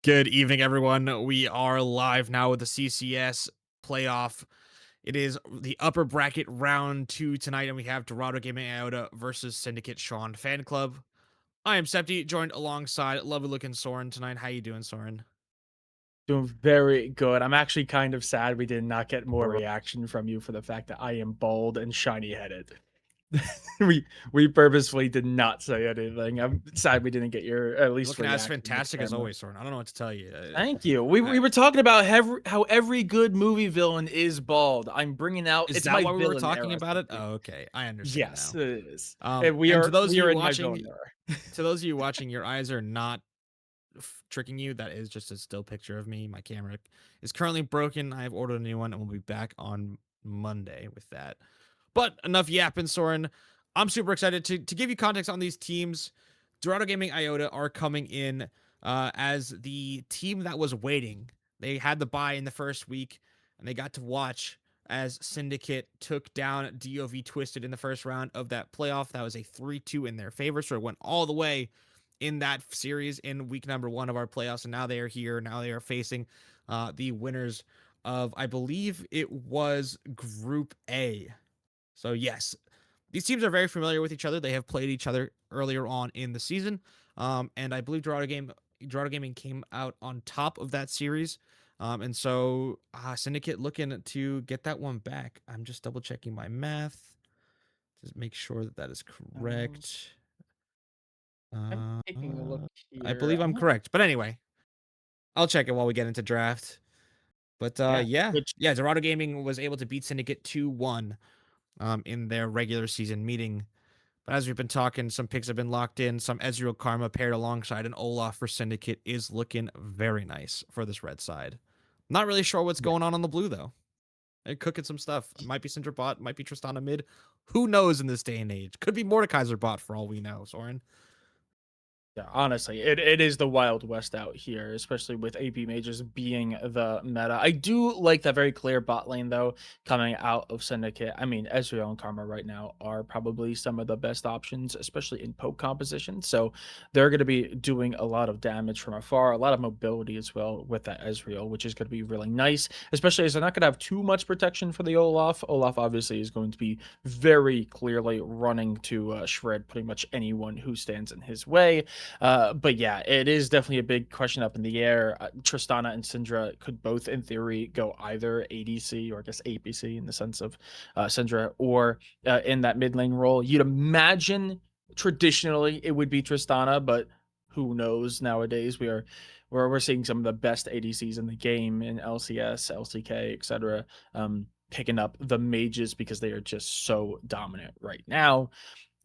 Good evening, everyone. We are live now with the CCS playoff. It is the upper bracket round two tonight, and we have Dorado Gaming Iota versus Syndicate Sean Fan Club. I am Septi, joined alongside lovely looking Soren tonight. How you doing, Soren? Doing very good. I'm actually kind of sad we did not get more reaction from you for the fact that I am bald and shiny headed. We purposefully did not say anything. I'm sad we didn't get your at You're least looking as reaction to fantastic as camera. always, Soren. I don't know what to tell you. Thank you. We were talking about how every good movie villain is bald. I'm bringing out Is it's that my why we were villain talking era. about it? Simply. Oh, okay. I understand Yes, now. it is. And we And are we are in my villain era. to those of you watching, your eyes are not tricking you. That is just a still picture of me. My camera is currently broken. I have ordered a new one and we'll be back on Monday with that. But enough yapping, Soren. I'm super excited to give you context on these teams. Dorado Gaming Iota are coming in as the team that was waiting. They had the bye in the first week and they got to watch as Syndicate took down DOV Twisted in the first round of that playoff. That was a 3-2 in their favor. So it went all the way in that series in week number one of our playoffs. And now they are here. Now they are facing the winners of, I believe it was Group A. So, yes, these teams are very familiar with each other. They have played each other earlier on in the season. And I believe Dorado Gaming came out on top of that series. And so Syndicate looking to get that one back. I'm just double checking my math to make sure that that is Um, correct. I'm Uh, taking a look I here. believe I'm correct. But anyway, I'll check it while we get into draft. But Yeah, yeah, which yeah, Dorado Gaming was able to beat Syndicate 2-1 in their regular season meeting. But as we've been talking, some picks have been locked in. Some Ezreal Karma paired alongside an Olaf for Syndicate is looking very nice for this red side. Not really sure what's yeah. going on the blue, though. They're cooking some stuff. It might be Syndra bot, might be Tristana mid. Who knows in this day and age? Could be Mordekaiser bot for all we know, Soren. Yeah, honestly, it is the Wild West out here, especially with AP Mages being the meta. I do like that very clear bot lane, though, coming out of Syndicate. I mean, Ezreal and Karma right now are probably some of the best options, especially in poke composition. So they're going to be doing a lot of damage from afar, a lot of mobility as well with that Ezreal, which is going to be really nice, especially as they're not going to have too much protection for the Olaf. Olaf obviously is going to be very clearly running to shred pretty much anyone who stands in his way. But yeah, it is definitely a big question up in the air. Tristana and Syndra could both, in theory, go either ADC or I guess APC in the sense of Syndra or in that mid lane role. You'd imagine traditionally it would be Tristana, but who knows nowadays? We're seeing some of the best ADCs in the game in LCS, LCK, etc. Picking up the mages because they are just so dominant right now.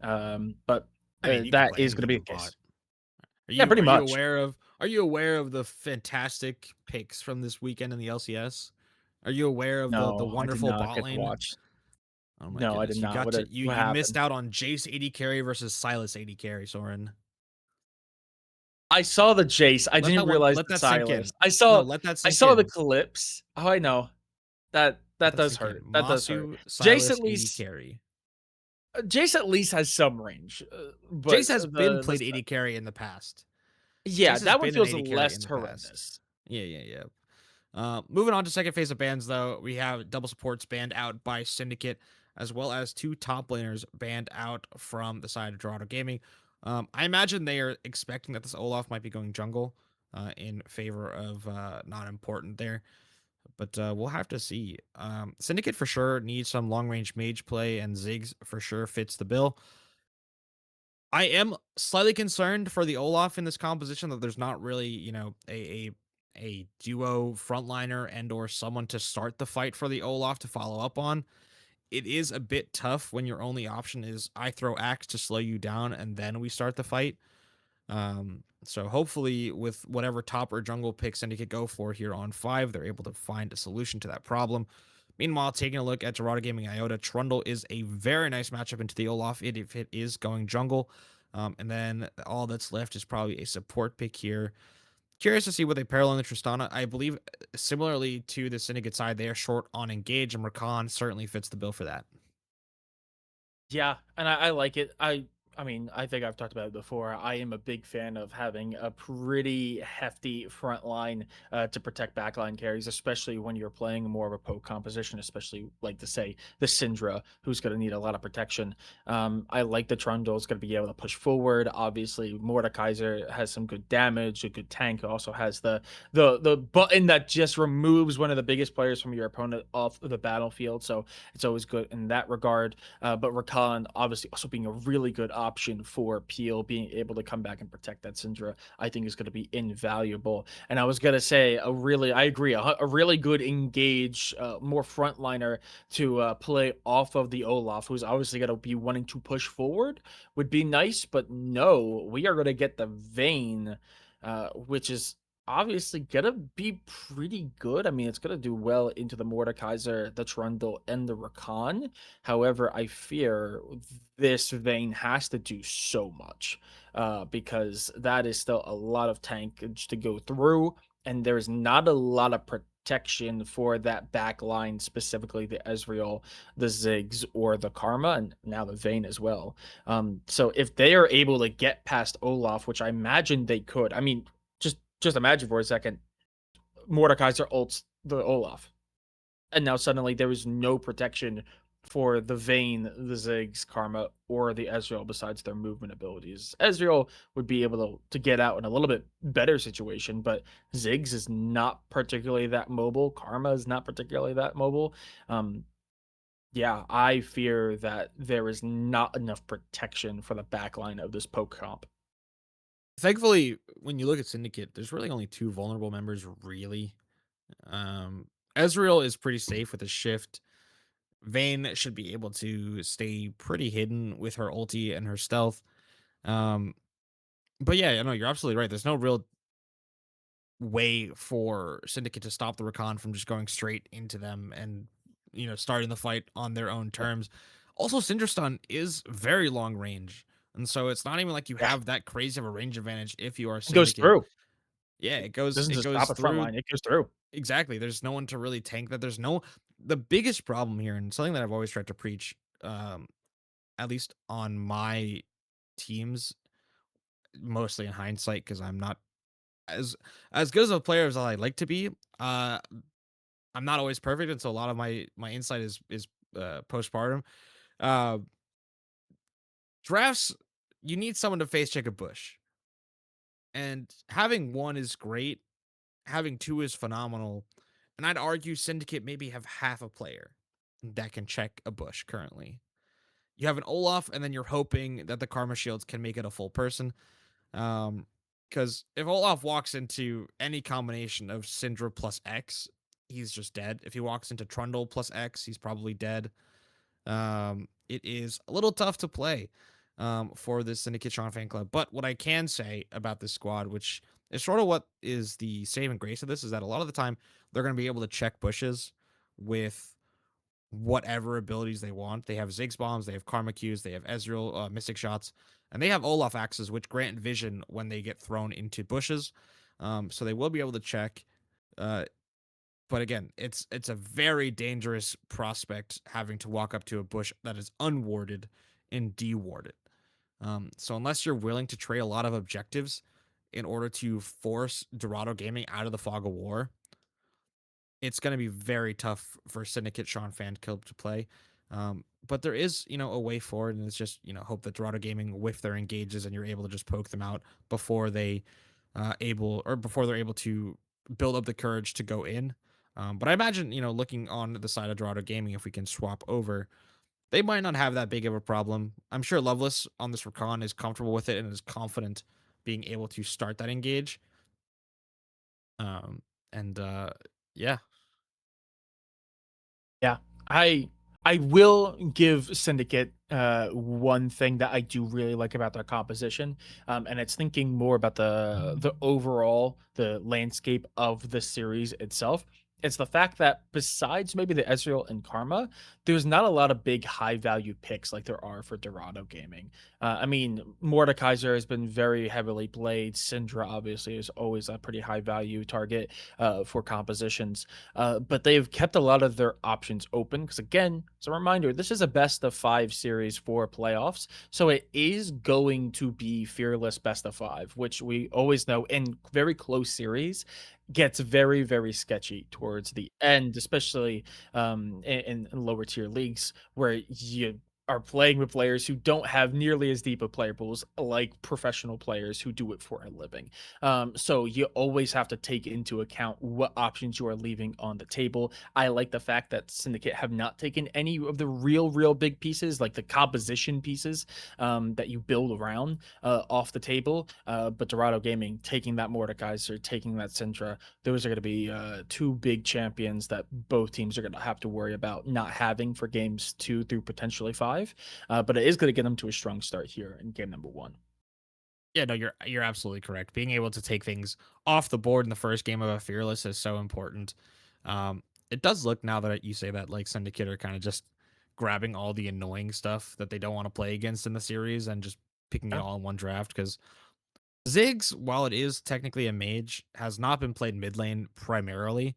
But I mean, you could that play is going to anything be in the case. bot. Are Yeah, you pretty are you much. aware of the fantastic picks from this weekend in the LCS? Are you aware of the No, I did wonderful not bot get to lane? watch. Oh my No, I did goodness. You not. got to you What you missed happened? out on Jace AD carry versus Silas AD carry, Soren. I saw the Jace. I didn't realize Let the that sink in. Silas. I No, saw let that I sink saw the in. clips. Oh, I know. That Let that that does sink in. hurt. That does hurt. Masu, Jace Silas, at AD least carry. Jace at least has some range. Jace But has been the played AD carry in the past. yeah, Jace has that one been an feels AD carry in less the past. horrendous. Yeah, yeah, yeah. Moving on to second phase of bans, though, we have double supports banned out by Syndicate, as well as two top laners banned out from the side of Dorado Gaming. I imagine they are expecting that this Olaf might be going jungle in favor of not important there, but we'll have to see. Syndicate for sure needs some long range mage play, and Ziggs for sure fits the bill. I am slightly concerned for the Olaf in this composition that there's not really, a duo frontliner and or someone to start the fight for the Olaf to follow up on. It is a bit tough when your only option is I throw axe to slow you down and then we start the fight. So hopefully with whatever top or jungle pick Syndicate go for here on 5, they're able to find a solution to that problem. Meanwhile, taking a look at Dorado Gaming Iota, Trundle is a very nice matchup into the Olaf if it is going jungle. And then all that's left is probably a support pick here. Curious to see what they parallel in the Tristana. I believe similarly to the Syndicate side, they are short on engage, and Rakan certainly fits the bill for that. Yeah, and I like it. I mean, I think I've talked about it before. I am a big fan of having a pretty hefty front line to protect backline carries, especially when you're playing more of a poke composition, especially like to say the Syndra, who's going to need a lot of protection. I like the Trundle is going to be able to push forward. Obviously, Mordekaiser has some good damage, a good tank. Also has the button that just removes one of the biggest players from your opponent off the battlefield. So it's always good in that regard. But Rakan obviously also being a really good option for Peel, being able to come back and protect that Syndra, I think is going to be invaluable. And I was going to say, I agree, a really good engage, more frontliner to play off of the Olaf, who's obviously going to be wanting to push forward, would be nice. But no, we are going to get the Vayne, which is obviously gonna be pretty good. I mean, it's gonna do well into the Mordekaiser, the Trundle, and the Rakan. However, I fear this vein has to do so much because that is still a lot of tankage to go through, and there's not a lot of protection for that back line, specifically the Ezreal, the Ziggs, or the Karma, and now the Vayne as well. So if they are able to get past Olaf, which I imagine they could, I mean, just imagine for a second, Mordekaiser ults the Olaf, and now suddenly there is no protection for the Vayne, the Ziggs, Karma, or the Ezreal besides their movement abilities. Ezreal would be able to get out in a little bit better situation, but Ziggs is not particularly that mobile. Karma is not particularly that mobile. Um, yeah, I fear that there is not enough protection for the backline of this poke comp. Thankfully, when you look at Syndicate, there's really only two vulnerable members, really. Um, Ezreal is pretty safe with his shift. Vayne should be able to stay pretty hidden with her ulti and her stealth. Um, but yeah, no, you're absolutely right. There's no real way for Syndicate to stop the Rakan from just going straight into them and starting the fight on their own terms. Also, Syndra stun is very long range, and so it's not even like you Yeah, have that crazy of a range advantage if you are it goes Syndicate. through. Yeah, Doesn't it just stop goes a front through. line; it goes through. Exactly. There's no one to really tank that. The biggest problem here, and something that I've always tried to preach, at least on my teams, mostly in hindsight, because I'm not as good as a player as I like to be. I'm not always perfect, and so a lot of my insight is postpartum. Uh, Drafts, you need someone to face check a bush, and having one is great. Having two is phenomenal, and I'd argue Syndicate maybe have half a player that can check a bush currently. You have an Olaf, and then you're hoping that the Karma Shields can make it a full person. Because if Olaf walks into any combination of Syndra plus X, he's just dead. If he walks into Trundle plus X, he's probably dead. It is a little tough to play for this Syndicate Sean fan club. But what I can say about this squad, which is sort of what is the saving grace of this, is that a lot of the time they're going to be able to check bushes with whatever abilities they want. They have Ziggs bombs, they have Karma Qs, they have Ezreal Mystic shots, and they have Olaf axes, which grant vision when they get thrown into bushes. So they will be able to check. Uh, but again, it's a very dangerous prospect having to walk up to a bush that is unwarded and dewarded. So unless you're willing to trade a lot of objectives in order to force Dorado Gaming out of the fog of war, it's going to be very tough for Syndicate Sean Fan Club to play. But there is, a way forward, and it's just, hope that Dorado Gaming whiff their engages and you're able to just poke them out before before they're able to build up the courage to go in. But I imagine, looking on the side of Dorado Gaming, if we can swap over, they might not have that big of a problem. I'm sure Loveless on this Recon is comfortable with it and is confident being able to start that engage. Um, and yeah, Yeah, I I will give Syndicate one thing that I do really like about their composition, and it's thinking more about the overall the landscape of the series itself. It's the fact that besides maybe the Ezreal and Karma, there's not a lot of big high value picks like there are for Dorado Gaming. I mean, Mordekaiser has been very heavily played. Syndra obviously is always a pretty high value target for compositions, but they've kept a lot of their options open because, again, as a reminder, this is a best of five series for playoffs, so it is going to be fearless best of five, which we always know in very close series gets very, very sketchy towards the end, especially in lower tier leagues where you are playing with players who don't have nearly as deep of player pools like professional players who do it for a living. So you always have to take into account what options you are leaving on the table. I like the fact that Syndicate have not taken any of the real big pieces, like the composition pieces that you build around off the table. But Dorado Gaming taking that Mordekaiser, taking that Syndra, those are going to be two big champions that both teams are going to have to worry about not having for games 2 through potentially 5. But it is going to get them to a strong start here in game number 1. Yeah, no, you're absolutely correct. Being able to take things off the board in the first game of a fearless is so important. It does look now that you say that like Syndicate are kind of just grabbing all the annoying stuff that they don't want to play against in the series and just picking it Yeah. all in one draft because Ziggs, while it is technically a mage, has not been played mid lane primarily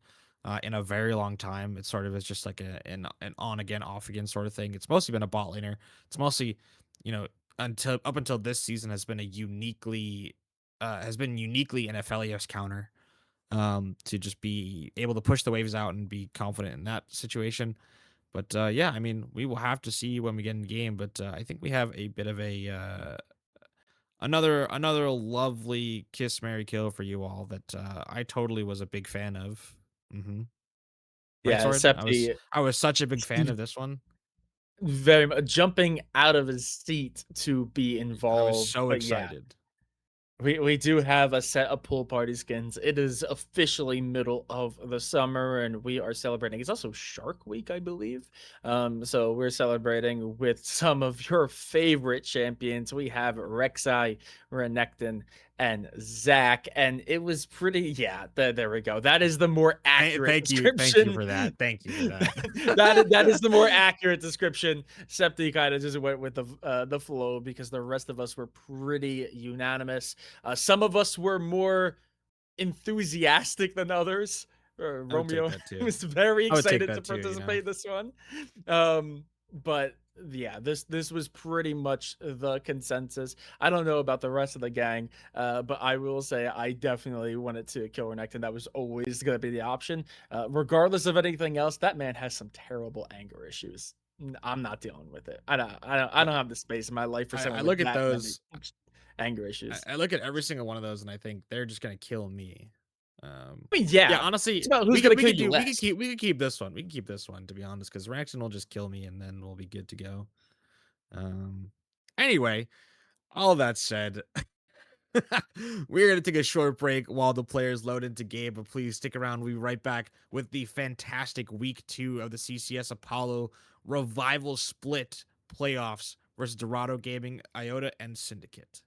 in a very long time. It sort of is just like an on again, off again sort of thing. It's mostly been a bot laner. It's mostly, you know, until this season has been uniquely an Aphelios counter to just be able to push the waves out and be confident in that situation. But yeah, I mean, we will have to see when we get in game. But I think we have a bit of a another lovely kiss Mary kill for you all that I totally was a big fan of. Hmm. Right Yeah, sword. Septi I was such a big fan of this one. very much jumping out of his seat to be I was involved. so But yeah, excited. we do have a set of pool party skins. It is officially middle of the summer, and we are celebrating. It's also Shark Week, I believe. So we're celebrating with some of your favorite champions. We have Rek'Sai, Renekton, and Zach, and it was pretty. Yeah, there we go. That is the more accurate Thank you description. for that. Thank you for that. That is the more accurate description. Septi kind of just went with the flow because the rest of us were pretty unanimous. Some of us were more enthusiastic than others. I would take Romeo that too. was very I would take excited to that too. You know. participate in this one. But yeah, this was pretty much the consensus. I don't know about the rest of the gang, but I will say I definitely wanted to kill Renekton. That was always going to be the option. Regardless of anything else, that man has some terrible anger issues. I'm not dealing with it. I don't have the space in my life for I someone with look at that many those. anger issues. I look at every single one of those, and I think they're just gonna kill me. I mean, Yeah, yeah, it's honestly, about who's gonna kill you we could keep this one. We can keep this one to be honest, because reaction will just kill me, and then we'll be good to go. Um. Anyway, all that said, we're gonna take a short break while the players load into game. But please stick around. We'll be right back with the fantastic week 2 of the CCS Apollo Revival Split playoffs versus Dorado Gaming, Iota, and Syndicate.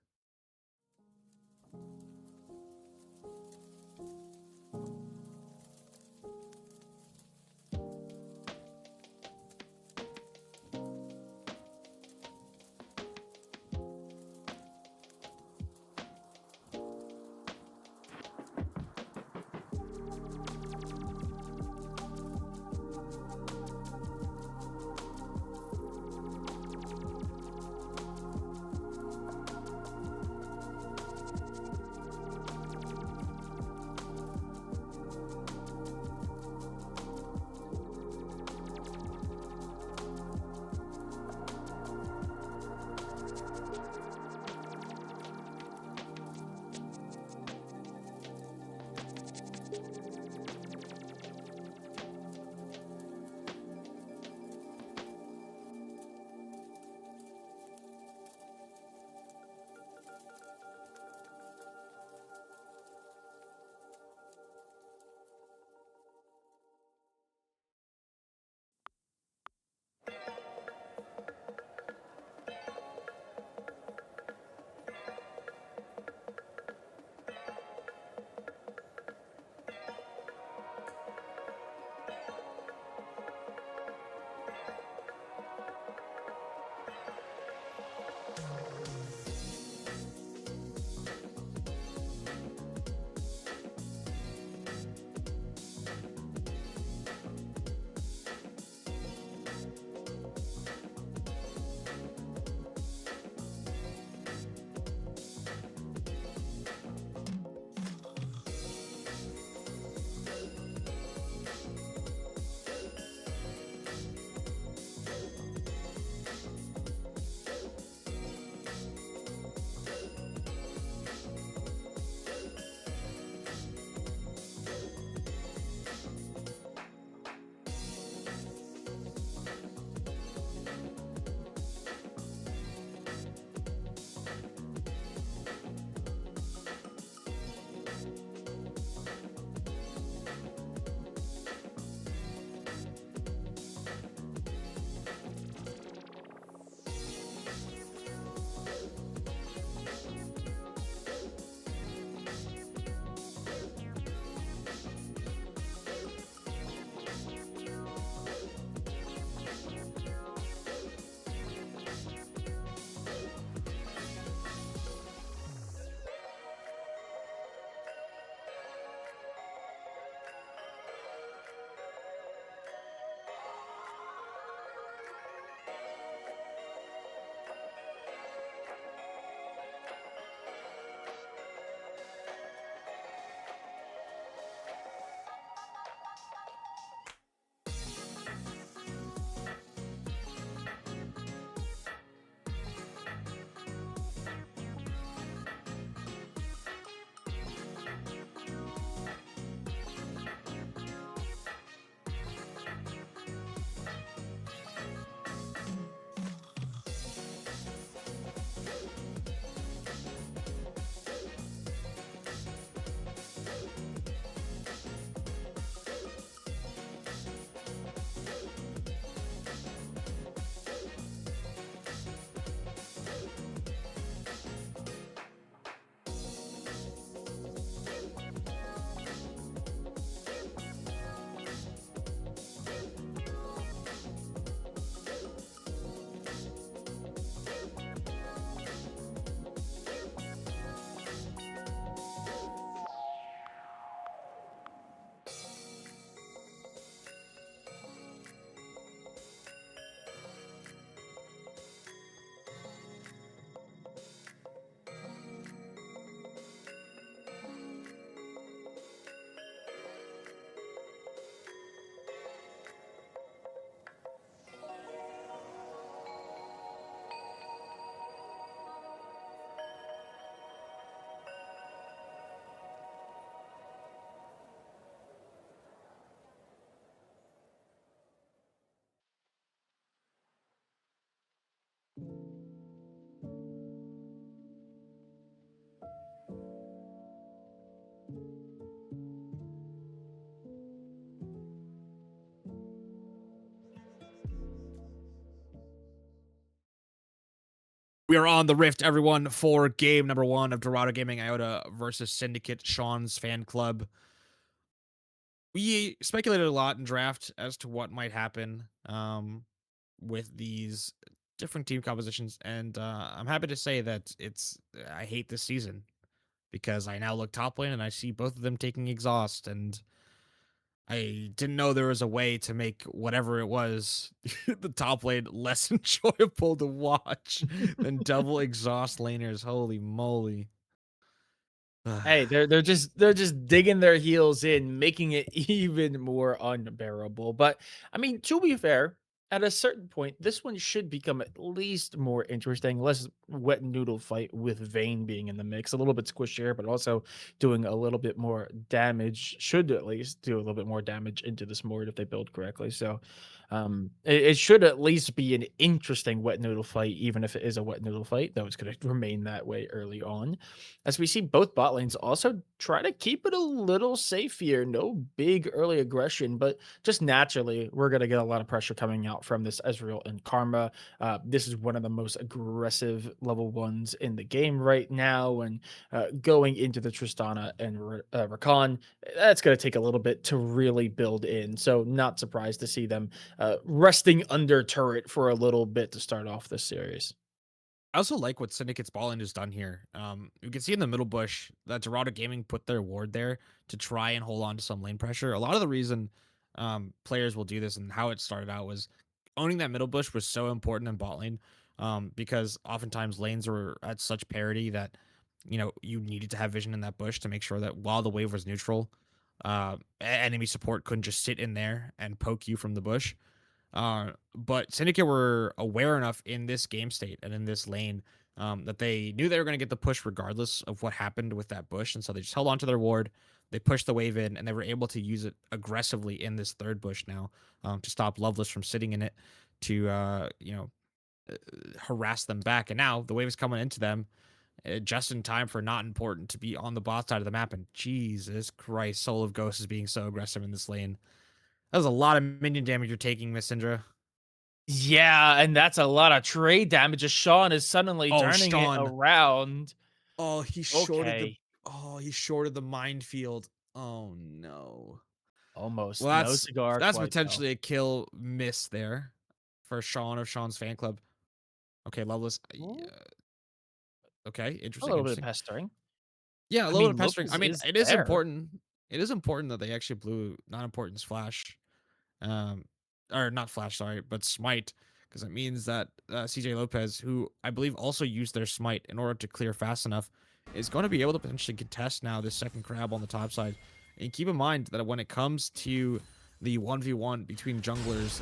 We are on the Rift, everyone, for game number 1 of Dorado Gaming Iota versus Syndicate, Sean's fan club. We speculated a lot in draft as to what might happen with these different team compositions, and I'm happy to say that I hate this season because I now look top lane and I see both of them taking exhaust, and I didn't know there was a way to make whatever it was, the top lane, less enjoyable to watch than double exhaust laners. Holy moly. Hey, they're just digging their heels in, making it even more unbearable. But I mean, to be fair, at a certain point, this one should become at least more interesting, less wet noodle fight with Vayne being in the mix, a little bit squishier, but also doing a little bit more damage. Should at least do a little bit more damage into this Mord if they build correctly. So it should at least be an interesting wet noodle fight, even if it is a wet noodle fight, though it's going to remain that way early on. As we see both bot lanes also try to keep it a little safe here. No big early aggression, but just naturally, we're going to get a lot of pressure coming out from this Ezreal and Karma. This is one of the most aggressive level ones in the game right now. And going into the Tristana and Rakan, that's going to take a little bit to really build in. So, not surprised to see them resting under turret for a little bit to start off this series. I also like what Syndicate's balling has done here. You can see in the middle bush that Dorado Gaming put their ward there to try and hold on to some lane pressure. A lot of the reason players will do this and how it started out was owning that middle bush was so important in bot lane, because oftentimes lanes were at such parity that you needed to have vision in that bush to make sure that while the wave was neutral, enemy support couldn't just sit in there and poke you from the bush. But Syndicate were aware enough in this game state and in this lane, that they knew they were going to get the push regardless of what happened with that bush. And so they just held on to their ward. They pushed the wave in and they were able to use it aggressively in this third bush now, to stop Loveless from sitting in it, to, harass them back. And now the wave is coming into them, just in time for not important to be on the bot side of the map. And Jesus Christ, Soul of Ghost is being so aggressive in this lane. That was a lot of minion damage you're taking, Miss Syndra. Yeah, and that's a lot of trade damage as Sean is suddenly Oh, turning it Sean. around. Oh, he shorted the Okay, he shorted the minefield. Oh no. Well, almost no cigar that's quite though. potentially a kill miss there for Sean of Sean's fan club. Okay, Loveless. Ooh, Yeah. Okay, a interesting, little bit of interesting. pestering. Yeah, a I little bit mean, of pestering. I Lopez mean, is it is there. important. It is important that they actually blew not importance flash, um, or not flash, sorry, but smite, because it means that CJ Lopez, who I believe also used their smite in order to clear fast enough, is going to be able to potentially contest now this second crab on the top side. And keep in mind that when it comes to the 1v1 between junglers,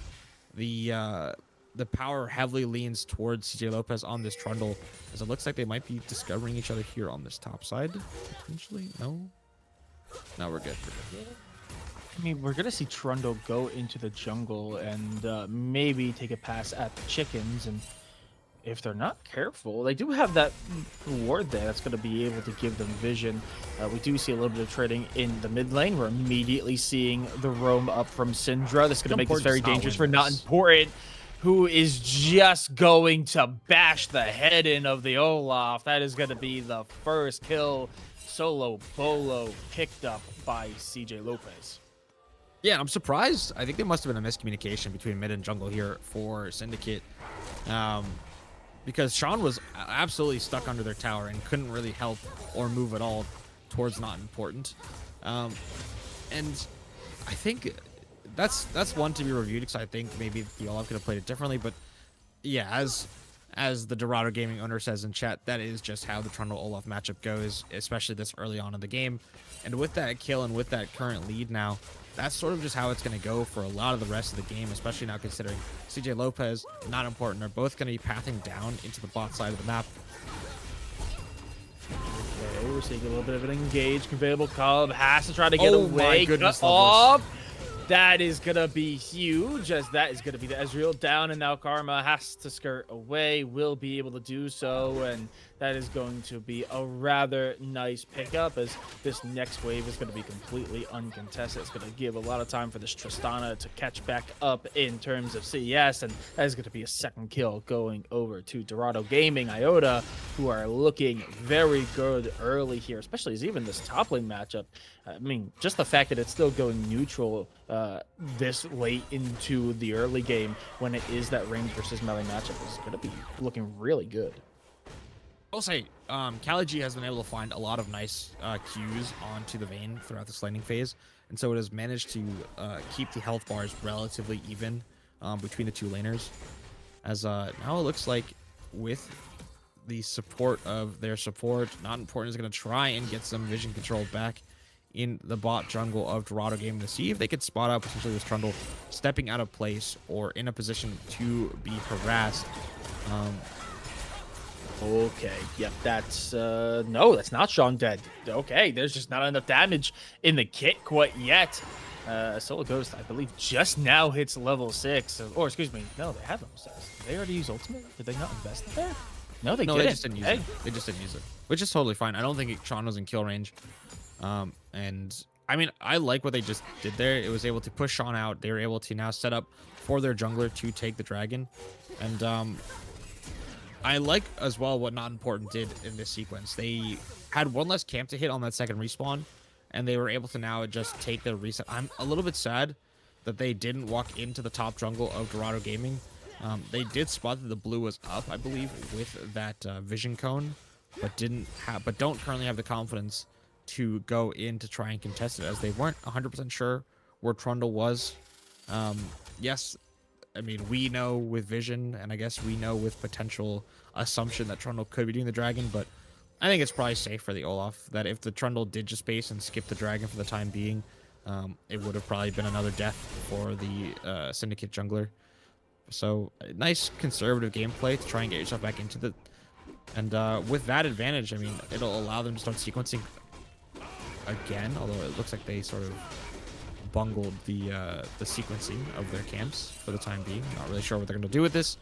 the power heavily leans towards CJ Lopez on this Trundle, as it looks like they might be discovering each other here on this top side, potentially. No, no, we're good. We're good. I mean, we're gonna see Trundle go into the jungle and maybe take a pass at the chickens, and if they're not careful, they do have that ward there that's going to be able to give them vision. We do see a little bit of trading in the mid lane. We're immediately seeing the roam up from Syndra. That's going to make this very dangerous for Not Important, who is just going to bash the head in of the Olaf. That is going to be the first kill solo bolo picked up by CJ Lopez. Yeah, I'm surprised. I think there must have been a miscommunication between mid and jungle here for Syndicate. Because Sean was absolutely stuck under their tower and couldn't really help or move at all towards Not Important. And I think that's one to be reviewed, because I think maybe the Olaf could have played it differently. But yeah, as the Dorado Gaming owner says in chat, that is just how the Trundle Olaf matchup goes, especially this early on in the game. And with that kill and with that current lead now, that's sort of just how it's going to go for a lot of the rest of the game, especially now considering CJ Lopez, Not Important, are both going to be pathing down into the bot side of the map. Okay, we're seeing a little bit of an engaged conveyable Cub has to try to get away. Goodness, Cut off. That is going to be huge, as that is going to be the Ezreal down, and now Karma has to skirt away, will be able to do so, and that is going to be a rather nice pickup, as this next wave is going to be completely uncontested. It's going to give a lot of time for this Tristana to catch back up in terms of CES, and that is going to be a second kill going over to Dorado Gaming. Iota, who are looking very good early here, especially as even this top lane matchup. I mean, just the fact that it's still going neutral this late into the early game when it is that range versus melee matchup is going to be looking really good. I'll say, Kali G has been able to find a lot of nice cues onto the Vayne throughout this laning phase, and so it has managed to keep the health bars relatively even between the two laners. As now it looks like with the support of their support, Not Important is going to try and get some vision control back in the bot jungle of Dorado Gaming to see if they could spot out potentially this Trundle stepping out of place or in a position to be harassed. Okay, yep, that's no, that's not Sean dead. Okay, there's just not enough damage in the kit quite yet. Solo Ghost, I believe, just now hits level 6, or excuse me, no, they have level 6. Did they already use ultimate? Did they not invest it there? No, they didn't. They just didn't use it. They just didn't use it, which is totally fine. I don't think Sean was in kill range. And I mean, I like what they just did there. It was able to push Sean out. They were able to now set up for their jungler to take the dragon. And I like as well what Not Important did in this sequence. They had one less camp to hit on that second respawn, and they were able to now just take their reset. I'm a little bit sad that they didn't walk into the top jungle of Dorado Gaming. They did spot that the blue was up, I believe, with that vision cone, but don't currently have the confidence to go in to try and contest it, as they weren't 100% sure where Trundle was. Yes, I mean, we know with vision, and I guess we know with potential assumption that Trundle could be doing the dragon, but I think it's probably safe for the Olaf that if the Trundle did just base and skip the dragon for the time being, it would have probably been another death for the Syndicate jungler. So nice conservative gameplay to try and get yourself back into the... And with that advantage, I mean, it'll allow them to start sequencing again, although it looks like they sort of bungled the sequencing of their camps for the time being. Not really sure what they're going to do with this,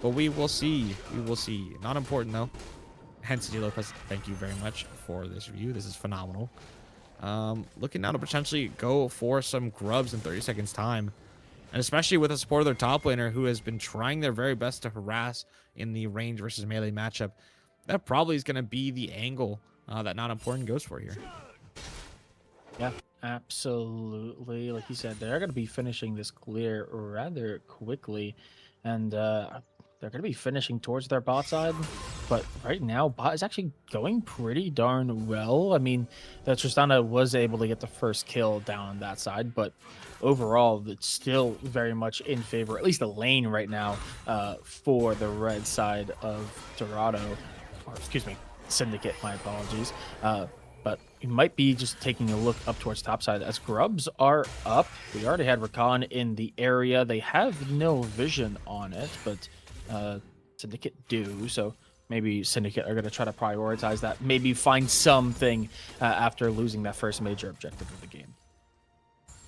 but we will see. We will see. Not important, though. Hence, D. Lopez, thank you very much for this review. This is phenomenal. Looking now to potentially go for some grubs in 30 seconds time, and especially with the support of their top laner, who has been trying their very best to harass in the range versus melee matchup. That probably is going to be the angle that Not Important goes for here. Yeah, absolutely. Like you said, they're going to be finishing this clear rather quickly, and they're going to be finishing towards their bot side. But right now, bot is actually going pretty darn well. I mean, the Tristana was able to get the first kill down on that side, but overall, it's still very much in favor, at least the lane right now, for the red side of Dorado, or excuse me, Syndicate, my apologies. But you might be just taking a look up towards topside as grubs are up. We already had Rakan in the area. They have no vision on it, but Syndicate do. So maybe Syndicate are going to try to prioritize that. Maybe find something after losing that first major objective of the game.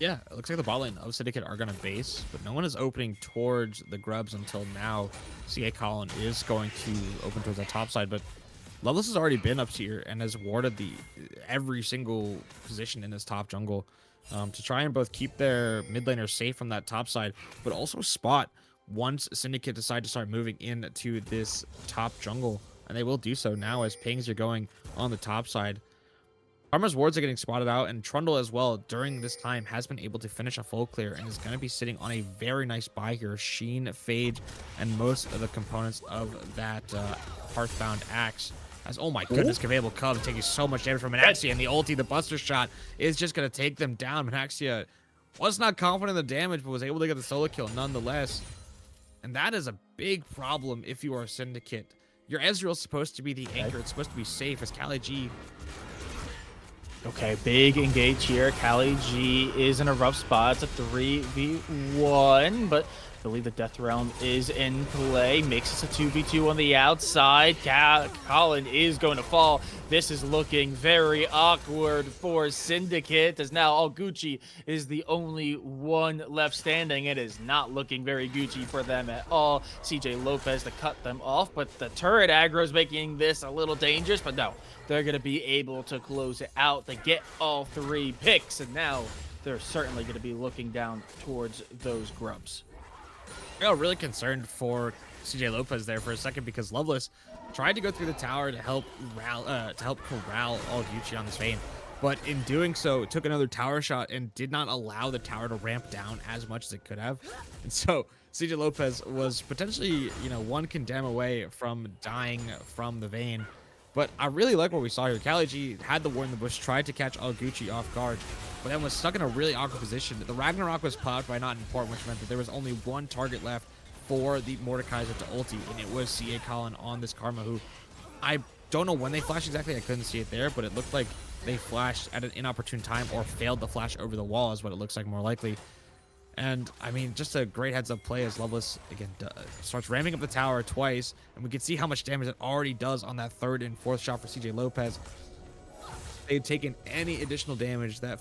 Yeah, it looks like the bot lane of Syndicate are going to base, but no one is opening towards the grubs until now. CA Colin is going to open towards that top side, but Loveless has already been up here and has warded every single position in this top jungle to try and both keep their mid laners safe from that top side, but also spot once Syndicate decide to start moving into this top jungle. And they will do so now as pings are going on the top side. Karma's wards are getting spotted out, and Trundle as well during this time has been able to finish a full clear and is going to be sitting on a very nice buy here. Sheen, Fade, and most of the components of that Hearthbound Axe. As, oh my goodness, Cavable Cub taking so much damage from Manaxia, and the ulti, the Buster Shot, is just going to take them down. Manaxia was not confident in the damage, but was able to get the solo kill nonetheless. And that is a big problem if you are a Syndicate. Your Ezreal's supposed to be the anchor. It's supposed to be safe as Kali G. Okay, big engage here. Kali G is in a rough spot. It's a 3v1, but believe the Death Realm is in play. Makes us a 2v2 on the outside. Colin is going to fall. This is looking very awkward for Syndicate, as now all Gucci is the only one left standing. It is not looking very Gucci for them at all. CJ Lopez to cut them off, but the turret aggro is making this a little dangerous, but no, they're going to be able to close it out. They get all 3 picks, and now they're certainly going to be looking down towards those grubs. I got really concerned for CJ Lopez there for a second because Loveless tried to go through the tower to help corral all Gucci on this vein, but in doing so, took another tower shot and did not allow the tower to ramp down as much as it could have. And so CJ Lopez was potentially, one condemn away from dying from the vein. But I really like what we saw here. Kali G had the ward in the bush, tried to catch all Gucci off guard, but then was stuck in a really awkward position. The Ragnarok was popped by not important, which meant that there was only one target left for the Mordekaiser to ulti, and it was CA Colin on this Karma, who I don't know when they flashed exactly. I couldn't see it there, but it looked like they flashed at an inopportune time or failed to flash over the wall is what it looks like more likely. And I mean, just a great heads-up play as Loveless again starts ramming up the tower twice, and we can see how much damage it already does on that 3rd and 4th shot for CJ Lopez. If they had taken any additional damage, that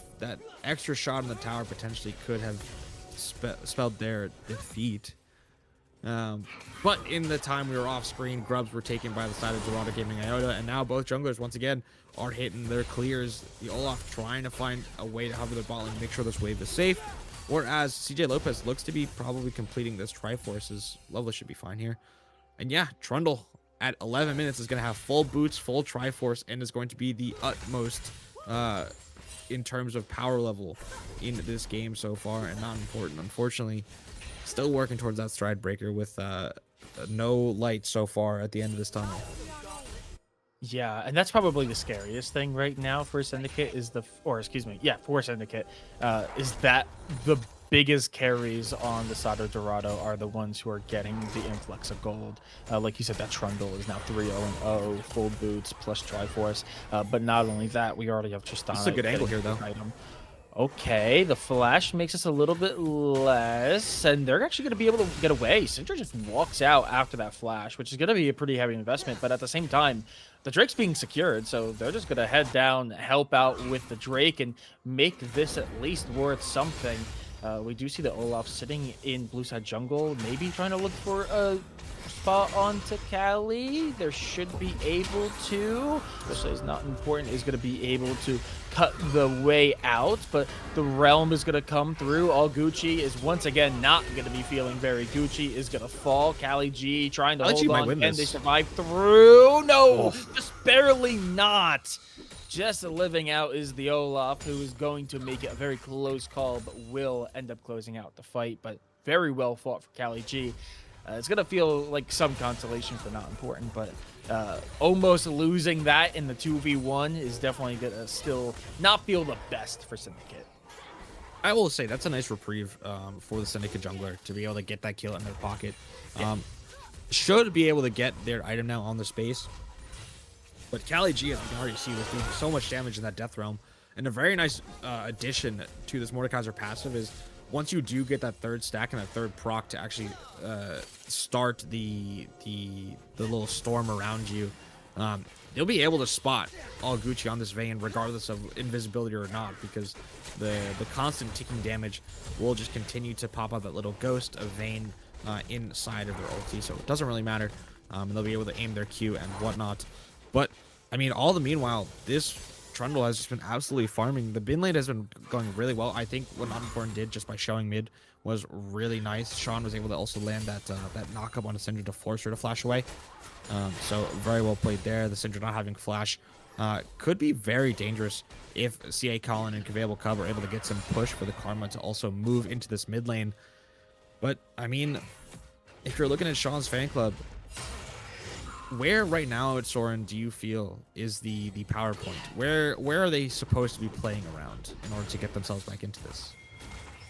extra shot on the tower potentially could have spelled their defeat. But in the time we were off screen, grubs were taken by the side of Dorado Gaming Iota, and now both junglers once again are hitting their clears. The Olaf trying to find a way to hover their bot lane, make sure this wave is safe. Whereas CJ Lopez looks to be probably completing this Triforce, as Loveless should be fine here. And yeah, Trundle at 11 minutes is going to have full boots, full Triforce, and is going to be the utmost in terms of power level in this game so far, and not important, unfortunately. Still working towards that stride breaker with no light so far at the end of this tunnel. Yeah, and that's probably the scariest thing right now for Syndicate is for Syndicate, is that the biggest carries on the side of Dorado are the ones who are getting the influx of gold. Like you said, that Trundle is now 3-0-0, full boots plus Triforce. But not only that, we already have Tristana. This is a good angle here, though. Item. Okay, the flash makes us a little bit less, and they're actually going to be able to get away. Syndra just walks out after that flash, which is going to be a pretty heavy investment, but at the same time, the Drake's being secured, so they're just going to head down, help out with the Drake, and make this at least worth something. We do see the Olaf sitting in blue side jungle, maybe trying to look for a spot onto Kali. There should be able to, especially is not important, is going to be able to cut the way out, but the realm is going to come through. All Gucci is once again not going to be feeling very Gucci, is going to fall. Kali G trying to hold on, and they survive through. No, just barely not. Just living out is the Olaf, who is going to make it a very close call, but will end up closing out the fight. But very well fought for Kali G. It's going to feel like some consolation for not important, but almost losing that in the 2v1 is definitely going to still not feel the best for Syndicate. I will say that's a nice reprieve for the Syndicate jungler to be able to get that kill in their pocket. Should be able to get their item now on the space. But Kali G, as we can already see, was doing so much damage in that Death Realm. And a very nice addition to this Mordekaiser passive is once you do get that 3rd stack and that 3rd proc to actually start the little storm around you, you'll be able to spot all Gucci on this vein regardless of invisibility or not, because the constant ticking damage will just continue to pop out that little ghost of vein inside of their ulti, so it doesn't really matter. And they'll be able to aim their Q and whatnot. But I mean, all the meanwhile, this Trundle has just been absolutely farming. The bin lane has been going really well. I think what Not Important did just by showing mid was really nice. Sean was able to also land that knock up on a Syndra to force her to flash away. So very well played there. The Syndra not having flash could be very dangerous if CA Colin and Conveyable Cub are able to get some push for the Karma to also move into this mid lane. But I mean, if you're looking at Sean's fan club, where right now at Soren do you feel is the power point? Where are they supposed to be playing around in order to get themselves back into this?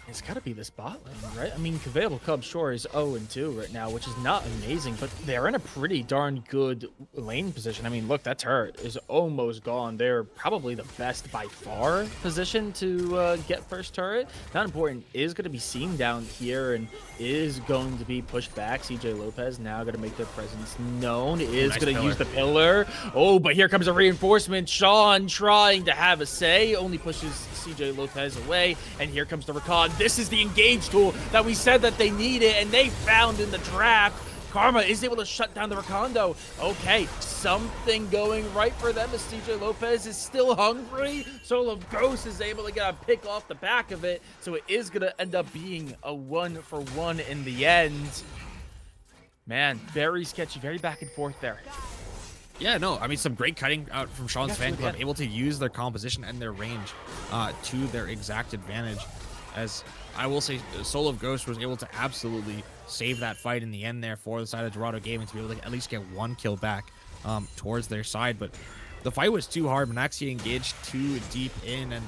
It's got to be this bot lane, right? I mean, Conveyable Cub sure is 0-2 right now, which is not amazing, but they're in a pretty darn good lane position. I mean, look, that turret is almost gone. They're probably the best by far position to get first turret. Not important is going to be seen down here and is going to be pushed back. CJ Lopez now going to make their presence known. Is Nice going to pillar. use the pillar. Oh, but here comes a reinforcement. Sean trying to have a say, only pushes CJ Lopez away, and here comes the Rakan. This is the engage tool that we said that they needed, and they found in the draft. Karma is able to shut down the Rakan, though. Okay, something going right for them as CJ Lopez is still hungry. Soul of Ghost is able to get a pick off the back of it, so it is going to end up being a 1-for-1 in the end. Man, very sketchy, very back and forth there. Yeah, no, I mean, some great cutting out from Sean's fan club, able to use their composition and their range to their exact advantage. As I will say, Soul of Ghost was able to absolutely save that fight in the end there for the side of Dorado Gaming to be able to at least get one kill back towards their side. But the fight was too hard. Monaxi engaged too deep in, and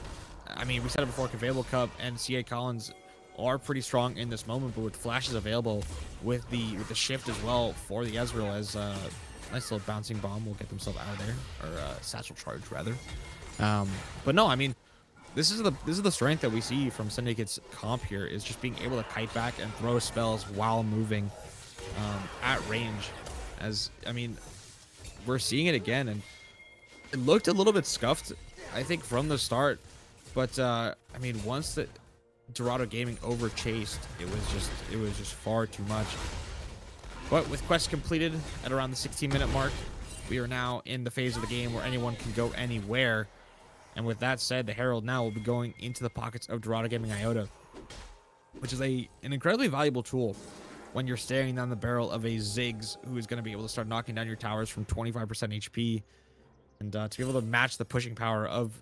I mean, we said it before, Conveyable Cup and CA Collins are pretty strong in this moment, but with flashes available with the shift as well for the Ezreal, as nice little bouncing bomb will get themselves out of there, or satchel charge rather. But no, I mean, this is the strength that we see from Syndicate's comp here, is just being able to kite back and throw spells while moving at range. As I mean, we're seeing it again, and it looked a little bit scuffed, I think, from the start. But I mean, once the Dorado Gaming over chased, it was just far too much. But with quest completed at around the 16-minute mark, we are now in the phase of the game where anyone can go anywhere. And with that said, the Herald now will be going into the pockets of Dorado Gaming Iota, which is an incredibly valuable tool when you're staring down the barrel of a Ziggs who is going to be able to start knocking down your towers from 25% HP. And to be able to match the pushing power of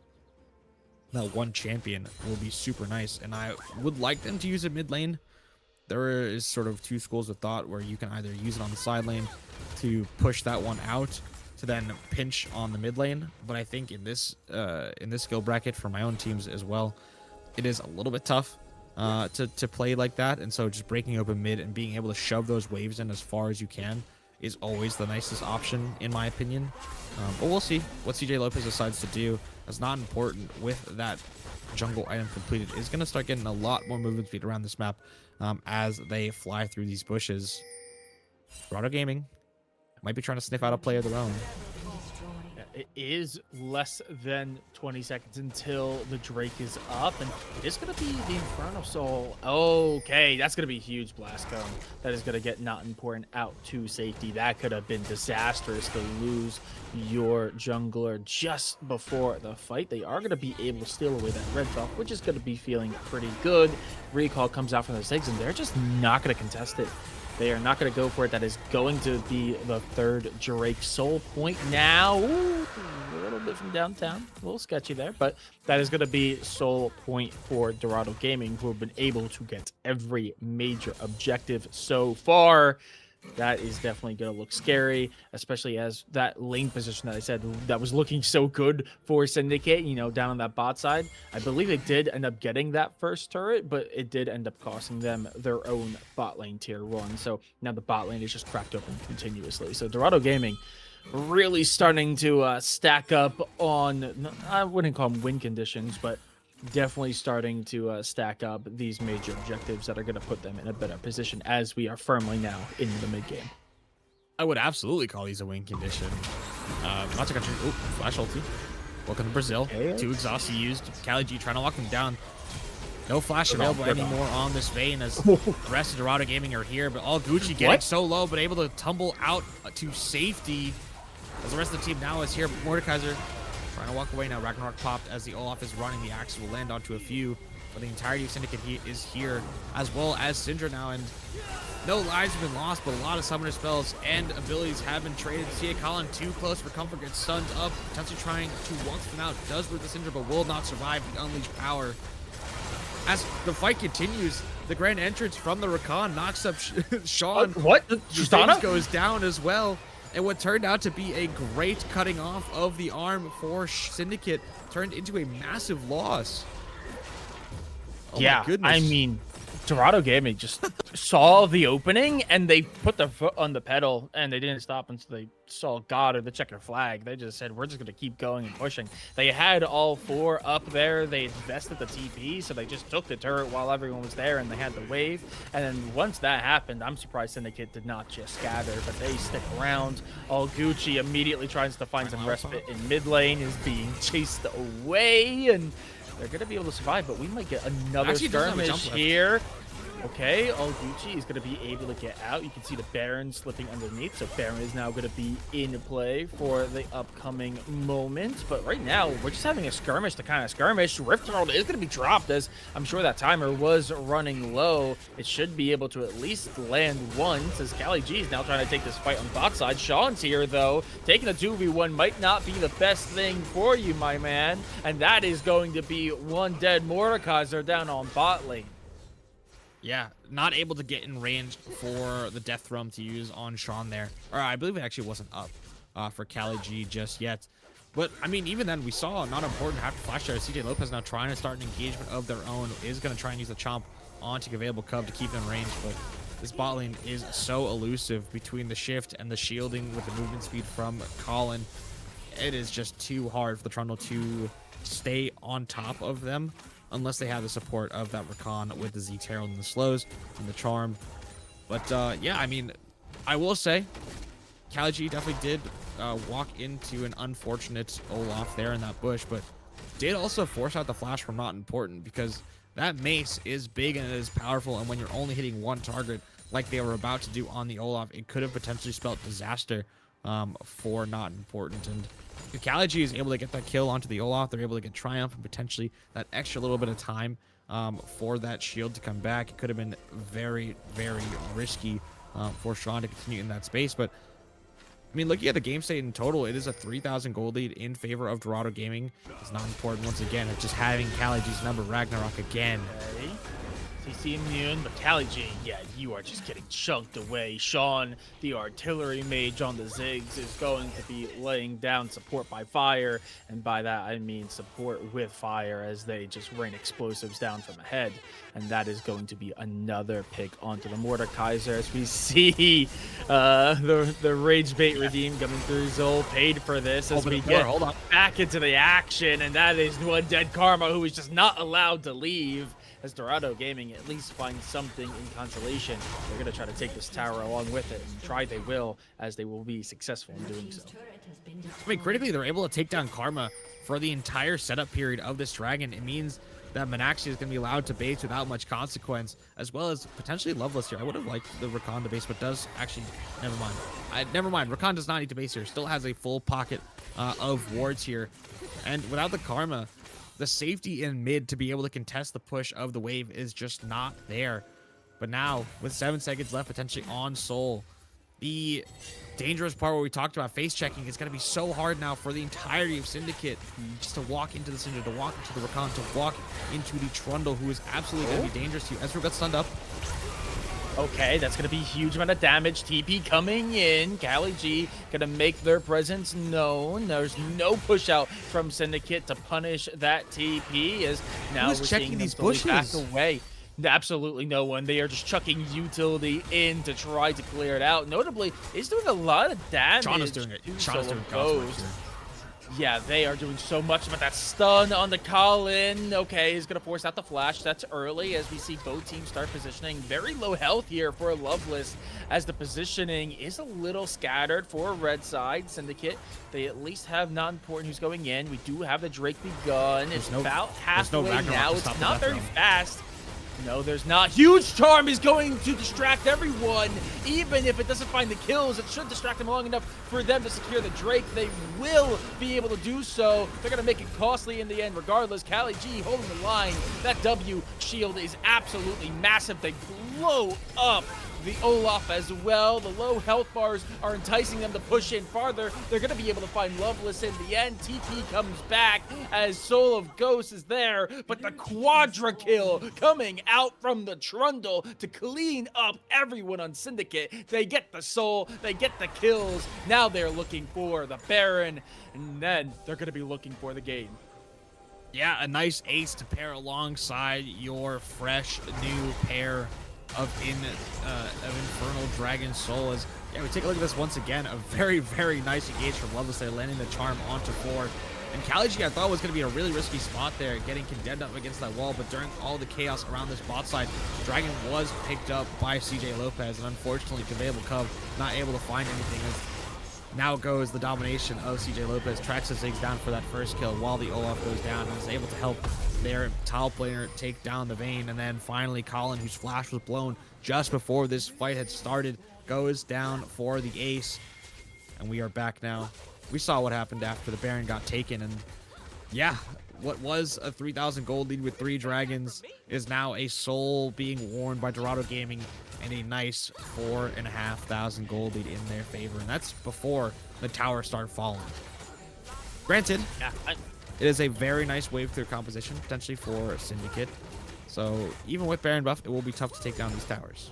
that one champion will be super nice. And I would like them to use it mid lane. There is sort of two schools of thought where you can either use it on the side lane to push that one out to then pinch on the mid lane. But I think in this skill bracket for my own teams as well, it is a little bit tough to play like that. And so just breaking open mid and being able to shove those waves in as far as you can is always the nicest option, in my opinion. But we'll see what CJ Lopez decides to do. That's not important with that jungle item completed. Is going to start getting a lot more movement speed around this map as they fly through these bushes. Dorado Gaming might be trying to sniff out a play of their own. It is less than 20 seconds until the Drake is up, and it's going to be the Inferno Soul. Okay, that's going to be a huge blast cone. That is going to get not important out to safety. That could have been disastrous to lose your jungler just before the fight. They are going to be able to steal away that red buff, which is going to be feeling pretty good. Recall comes out from the Ziggs, and they're just not going to contest it. They are not going to go for it. That is going to be the third Drake soul point now. Ooh, a little bit from downtown. A little sketchy there, but that is going to be soul point for Dorado Gaming, who have been able to get every major objective so far. That is definitely going to look scary, especially as that lane position that I said that was looking so good for Syndicate, you know, down on that bot side. I believe they did end up getting that first turret, but it did end up costing them their own bot lane tier 1. So now the bot lane is just cracked open continuously. So Dorado Gaming really starting to stack up on, I wouldn't call them win conditions, but definitely starting to stack up these major objectives that are going to put them in a better position as we are firmly now in the mid game. I would absolutely call these a win condition. Not to country. Oh, flash ulti. Welcome to Brazil. Okay. 2 exhausts used. Cali G trying to lock them down. No flash available anymore on this vein as the rest of Dorado Gaming are here, but all Gucci getting so low, but able to tumble out to safety as the rest of the team now is here. Mordekaiser trying to walk away now. Ragnarok popped as the Olaf is running. The axe will land onto a few, but the entirety of Syndicate is here, as well as Syndra now. And no lives have been lost, but a lot of summoner spells and abilities have been traded. CA Colin too close for comfort, gets stunned up, potentially trying to walk them out. Does root the Syndra, but will not survive the unleashed power. As the fight continues, the grand entrance from the Rakan knocks up Sean. What? Tristana goes down as well. And what turned out to be a great cutting off of the arm for Syndicate turned into a massive loss. Oh my Yeah, I goodness. mean, Dorado Gaming just saw the opening and they put their foot on the pedal and they didn't stop until they saw God or the checker flag. They just said, we're just going to keep going and pushing. They had all four up there. They invested the TP, so they just took the turret while everyone was there and they had the wave. And then once that happened, I'm surprised Syndicate did not just scatter, but they stick around. All Gucci immediately tries to find some respite in mid lane, is being chased away, and they're going to be able to survive, but we might get another skirmish here. Okay, all Gucci is going to be able to get out. You can see the Baron slipping underneath, so Baron is now going to be in play for the upcoming moment. But right now, we're just having a skirmish to kind of skirmish. Rift Herald is going to be dropped, as I'm sure that timer was running low. It should be able to at least land once, as Cali G is now trying to take this fight on bot side. Sean's here, though. Taking a 2v1 might not be the best thing for you, my man. And that is going to be one dead Mordekaiser down on bot lane. Yeah, not able to get in range for the Death Thrum to use on Sean there. Or I believe it actually wasn't up for Cali G just yet. But, I mean, even then, we saw not important have to flash there. CJ Lopez now trying to start an engagement of their own. Is going to try and use the Chomp onto available Cub to keep them in range. But this bot lane is so elusive between the shift and the shielding with the movement speed from Colin. It is just too hard for the Trundle to stay on top of them unless they have the support of that Rakan with the Zeke Herald and the slows and the charm. But yeah, I mean, I will say, Cali G definitely did walk into an unfortunate Olaf there in that bush, but did also force out the flash from not important, because that mace is big and it is powerful, and when you're only hitting one target like they were about to do on the Olaf, it could have potentially spelled disaster for not important. And if Cali G is able to get that kill onto the Olaf, they're able to get Triumph and potentially that extra little bit of time for that shield to come back. It could have been very, very risky for Sean to continue in that space. But, I mean, looking at the game state in total, it is a 3,000 gold lead in favor of Dorado Gaming. It's not important once again. It's just having Cali G's number Ragnarok again. Okay. CC immune, but Cali G, yeah, you are just getting chunked away. Sean, the artillery mage on the Ziggs, is going to be laying down support by fire, and by that I mean support with fire, as they just rain explosives down from ahead. And that is going to be another pick onto the Mordekaiser, as we see the rage bait redeem coming through. Zol paid for this as we get back into the action, and that is one dead Karma, who is just not allowed to leave. As Dorado Gaming at least finds something in consolation, they're going to try to take this tower along with it, and try they will, as they will be successful in doing so. I mean, critically, they're able to take down Karma for the entire setup period of this dragon. It means that Manaxi is going to be allowed to base without much consequence, as well as potentially Loveless here. I would have liked the Rakan to base, but does actually, never mind. Never mind. Rakan does not need to base here. Still has a full pocket of wards here. And without the Karma, the safety in mid to be able to contest the push of the wave is just not there. But now, with 7 seconds left, potentially on Soul, the dangerous part where we talked about face checking is going to be so hard now for the entirety of Syndicate, just to walk into the Syndicate, to walk into the Rakan, to walk into the Trundle, who is absolutely going to be dangerous to you. Ezreal got stunned up. Okay, that's going to be a huge amount of damage. TP coming in. Cali G going to make their presence known. There's no push out from Syndicate to punish that TP, as now we're seeing these bushes back away. Absolutely no one. They are just chucking utility in to try to clear it out. Notably, it's doing a lot of damage. Sean is doing it. Sean is doing Ghost. Yeah, they are doing so much, but that stun on the Colin, okay, is going to force out the flash. That's early, as we see both teams start positioning. Very low health here for Loveless, as the positioning is a little scattered for red side. Syndicate, they at least have not important who's going in. We do have the Drake begun. It's about halfway now. It's not very fast. No, there's not. Huge Charm is going to distract everyone. Even if it doesn't find the kills, it should distract them long enough for them to secure the Drake. They will be able to do so. They're going to make it costly in the end regardless. Cali G holding the line. That W shield is absolutely massive. They blow up the Olaf as well. The low health bars are enticing them to push in farther. They're going to be able to find Loveless in the end. TP comes back as Soul of Ghost is there, but the quadra kill coming out from the Trundle to clean up everyone on Syndicate. They get the Soul, they get the kills. Now they're looking for the Baron, and then they're going to be looking for the game. Yeah, a nice ace to pair alongside your fresh new pair of Infernal Dragon Soul. As yeah, we take a look at this once again. A very, very nice engage from Loveless there, landing the charm onto 4. And Kali I thought was going to be a really risky spot there, getting condemned up against that wall. But during all the chaos around this bot side, Dragon was picked up by CJ Lopez, and unfortunately, Conveyable Cub not able to find anything. As now goes the domination of CJ Lopez, tracks his Ziggs down for that first kill while the Olaf goes down and is able to help their top player take down the Vayne. And then finally, Colin, whose flash was blown just before this fight had started, goes down for the ace. And we are back now. We saw what happened after the Baron got taken, and yeah, what was a 3,000 gold lead with 3 dragons is now a soul being worn by Dorado Gaming and a nice 4,500 gold lead in their favor, and that's before the tower started falling. Granted, it is a very nice wave clear composition, potentially for Syndicate, so even with Baron buff, it will be tough to take down these towers.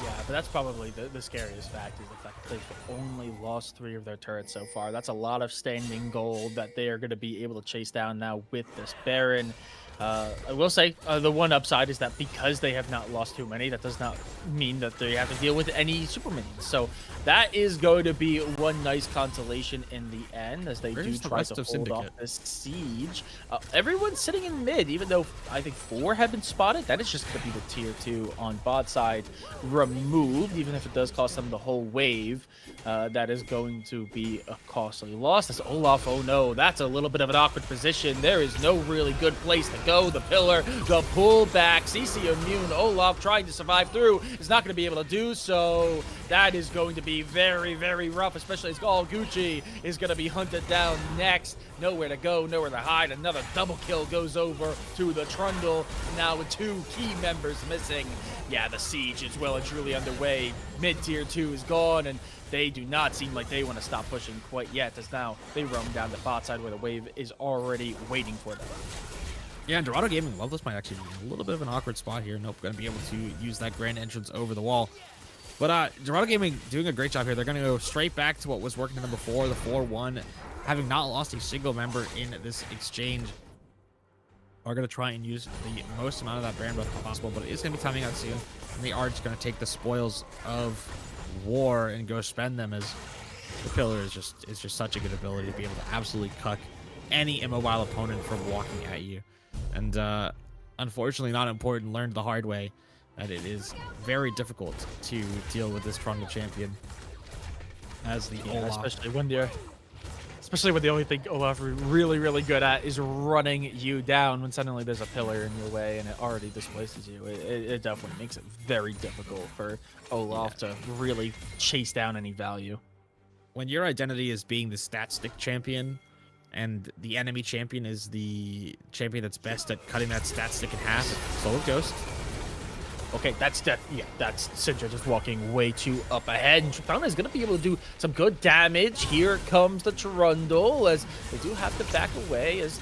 Yeah, but that's probably the scariest fact, is the fact that they've only lost 3 of their turrets so far. That's a lot of standing gold that they are going to be able to chase down now with this Baron. I will say the one upside is that because they have not lost too many, that does not mean that they have to deal with any super minions. So that is going to be one nice consolation in the end, as they do try to hold off this siege. Everyone's sitting in mid, even though I think 4 have been spotted. That is just going to be the tier 2 on bot side removed, even if it does cost them the whole wave. That is going to be a costly loss. As Olaf, oh no, that's a little bit of an awkward position. There is no really good place to go. The pillar, the pullback, CC immune. Olaf trying to survive through is not going to be able to do so. That is going to be very, very rough, especially as Gucci is going to be hunted down next. Nowhere to go, nowhere to hide. Another double kill goes over to the Trundle, now with 2 key members missing. Yeah, the siege is well and truly underway. Mid-tier 2 is gone, and they do not seem like they want to stop pushing quite yet, as now they roam down the bot side where the wave is already waiting for them. Yeah, and Dorado Gaming Loveless might actually be a little bit of an awkward spot here. Nope, going to be able to use that grand entrance over the wall. But Dorado Gaming doing a great job here. They're going to go straight back to what was working for them before, the 4-1. Having not lost a single member in this exchange, are going to try and use the most amount of that Baron buff possible, but it is going to be timing out soon. And they are just going to take the spoils of war and go spend them, as the pillar is just such a good ability to be able to absolutely cuck any immobile opponent from walking at you. And unfortunately, not important, learned the hard way that it is very difficult to deal with this Trundle champion as the Olaf. Especially when the only thing Olaf is really, really good at is running you down when suddenly there's a pillar in your way and it already displaces you. It definitely makes it very difficult for Olaf to really chase down any value. When your identity is being the stat stick champion, and the enemy champion is the champion that's best at cutting that stat stick in half, Soul of Ghost. Okay, that's Syndra just walking way too up ahead, and Tristana is going to be able to do some good damage. Here comes the Trundle, as they do have to back away, as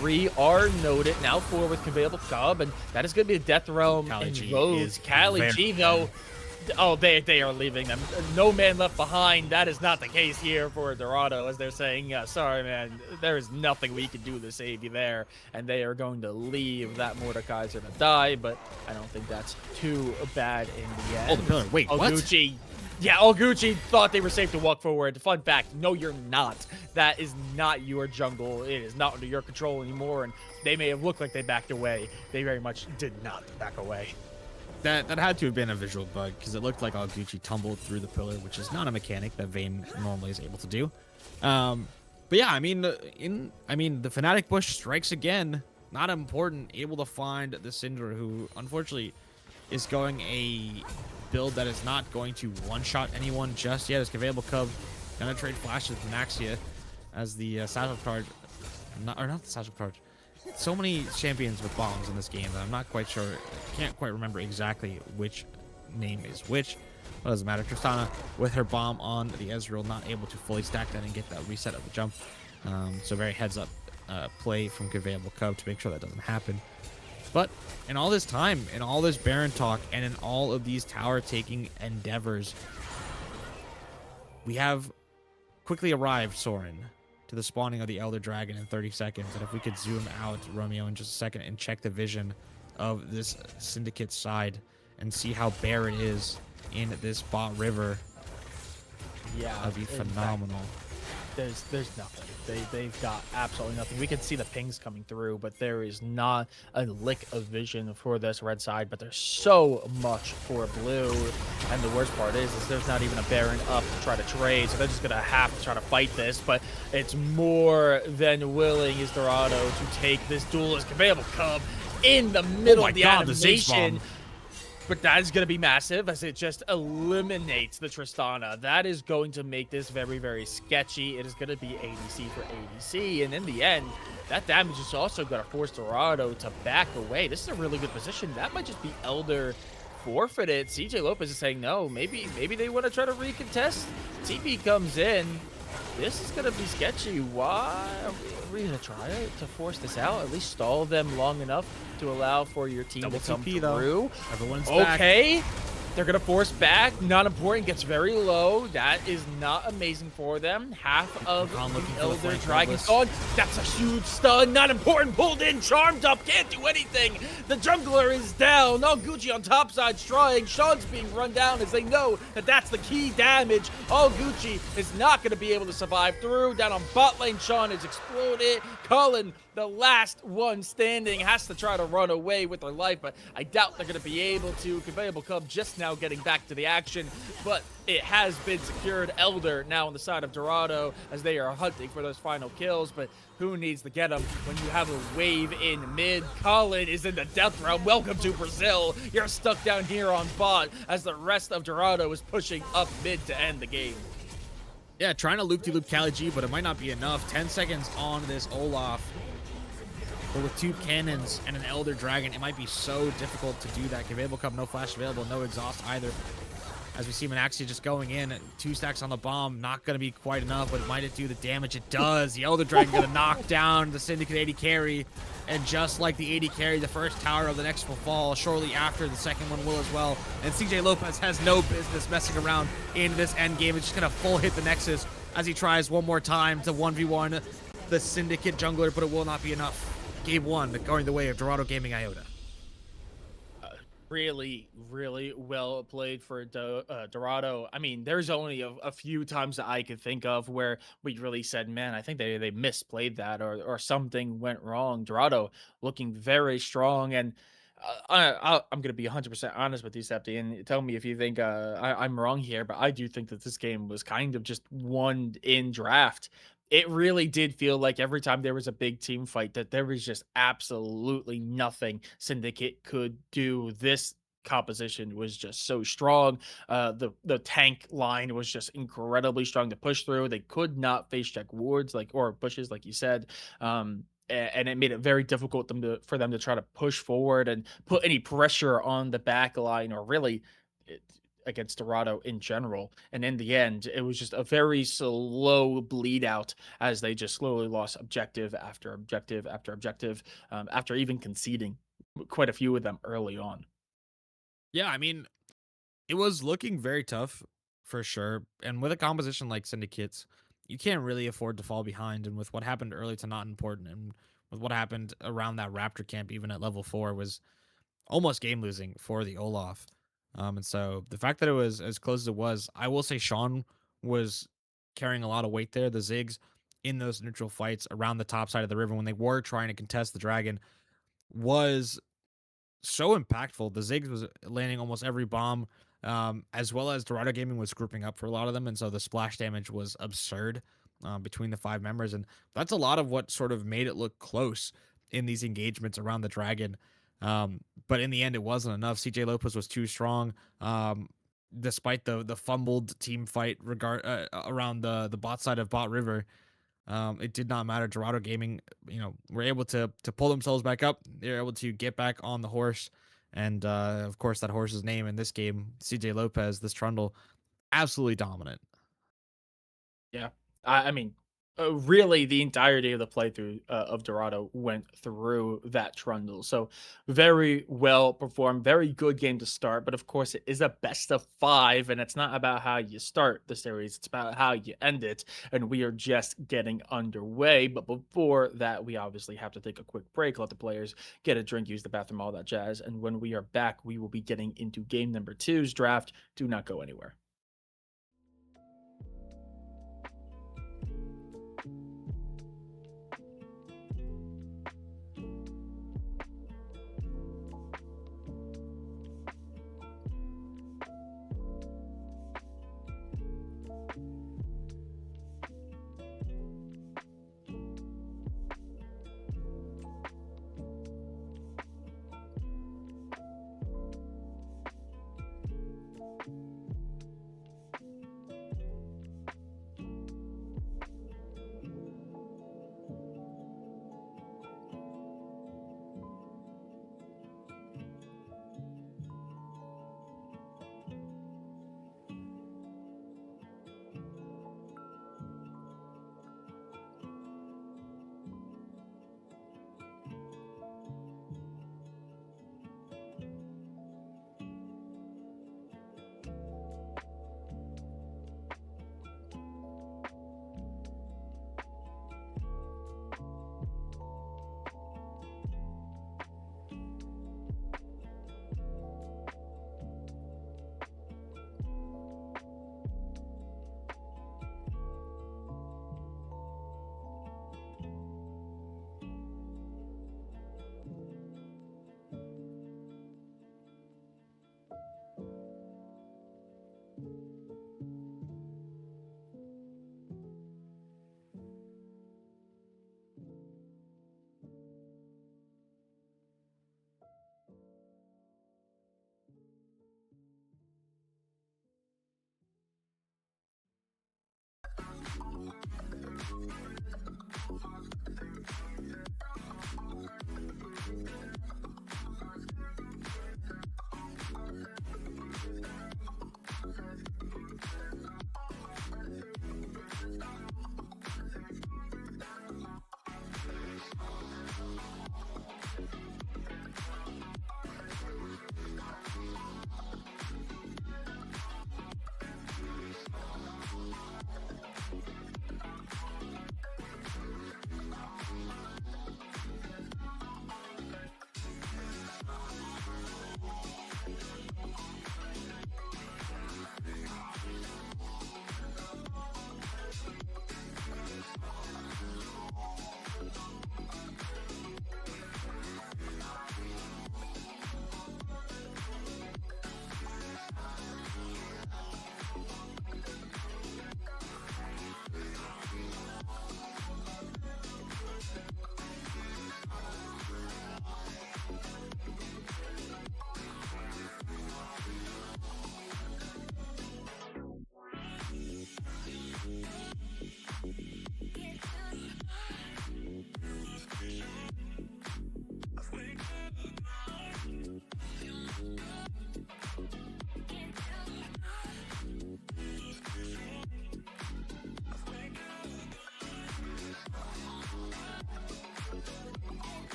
3 are noted. Now 4 with Conveyable Cub, and that is going to be a Death Realm invoked. Kali G, though, oh, they are leaving them. No man left behind. That is not the case here for Dorado, as they're saying, sorry, man, there is nothing we can do to save you there. And they are going to leave. That Mordekaiser to die, but I don't think that's too bad in the end. Oh, the pillar. Wait, what? Yeah, Gucci thought they were safe to walk forward. Fun fact, no, you're not. That is not your jungle. It is not under your control anymore, and they may have looked like they backed away. They very much did not back away. That had to have been a visual bug, because it looked like Gucci tumbled through the pillar, which is not a mechanic that Vayne normally is able to do. But yeah, I mean, the Fnatic Bush strikes again. Not important, able to find the Syndra, who unfortunately is going a build that is not going to one-shot anyone just yet. As Conveyable Cub gonna trade flashes with Maxia as the satchel charge, not the satchel charge. So many champions with bombs in this game that I'm not quite sure. I can't quite remember exactly which name is which. But it doesn't matter. Tristana with her bomb on the Ezreal, not able to fully stack that and get that reset of the jump. So very heads up play from Conveyable Cub to make sure that doesn't happen. But in all this time, in all this Baron talk, and in all of these tower taking endeavors, we have quickly arrived, Soren, to the spawning of the Elder Dragon in 30 seconds. And if we could zoom out, Romeo, in just a second and check the vision of this Syndicate side and see how bare it is in this bot river, Yeah, that'd be in fact, phenomenal. there's nothing. They've got absolutely nothing. We can see the pings coming through, but there is not a lick of vision for this red side. But there's so much for blue, and the worst part is there's not even a Baron up to try to trade, so they're just gonna have to try to fight this. But it's more than willing is Dorado to take this duelist conveyable cub in the Oh middle my of the god, the Ziggs animation. bomb. But that is going to be massive as it just eliminates the Tristana. That is going to make this very, very sketchy. It is going to be ADC for ADC. And in the end, that damage is also going to force Dorado to back away. This is a really good position. That might just be Elder forfeited. CJ Lopez is saying no. Maybe they want to try to recontest. TP comes in. This is going to be sketchy. Why? Are we going to try to force this out? At least stall them long enough to allow for your team Double to come TP though. through. Everyone's back. Okay. They're going to force back. Not important. Gets very low. That is not amazing for them. Half of Khan looking for the the Elder flank Dragon's regardless. gone. That's a huge stun. Not important. Pulled in. Charmed up. Can't do anything. The jungler is down. All Gucci on top side trying. Sean's being run down as they know that that's the key damage. All Gucci is not going to be able to survive through. Down on bot lane, Sean is exploded. Cullen, the last one standing, has to try to run away with their life, but I doubt they're going to be able to. Conveyable Cub just now getting back to the action, but it has been secured. Elder now on the side of Dorado as they are hunting for those final kills, but who needs to get them when you have a wave in mid? Colin is in the death realm. Welcome to Brazil. You're stuck down here on bot as the rest of Dorado is pushing up mid to end the game. Yeah, trying to loop-de-loop Cali G, but it might not be enough. 10 seconds on this Olaf. But with two cannons and an Elder Dragon, it might be so difficult to do that. Conveyable Cup, no flash available, no exhaust either. As we see Manaxia just going in, 2 stacks on the bomb, not going to be quite enough, but might it do the damage? It does. The Elder Dragon going to knock down the Syndicate 80 carry, and just like the 80 carry, the first tower of the next will fall shortly after. The second one will as well, and CJ Lopez has no business messing around in this end game. It's just going to full hit the Nexus as he tries one more time to 1v1 the Syndicate jungler, but it will not be enough. Game 1 going the way of Dorado Gaming Iota. Really, really well played for Dorado. I mean, there's only a few times that I could think of where we really said, man, I think they misplayed that or something went wrong. Dorado looking very strong. And I'm going to be 100% honest with you, Septi, and tell me if you think I'm wrong here, but I do think that this game was kind of just won in draft. It really did feel like every time there was a big team fight that there was just absolutely nothing Syndicate could do. This composition was just so strong. The tank line was just incredibly strong to push through. They could not face check wards or bushes, like you said. And it made it very difficult for them to try to push forward and put any pressure on the back line or really it, against Dorado in general. And in the end, it was just a very slow bleed out as they just slowly lost objective after objective after objective, after even conceding quite a few of them early on. Yeah, I mean, it was looking very tough for sure. And with a composition like Syndicates, you can't really afford to fall behind. And with what happened early to not important, and with what happened around that Raptor camp, even at level 4, was almost game losing for the Olaf. And so the fact that it was as close as it was, I will say Sean was carrying a lot of weight there. The Ziggs in those neutral fights around the top side of the river when they were trying to contest the dragon was so impactful. The Ziggs was landing almost every bomb, as well as Dorado Gaming was grouping up for a lot of them, and so the splash damage was absurd between the 5 members, and that's a lot of what sort of made it look close in these engagements around the dragon. But in the end, it wasn't enough. CJ Lopez was too strong. Despite the fumbled team fight around the bot side of Bot River, it did not matter. Dorado Gaming, were able to pull themselves back up. They're able to get back on the horse, and of course, that horse's name in this game, CJ Lopez, this Trundle, absolutely dominant. Yeah. I mean, Really, the entirety of the playthrough of Dorado went through that trundle. So very well performed, very good game to start. But of course, it is a best of five, and it's not about how you start the series; it's about how you end it. And we are just getting underway. But before that, we obviously have to take a quick break, let the players get a drink, use the bathroom, all that jazz. And when we are back, we will be getting into game number two's draft. Do not go anywhere.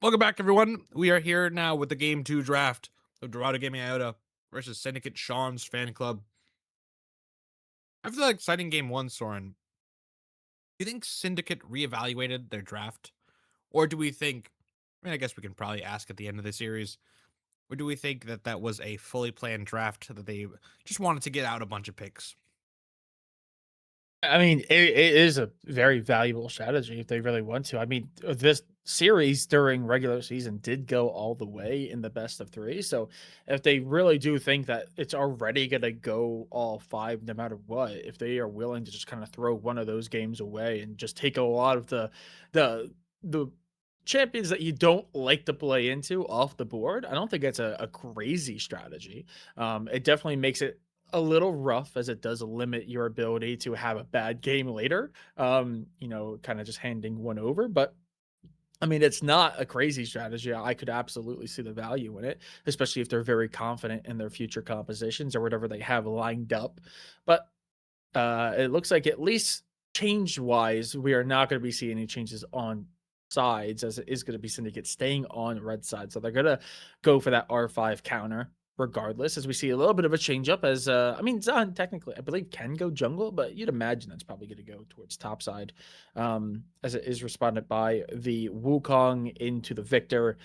Welcome back, everyone. We are here now with the Game 2 draft of Dorado Gaming Iota versus Syndicate Sean's fan club. After that exciting Game 1, Soren, do you think Syndicate reevaluated their draft? Or do we think, I guess we can probably ask at the end of the series, or do we think that that was a fully planned draft that they just wanted to get out a bunch of picks? I mean, it is a very valuable strategy if they really want to. I mean, this series during regular season did go all the way in the best of three. So if they really do think that it's already going to go all five, no matter what, if they are willing to just kind of throw one of those games away and just take a lot of the the champions that you don't like to play into off the board, I don't think it's a crazy strategy. It definitely makes it a little rough as it does limit your ability to have a bad game later. Kind of just handing one over. But I mean, it's not a crazy strategy. I could absolutely see the value in it, especially if they're very confident in their future compositions or whatever they have lined up. But it looks like at least change wise, we are not going to be seeing any changes on sides as it is going to be Syndicate staying on red side. So they're going to go for that R5 counter regardless, as we see a little bit of a change up as I mean Zahn technically I believe can go jungle, but you'd imagine that's probably going to go towards top side, as it is responded by the Wukong into the Victor.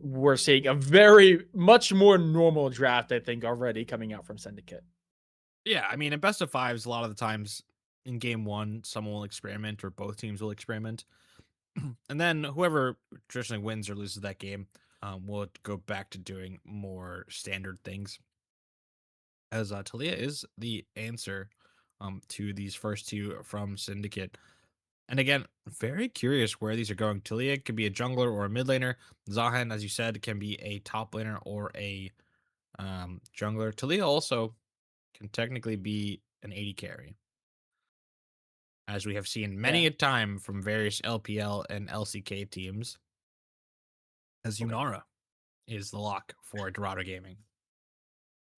We're seeing a very much more normal draft, I think, already coming out from Syndicate. Yeah, I mean, in best of fives, a lot of the times in game one, someone will experiment or both teams will experiment. And then whoever traditionally wins or loses that game will go back to doing more standard things. As Talia is the answer to these first two from Syndicate. And again, very curious where these are going. Talia could be a jungler or a mid laner. Zahan, as you said, can be a top laner or a jungler. Talia also can technically be an 80 carry, as we have seen many Yeah. a time from various LPL and LCK teams, as Okay. Yunara is the lock for Dorado Gaming.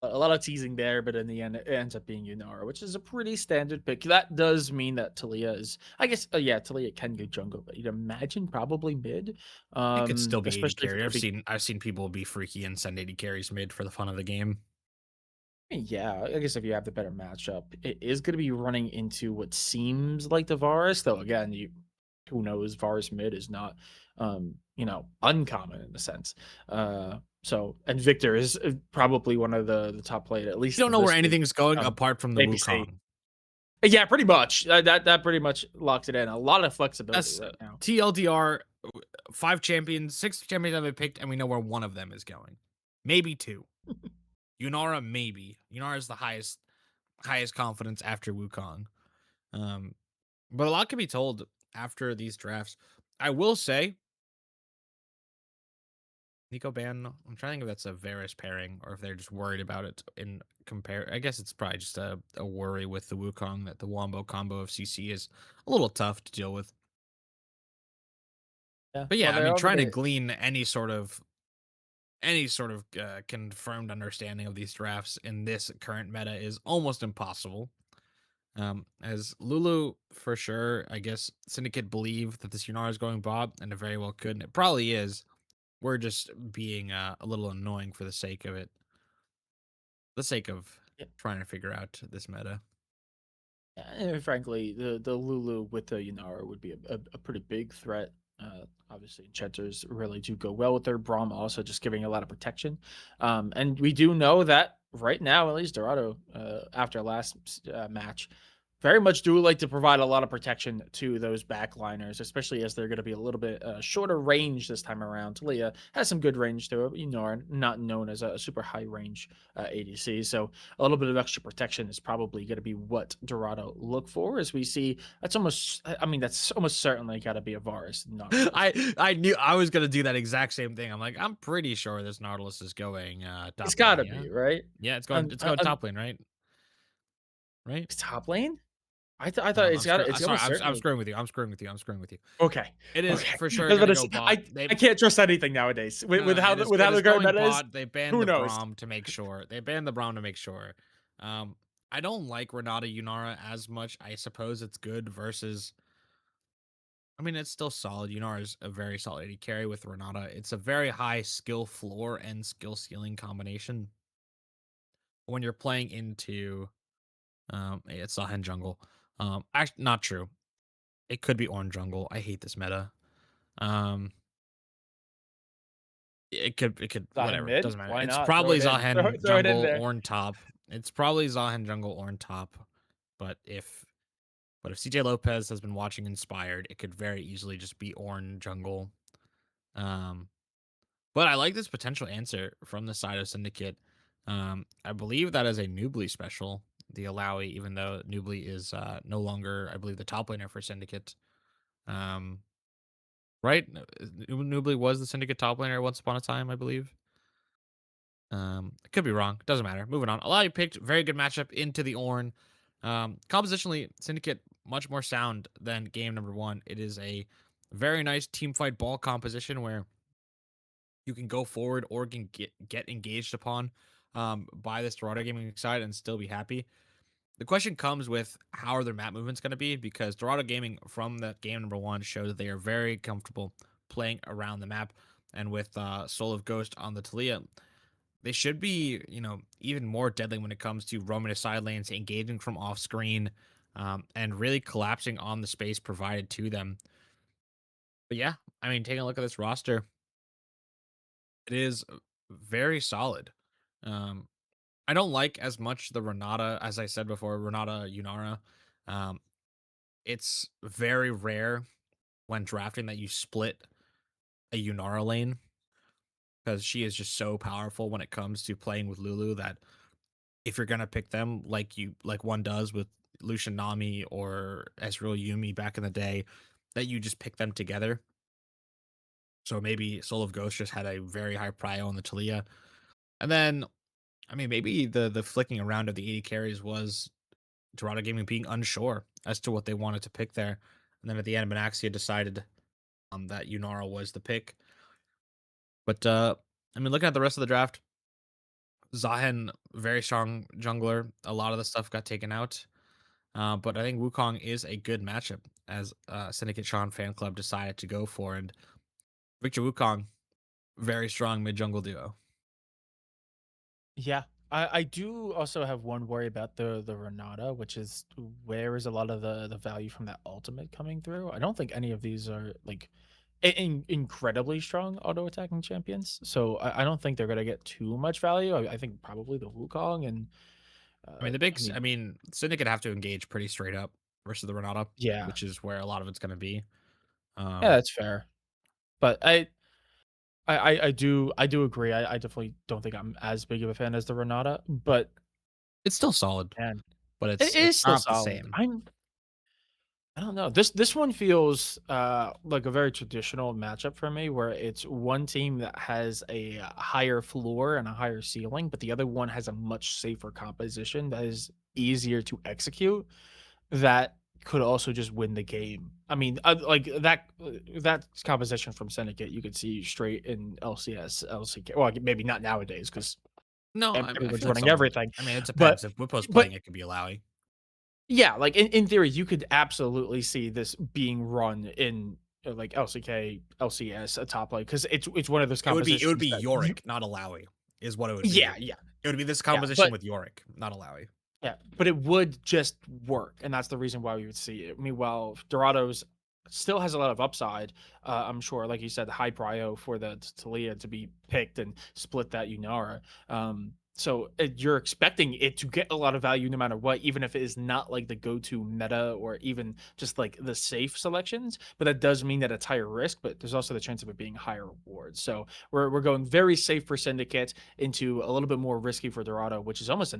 A lot of teasing there, but in the end, it ends up being Yunara, which is a pretty standard pick. That does mean that Talia is, I guess, yeah, Talia can go jungle, but you'd imagine probably mid, It could still be 80 especially if carry. you're going to be. I've seen people be freaky and send 80 carries mid for the fun of the game. Yeah, I guess if you have the better matchup, it is going to be running into what seems like the Varus, though. Again, who knows? Varus mid is not, uncommon in a sense. And Victor is probably one of the top played, at You least don't know where this week. anything's going Um, apart from the ABC. Wukong. Yeah, pretty much. That pretty much locks it in. A lot of flexibility That's right now. TLDR. 5 champions, 6 champions have been picked, and we know where one of them is going. Maybe two. Yunara, maybe. Yunara is the highest confidence after Wukong. Um, but a lot can be told after these drafts. I will say, Nico Ban. I'm trying to think if that's a Varus pairing or if they're just worried about it in compare. I guess it's probably just a worry with the Wukong that the Wombo combo of CC is a little tough to deal with. Yeah. But Well, yeah, I they're mean, all trying to gonna. glean any sort of confirmed understanding of these drafts in this current meta is almost impossible. As Lulu, for sure, I guess Syndicate believe that this Yunara is going Bob, and it very well could, and it probably is. We're just being a little annoying for the sake of it, the sake of trying to figure out this meta. Frankly, the Lulu with the Yunara would be a pretty big threat. Obviously, Enchanters really do go well with their Braum, also just giving a lot of protection. And we do know that right now, at least Dorado, after last match, very much do like to provide a lot of protection to those backliners, especially as they're going to be a little bit shorter range this time around. Talia has some good range to it, but not known as a super high range ADC. So a little bit of extra protection is probably going to be what Dorado look for, as we see that's almost certainly got to be a Varus Nautilus. I knew I was gonna do that exact same thing. I'm like, I'm pretty sure this Nautilus is going It's top lane. got to Yeah, be, right? yeah, On, it's on, going on top lane, right? Right? top lane? I No, thought it's sorry, almost I'm certainly. screwing with you. I'm screwing with you. I'm screwing with you. Okay. It is Okay. for I sure was about gonna to go say, bot. I can't trust anything nowadays with, No, no, with how it the is current going meta is. bot. They banned Who the knows? Braum to make sure. They banned the Braum to make sure. I don't like Renata Yunara as much. I suppose it's good versus I mean, it's still solid. Yunar is a very solid AD carry with Renata. It's a very high skill floor and skill ceiling combination. When you're playing into it's Zahen jungle. Actually, not true. It could be Orange jungle. I hate this meta. Um, it could Zahin whatever. mid? Doesn't matter. Why It's not? Throw probably it in. Zahen Throw it in jungle there. Ornn top. It's probably Zahen jungle Ornn top. But if CJ Lopez has been watching Inspired, it could very easily just be Ornn jungle. Um, but I like this potential answer from the side of Syndicate. I believe that is a Nubly special, the Alawi, even though Nubly is no longer, I believe, the top laner for Syndicate. Um, right? Nubly was the Syndicate top laner once upon a time, I believe. I could be wrong. Doesn't matter. Moving on. Alawi picked very good matchup into the Ornn. Compositionally, Syndicate much more sound than game number one. It is a very nice team fight ball composition where you can go forward or can get engaged upon by this Dorado gaming side and still be happy. The question comes with how are their map movements going to be, because Dorado Gaming from that game number one showed that they are very comfortable playing around the map, and with Soul of Ghost on the Talia, they should be, even more deadly when it comes to roaming to side lanes, engaging from off screen, and really collapsing on the space provided to them. But yeah, I mean, taking a look at this roster, it is very solid. Um, I don't like as much the Renata, as I said before, Renata Yunara. Um, it's very rare when drafting that you split a Yunara lane, because she is just so powerful when it comes to playing with Lulu that if you're gonna pick them like one does with Lucian Nami or Ezreal Yumi back in the day, that you just pick them together. So maybe Soul of Ghost just had a very high prio on the Talia. And then I mean maybe the flicking around of the 80 carries was Dorado Gaming being unsure as to what they wanted to pick there. And then at the end, Manaxia decided that Yunara was the pick. But I mean, looking at the rest of the draft, Zahen, very strong jungler. A lot of the stuff got taken out. But I think Wukong is a good matchup, as Syndicate Sean fan club decided to go for. And Victor Wukong, very strong mid jungle duo. Yeah. I do also have one worry about the Renata, which is where is a lot of the value from that ultimate coming through? I don't think any of these are like incredibly strong auto attacking champions. So I don't think they're gonna get too much value. I think probably the Wukong and I mean, I mean, Syndicate have to engage pretty straight up versus the Renata, yeah. which is where a lot of it's going to be. Yeah, Um, that's fair. But I do agree. I definitely don't think I'm as big of a fan as the Renata, but it's still solid, man, but it it's is still not the solid. same. I don't know. This one feels like a very traditional matchup for me, where it's one team that has a higher floor and a higher ceiling, but the other one has a much safer composition that is easier to execute. That could also just win the game. I mean, like that composition from Syndicate, you could see straight in LCS, LCK. Well, maybe not nowadays because No, I everyone's feel like running some of it. everything, I mean, it but depends. If Whippo's but playing, it could be Alawi. yeah, like in theory, you could absolutely see this being run in like LCK, LCS, a top lane because it's one of those It would be compositions that you. Yorick, not Alawi, is what it would be. Yeah, yeah, It would be this yeah, composition but with Yorick, not Alawi. yeah, but it would just work, and that's the reason why we would see it. Meanwhile, Dorado's still has a lot of upside. I'm sure, like you said, high prio for the Talia to be picked and split that Unara. So you're expecting it to get a lot of value no matter what, even if it is not like the go-to meta or even just like the safe selections. But that does mean that it's higher risk, but there's also the chance of it being higher reward. So we're going very safe for Syndicate into a little bit more risky for Dorado, which is almost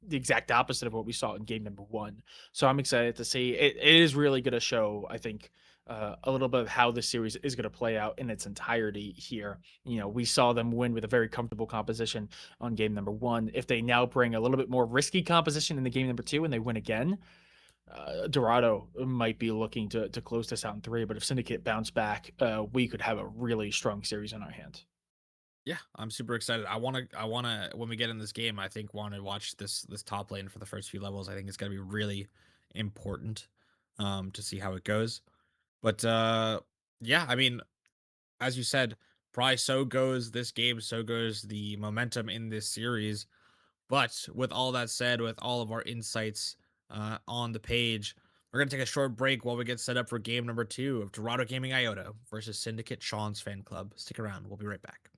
the exact opposite of what we saw in game number one. So I'm excited to see. It is really going to show, I think, a little bit of how the series is going to play out in its entirety here. You know, we saw them win with a very comfortable composition on game number one. If they now bring a little bit more risky composition in the game number two and they win again, Dorado might be looking to close this out in three. But if Syndicate bounce back, we could have a really strong series on our hands. Yeah, I'm super excited. I wanna when we get in this game, I think want to watch this top lane for the first few levels. I think it's gonna be really important to see how it goes. But yeah, I mean, as you said, probably so goes this game, so goes the momentum in this series. But with all that said, with all of our insights on the page, we're going to take a short break while we get set up for game number 2 of Dorado Gaming Iota versus Syndicate Sean's Fan Club. Stick around. We'll be right back.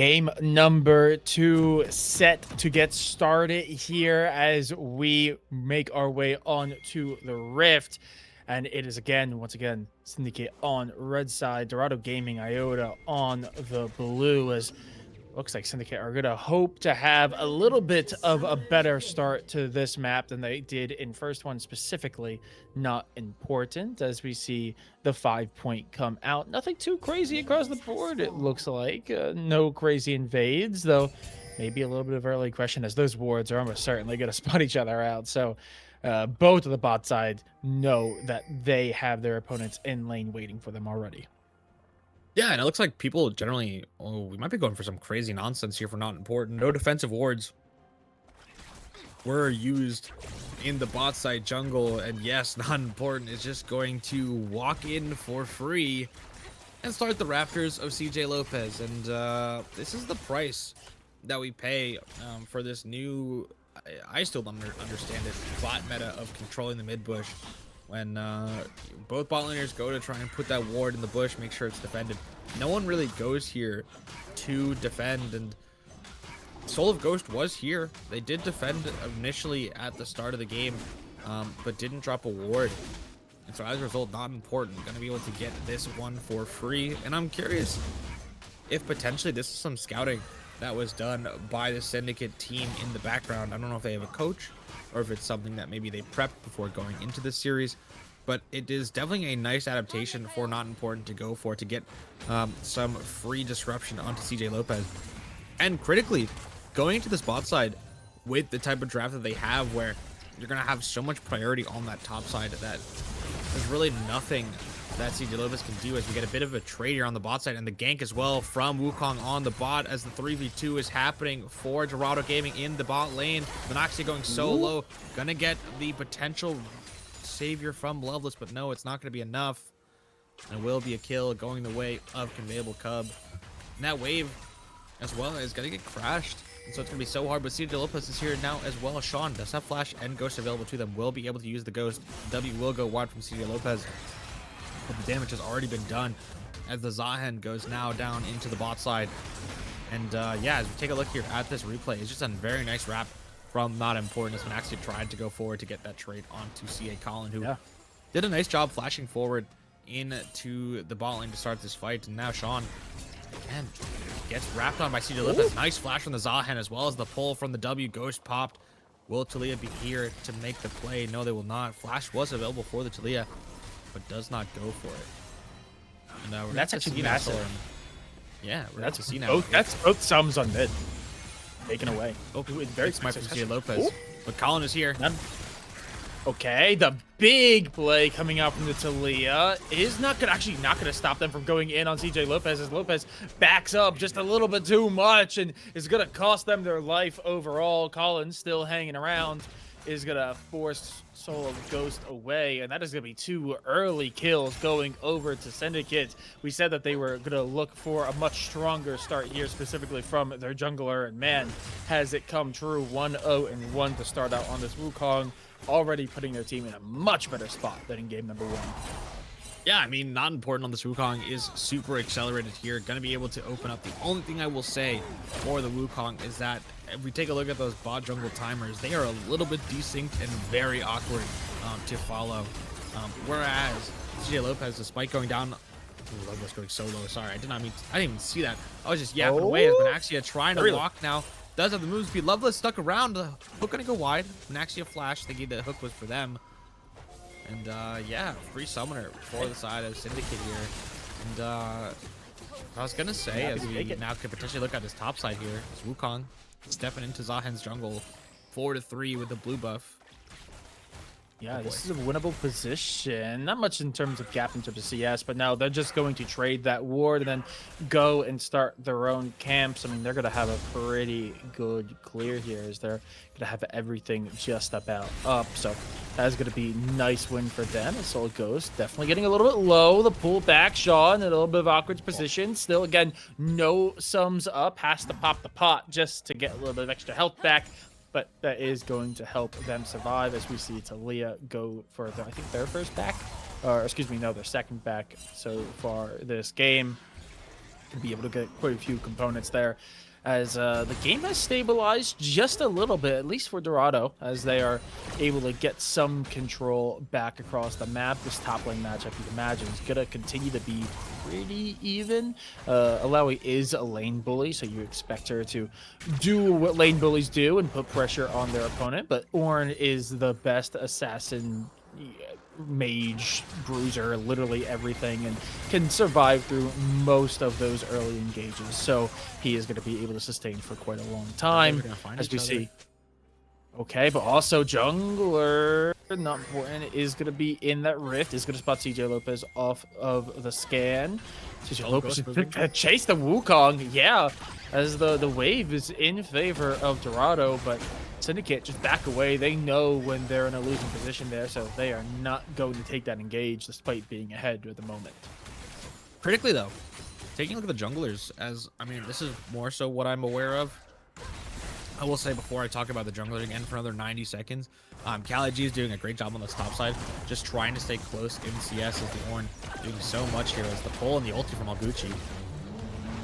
Game number 2 set to get started here as we make our way on to the Rift. And it is once again, Syndicate on red side, Dorado Gaming, Iota on the blue, as looks like Syndicate are going to hope to have a little bit of a better start to this map than they did in first one specifically. Not important, as we see the 5-point come out. Nothing too crazy across the board, it looks like. No crazy invades, though maybe a little bit of early question, as those wards are almost certainly going to spot each other out. So both of the bot side know that they have their opponents in lane waiting for them already. Yeah, and it looks like people generally, we might be going for some crazy nonsense here for not important. No defensive wards were used in the bot side jungle, and yes, not important is just going to walk in for free and start the Raptors of CJ Lopez. And this is the price that we pay for this new, I still don't understand it, bot meta of controlling the mid bush. When both bot laners go to try and put that ward in the bush, make sure it's defended. No one really goes here to defend, and Soul of Ghost was here. They did defend initially at the start of the game, but didn't drop a ward. And so as a result, not important. Going to be able to get this one for free. And I'm curious if potentially this is some scouting that was done by the Syndicate team in the background. I don't know if they have a coach or if it's something that maybe they prepped before going into this series, but it is definitely a nice adaptation for not important to go for, to get some free disruption onto CJ Lopez. And critically, going into this bot side with the type of draft that they have, where you're going to have so much priority on that top side that there's really nothing that CJ Lopez can do, as we get a bit of a trade here on the bot side, and the gank as well from Wukong on the bot as the 3v2 is happening for Dorado Gaming in the bot lane. Monaxia going solo, gonna get the potential savior from Loveless, but no, it's not gonna be enough. And it will be a kill going the way of Conveyable Cub. And that wave as well is gonna get crashed. And so it's gonna be so hard, but CJ Lopez is here now as well. Sean does have flash and ghost available to them, will be able to use the ghost. W will go wide from CJ Lopez. But the damage has already been done as the Zahen goes now down into the bot side. And yeah, as we take a look here at this replay, it's just a very nice wrap from not important, as Monaxia tried to go forward to get that trade onto CA Colin, who did a nice job flashing forward into the bot lane to start this fight. And now Sean again gets wrapped on by CJ Lopez. Nice flash from the Zahen, as well as the pull from the W. Ghost popped. Will Talia be here to make the play? No, they will not. Flash was available for the Talia, but does not go for it. And that's actually massive. Yeah, that's see now. That's both sums on mid. Taken away. Oh, very smart from CJ Lopez. But Colin is here. Okay, the big play coming out from the Talia is not gonna stop them from going in on CJ Lopez, as Lopez backs up just a little bit too much and is gonna cost them their life overall. Colin still hanging around, is gonna force Soul of Ghost away, and that is gonna be 2 early kills going over to Syndicate. We said that they were gonna look for a much stronger start here, specifically from their jungler, and man, has it come true. 1-0-1 to start out on this Wukong, already putting their team in a much better spot than in game number 1. Yeah, I mean, not important on this Wukong is super accelerated here. Going to be able to open up. The only thing I will say for the Wukong is that if we take a look at those bot jungle timers, they are a little bit desynced and very awkward to follow. Whereas CJ Lopez, despite going down, Loveless going so low. Sorry, I didn't even see that. I was just yapping away as Monaxia trying to walk now. Does have the move speed. Loveless stuck around. The hook gonna go wide. Monaxia flash, thinking the hook was for them. And yeah, free summoner for the side of Syndicate here. And I was gonna say, as we now could potentially look at this top side here, is Wukong stepping into Zahen's jungle, 4-3 with the blue buff. Yeah, this is a winnable position. Not much in terms of gap in terms of CS, but now they're just going to trade that ward and then go and start their own camps. I mean, they're going to have a pretty good clear here, as they're going to have everything just about up. So that's going to be a nice win for them. Soul Ghost definitely getting a little bit low. The pull back, Sean, in a little bit of awkward position. Still, again, no sums up. Has to pop the pot just to get a little bit of extra health back. But that is going to help them survive, as we see Talia go for, I think, their first back. Or, excuse me, no, their second back so far this game. to be able to get quite a few components there. As the game has stabilized just a little bit, at least for Dorado, as they are able to get some control back across the map. This top lane matchup, you can imagine, is going to continue to be pretty even. Alawi is a lane bully, so you expect her to do what lane bullies do and put pressure on their opponent, but Ornn is the best assassin, mage, bruiser, literally everything, and can survive through most of those early engages. So he is going to be able to sustain for quite a long time, as we see. Okay, but also jungler, not important, is going to be in that rift, is going to spot CJ Lopez off of the scan. CJ Lopez is going to chase the Wukong, yeah, as the wave is in favor of Dorado, but Syndicate just back away. They know when they're in a losing position there, so they are not going to take that engage despite being ahead at the moment. Critically, though, taking a look at the junglers, as I mean, this is more so what I'm aware of. I will say before I talk about the jungler again for another 90 seconds, CaliG is doing a great job on the top side, just trying to stay close in CS as the Ornn doing so much here as the pull and the ulti from Alguchi.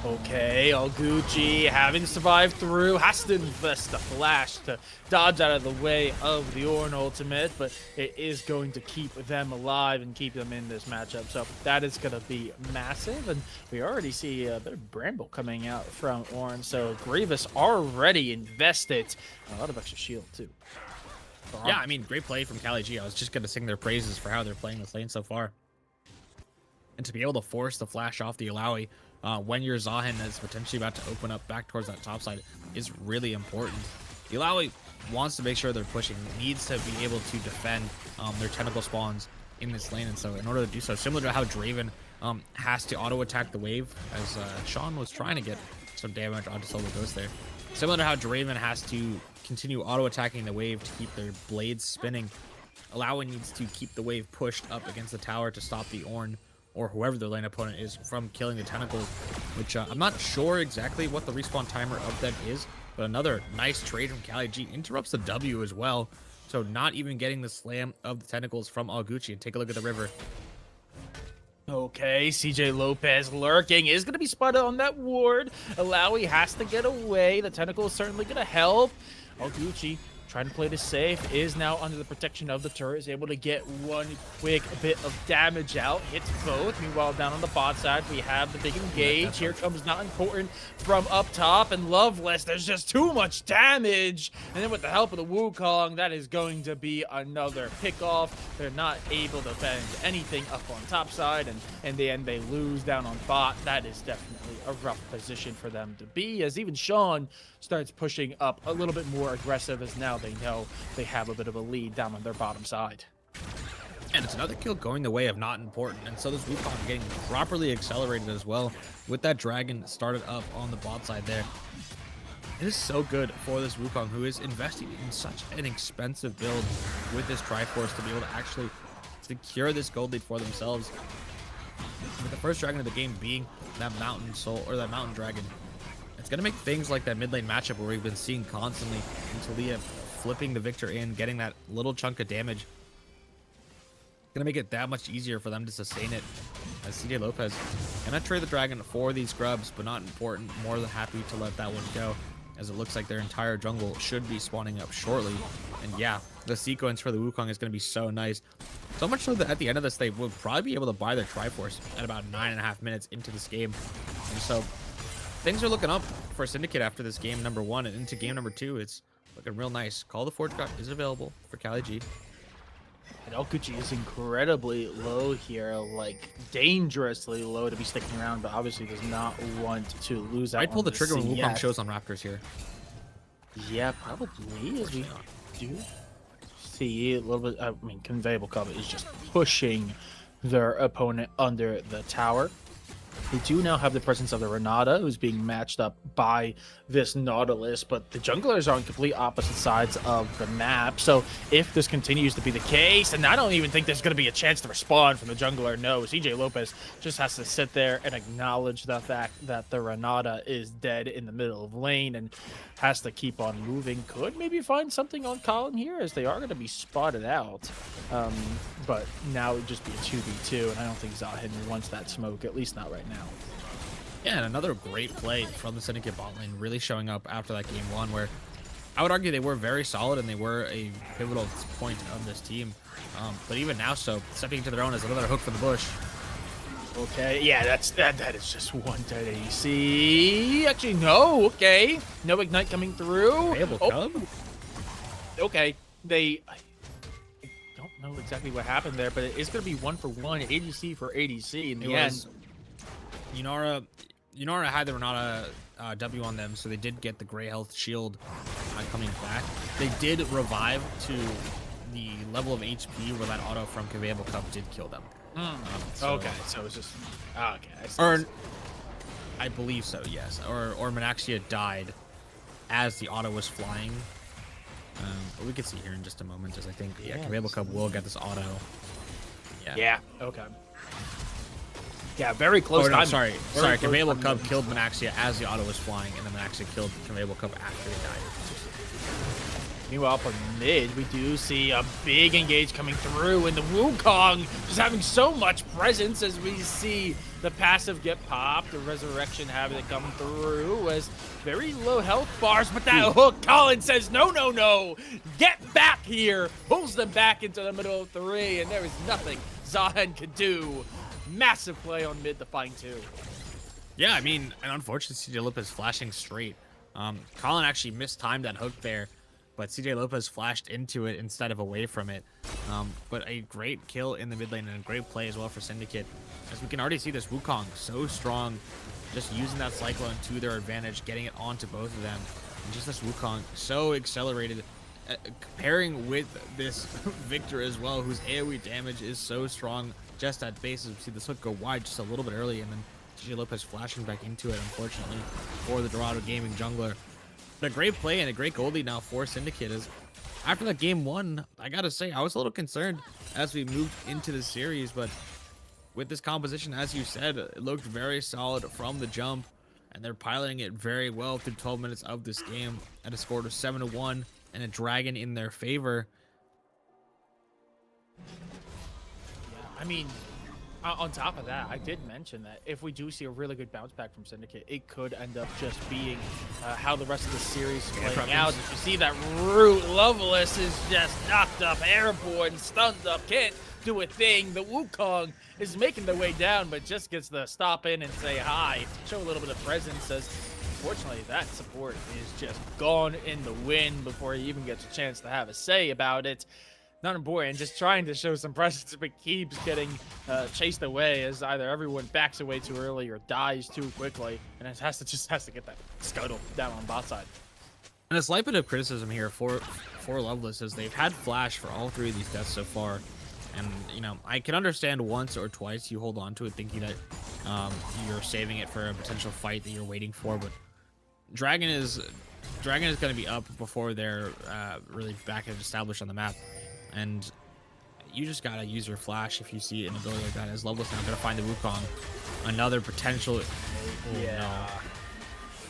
Okay, Alguchi, having survived through, has to invest the flash to dodge out of the way of the Ornn ultimate, but it is going to keep them alive and keep them in this matchup. So that is going to be massive, and we already see a bit of Bramble coming out from Ornn. So Grievous already invested a lot of extra shield too. Yeah, I mean, great play from CaliG. I was just going to sing their praises for how they're playing this lane so far. And to be able to force the flash off the Alawi when your Zahin is potentially about to open up back towards that top side is really important. The Alawi wants to make sure they're pushing, needs to be able to defend their tentacle spawns in this lane. And so in order to do so, similar to how Draven has to auto-attack the wave, as Sean was trying to get some damage onto Solo Ghost there. Similar to how Draven has to continue auto-attacking the wave to keep their blades spinning, Alawi needs to keep the wave pushed up against the tower to stop the Ornn or whoever their lane opponent is from killing the tentacles, which I'm not sure exactly what the respawn timer of that is, but another nice trade from CaliG interrupts the W as well, so not even getting the slam of the tentacles from Alguchi. And take a look at the river. Okay, CJ Lopez lurking, is going to be spotted on that ward. Alawi has to get away. The tentacle is certainly going to help. Alguchi, trying to play this safe, is now under the protection of the turret, is able to get one quick bit of damage out, hits both. Meanwhile, down on the bot side, we have the big engage. Here comes Not Important from up top, and Loveless, there's just too much damage. And then with the help of the Wukong, that is going to be another pick off. They're not able to bend anything up on top side, and in the end, they lose down on bot. That is definitely a rough position for them to be, as even Sean starts pushing up a little bit more aggressive, as now they know they have a bit of a lead down on their bottom side. And it's another kill going the way of Not Important, and so this Wukong getting properly accelerated as well with that dragon started up on the bot side there. It is so good for this Wukong, who is investing in such an expensive build with this Triforce to be able to actually secure this gold lead for themselves. With the first dragon of the game being that Mountain Soul, or that Mountain Dragon, it's going to make things like that mid lane matchup where we've been seeing constantly, and Talia flipping the Victor in, getting that little chunk of damage, going to make it that much easier for them to sustain it. As CJ Lopez going to trade the dragon for these scrubs, but Not Important, more than happy to let that one go, as it looks like their entire jungle should be spawning up shortly. And yeah, the sequence for the Wukong is going to be so nice. So much so that at the end of this, they will probably be able to buy their Triforce at about 9.5 minutes into this game. And so things are looking up for Syndicate after this game number 1 and into game number 2. It's looking real nice. Call the Forge God is available for CaliG. And Alguchi is incredibly low here, like dangerously low to be sticking around, but obviously does not want to lose out. I'd pull the trigger when CS. Wukong shows on Raptors here. Yeah, probably, as we do see a little bit. I mean, Conveyable Covet is just pushing their opponent under the tower. They do now have the presence of the Renata, who's being matched up by this Nautilus, but the junglers are on complete opposite sides of the map. So if this continues to be the case, and I don't even think there's going to be a chance to respond from the jungler, no, CJ Lopez just has to sit there and acknowledge the fact that the Renata is dead in the middle of lane and has to keep on moving. Could maybe find something on Colin here, as they are going to be spotted out. But now it would just be a 2v2, and I don't think Zahin wants that smoke, at least not right now. Yeah, and another great play from the Syndicate bot lane, really showing up after that game one, where I would argue they were very solid and they were a pivotal point of this team. But even now, so stepping into their own is another hook from the bush. Okay, yeah, that is just one dead AC. Actually, no. Okay, no ignite coming through. Available Oh, Cub? okay. I don't know exactly what happened there, but it is going to be 1-for-1 ADC for ADC in the end. Yunara had the Renata W on them, so they did get the gray health shield coming back. They did revive to the level of HP where that auto from Conveyable Cup did kill them. Okay, so it's just okay. Or I believe so, yes. Or Manaxia died as the auto was flying. But we can see here in just a moment, as I think Conveyable Cup will get this auto. Yeah. Okay. Yeah, very close. Oh, no, time. sorry. Very Conveyable close Cup killed Manaxia as the auto was flying, and then Manaxia killed Conveyable Cup after he died. Meanwhile, up on mid, we do see a big engage coming through, and the Wukong just having so much presence as we see the passive get popped, the resurrection having it come through as very low health bars, but that hook, Colin says, no, no, no, get back here, pulls them back into the middle of 3, and there is nothing Zahen could do. Massive play on mid to find 2. Yeah, I mean, and unfortunately, CJ Lopez flashing straight. Colin actually mistimed that hook there, but CJ Lopez flashed into it instead of away from it. But a great kill in the mid lane and a great play as well for Syndicate. As we can already see this Wukong so strong, just using that Cyclone to their advantage, getting it onto both of them. And just this Wukong so accelerated, pairing with this Victor as well, whose AoE damage is so strong just at base. As we see this hook go wide just a little bit early, and then CJ Lopez flashing back into it, unfortunately, for the Dorado Gaming jungler. But a great play and a great goal lead now for Syndicate. Is after that game one, I gotta say, I was a little concerned as we moved into the series, but with this composition, as you said, it looked very solid from the jump, and they're piloting it very well through 12 minutes of this game at a score of 7-1 and a dragon in their favor. I mean, on top of that, I did mention that if we do see a really good bounce back from Syndicate, it could end up just being how the rest of the series is playing out. If you see that Root Loveless is just knocked up, airborne, stunned up, can't do a thing. The Wukong is making their way down, but just gets to stop in and say hi, show a little bit of presence. As unfortunately, that support is just gone in the wind before he even gets a chance to have a say about it. Not important, just trying to show some presence, but keeps getting chased away as either everyone backs away too early or dies too quickly, and it has to get that scuttle down on bot side. And a slight bit of criticism here for Loveless, as they've had flash for all 3 of these deaths so far, and you know, I can understand once or twice you hold on to it thinking that you're saving it for a potential fight that you're waiting for, but Dragon is going to be up before they're really back and established on the map. And you just gotta use your flash if you see an ability like that. As Loveless now gonna find the Wukong, another potential. Oh, Yeah, no.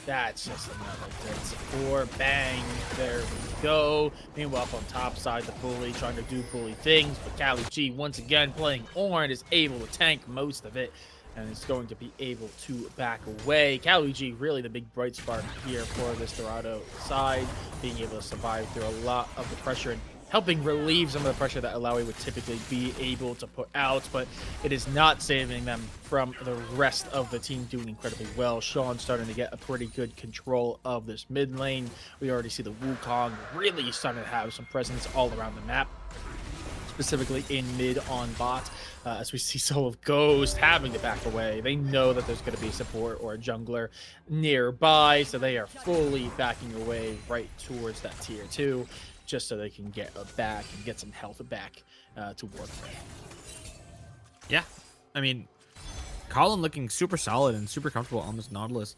That's just another good support. Bang, there we go. Meanwhile, up on top side, the Bully trying to do Bully things, but Cali G once again playing Ornn is able to tank most of it, and is going to be able to back away. Cali G really the big bright spark here for this Dorado side, being able to survive through a lot of the pressure and helping relieve some of the pressure that Alawi would typically be able to put out, but it is not saving them from the rest of the team doing incredibly well. Sean starting to get a pretty good control of this mid lane. We already see the Wukong really starting to have some presence all around the map, specifically in mid on bot, as we see Soul of Ghost having to back away. They know that there's going to be support or a jungler nearby, so they are fully backing away right towards that tier 2. Just so they can get back and get some health back to work with. Yeah, I mean, Colin looking super solid and super comfortable on this Nautilus.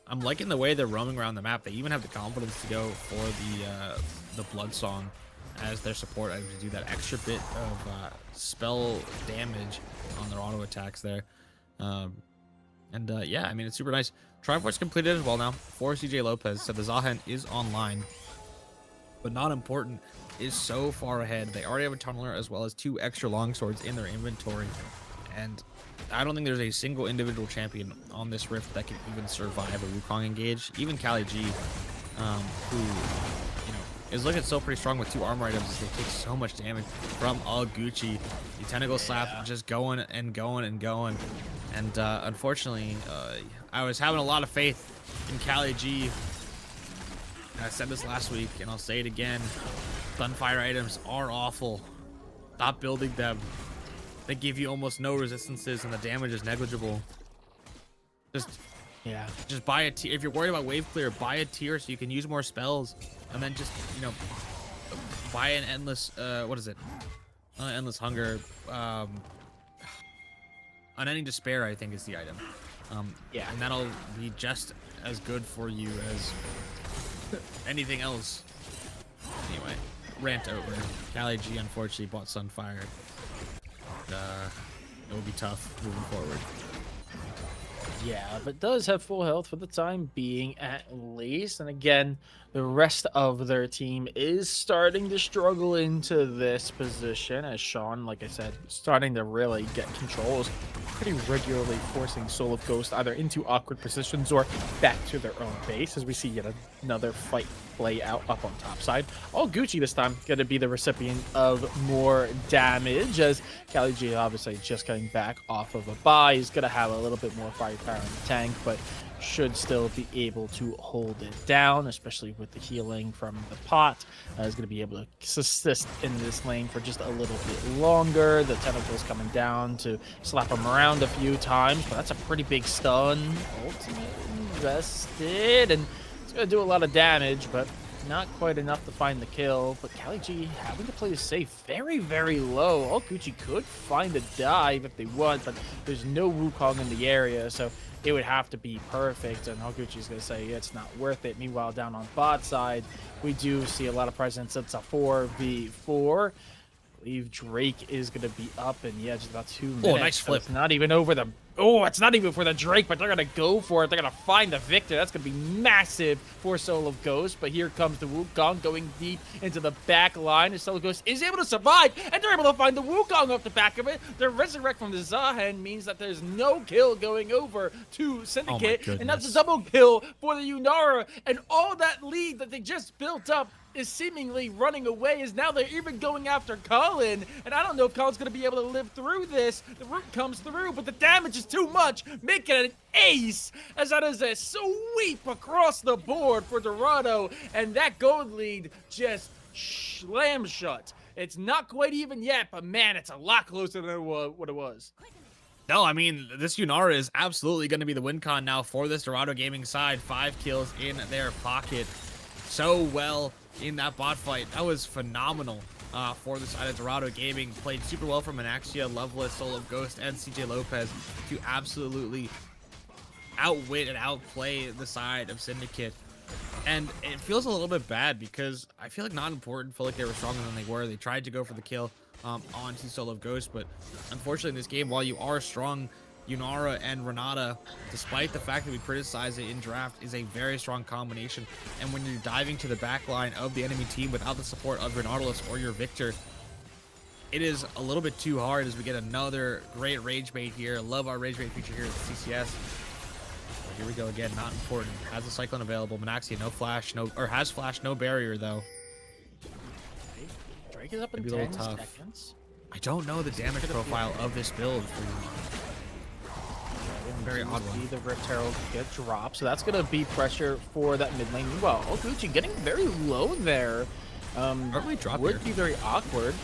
I'm liking the way they're roaming around the map. They even have the confidence to go for the Blood Song as their support, as to do that extra bit of spell damage on their auto attacks there. Yeah, I mean, it's super nice. Triforce completed as well now for CJ Lopez. So the Zahen is online, but not important, is so far ahead. They already have a tunneler as well as 2 extra longswords in their inventory. And I don't think there's a single individual champion on this Rift that can even survive a Wukong engage. Even Kali G, who, you know, is looking still pretty strong with 2 armor items, as they take so much damage from all Gucci. The tentacle slap just going and going and going. And unfortunately, I was having a lot of faith in Kali G. And I said this last week, and I'll say it again. Gunfire items are awful. Stop building them. They give you almost no resistances, and the damage is negligible. Just buy a tier. If you're worried about wave clear, buy a tier so you can use more spells, and then just, you know, buy an endless what is it? Endless hunger. Unending despair, I think, is the item. And that'll be just as good for you as anything else. Anyway, rant over. Kali G unfortunately bought Sunfire. It will be tough moving forward. Yeah, but does have full health for the time being, at least. And again, the rest of their team is starting to struggle into this position, as Sean, like I said, starting to really get controls, pretty regularly forcing Soul of Ghost either into awkward positions or back to their own base, as we see yet another fight play out up on top side. All Gucci this time going to be the recipient of more damage, as Kali G obviously just getting back off of a buy. He's going to have a little bit more firepower in the tank, but should still be able to hold it down, especially with the healing from the pot. Is going to be able to assist in this lane for just a little bit longer. The tentacles coming down to slap him around a few times, but that's a pretty big stun. Ultimate invested, and it's going to do a lot of damage, but not quite enough to find the kill. But Kali G having to play this safe very, very low. All Gucci could find a dive if they want, but there's no Wukong in the area, so it would have to be perfect, and Gucci's going to say it's not worth it. Meanwhile, down on bot side, we do see a lot of presence. It's a 4v4. I believe Drake is going to be up, and yeah, just about 2 minutes. Oh, nice flip. It's not even over the... Oh, it's not even for the Drake, but they're going to go for it. They're going to find the victor. That's going to be massive for Soul of Ghost, but here comes the Wukong going deep into the back line, and Soul of Ghost is able to survive, and they're able to find the Wukong off the back of it. The resurrect from the Zahen means that there's no kill going over to Syndicate, and that's a double kill for the Yunara, and all that lead that they just built up is seemingly running away, as now they're even going after Colin, and I don't know if Colin's going to be able to live through this. The root comes through, but the damage is too much, making it an ace, as that is a sweep across the board for Dorado, and that gold lead just slams shut. It's not quite even yet, but man, it's a lot closer than what it was. No, I mean, this Yunara is absolutely going to be the win con now for this Dorado Gaming side. 5 kills in their pocket. So well in that bot fight. That was phenomenal for the side of Dorado Gaming. Played super well from Anaxia, Loveless, Soul of Ghost, and CJ Lopez to absolutely outwit and outplay the side of Syndicate. And it feels a little bit bad because I feel like Not Important felt like they were stronger than they were. They tried to go for the kill onto Soul of Ghost, but unfortunately in this game, while you are strong, Yunara and Renata, despite the fact that we criticize it in draft, is a very strong combination. And when you're diving to the back line of the enemy team without the support of your Nautilus or your Victor, it is a little bit too hard, as we get another great rage bait here. Love our rage bait feature here at the CCS. But here we go again. Not Important has a Cyclone available. Manaxia, no flash, has flash, no barrier though. Drake is up in 10 seconds. I don't know the damage profile of this build for very odd one. The Rift Herald get dropped, so that's going to be pressure for that mid lane. Well, Gucci getting very low there. Probably drop would be very awkward.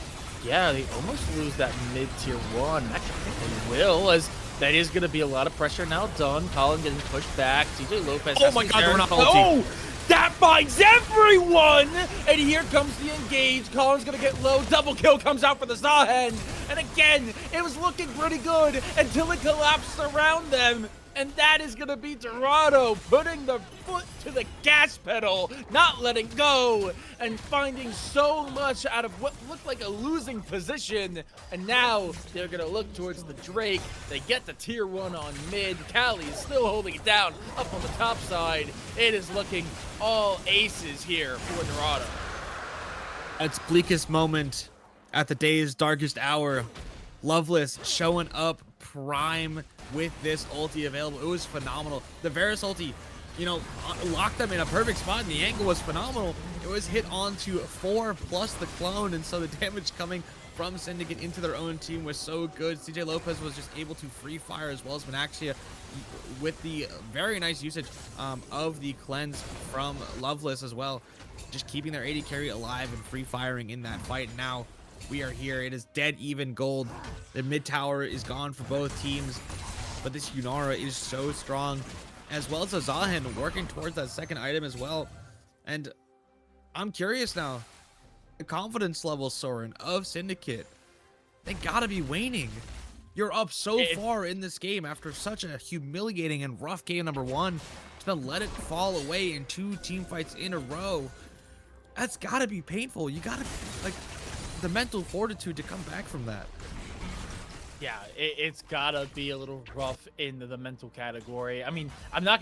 Yeah, they almost lose that mid tier 1. Actually, I think they will, as that is going to be a lot of pressure now done. Colin getting pushed back. CJ Lopez. Oh my God, they're not ulti. Oh! That finds everyone! And here comes the engage. Colin's gonna get low. Double kill comes out for the Zahen. And again, it was looking pretty good until it collapsed around them. And that is gonna be Dorado putting the foot to the gas pedal, not letting go, and finding so much out of what looked like a losing position. And now they're gonna look towards the Drake. They get the tier 1 on mid. Kali is still holding it down up on the top side. It is looking all aces here for Dorado. Its bleakest moment at the day's darkest hour. Loveless showing up prime with this ulti available. It was phenomenal. The Varus ulti, locked them in a perfect spot, and the angle was phenomenal. It was hit onto 4 plus the clone, and so the damage coming from Syndicate into their own team was so good. CJ Lopez was just able to free fire, as well as Manaxia, with the very nice usage of the cleanse from Loveless as well, just keeping their AD carry alive and free firing in that fight. Now we are here. It is dead even gold. The mid tower is gone for both teams, but this Yunara is so strong, as well as a Zahen working towards that second item as well. And I'm curious now, the confidence level, Soren, of Syndicate, they gotta be waning. You're up so far in this game after such a humiliating and rough game number 1 to then let it fall away in 2 team fights in a row. That's gotta be painful. You gotta, like, the mental fortitude to come back from that. Yeah, it's gotta be a little rough in the mental category. I mean, I'm not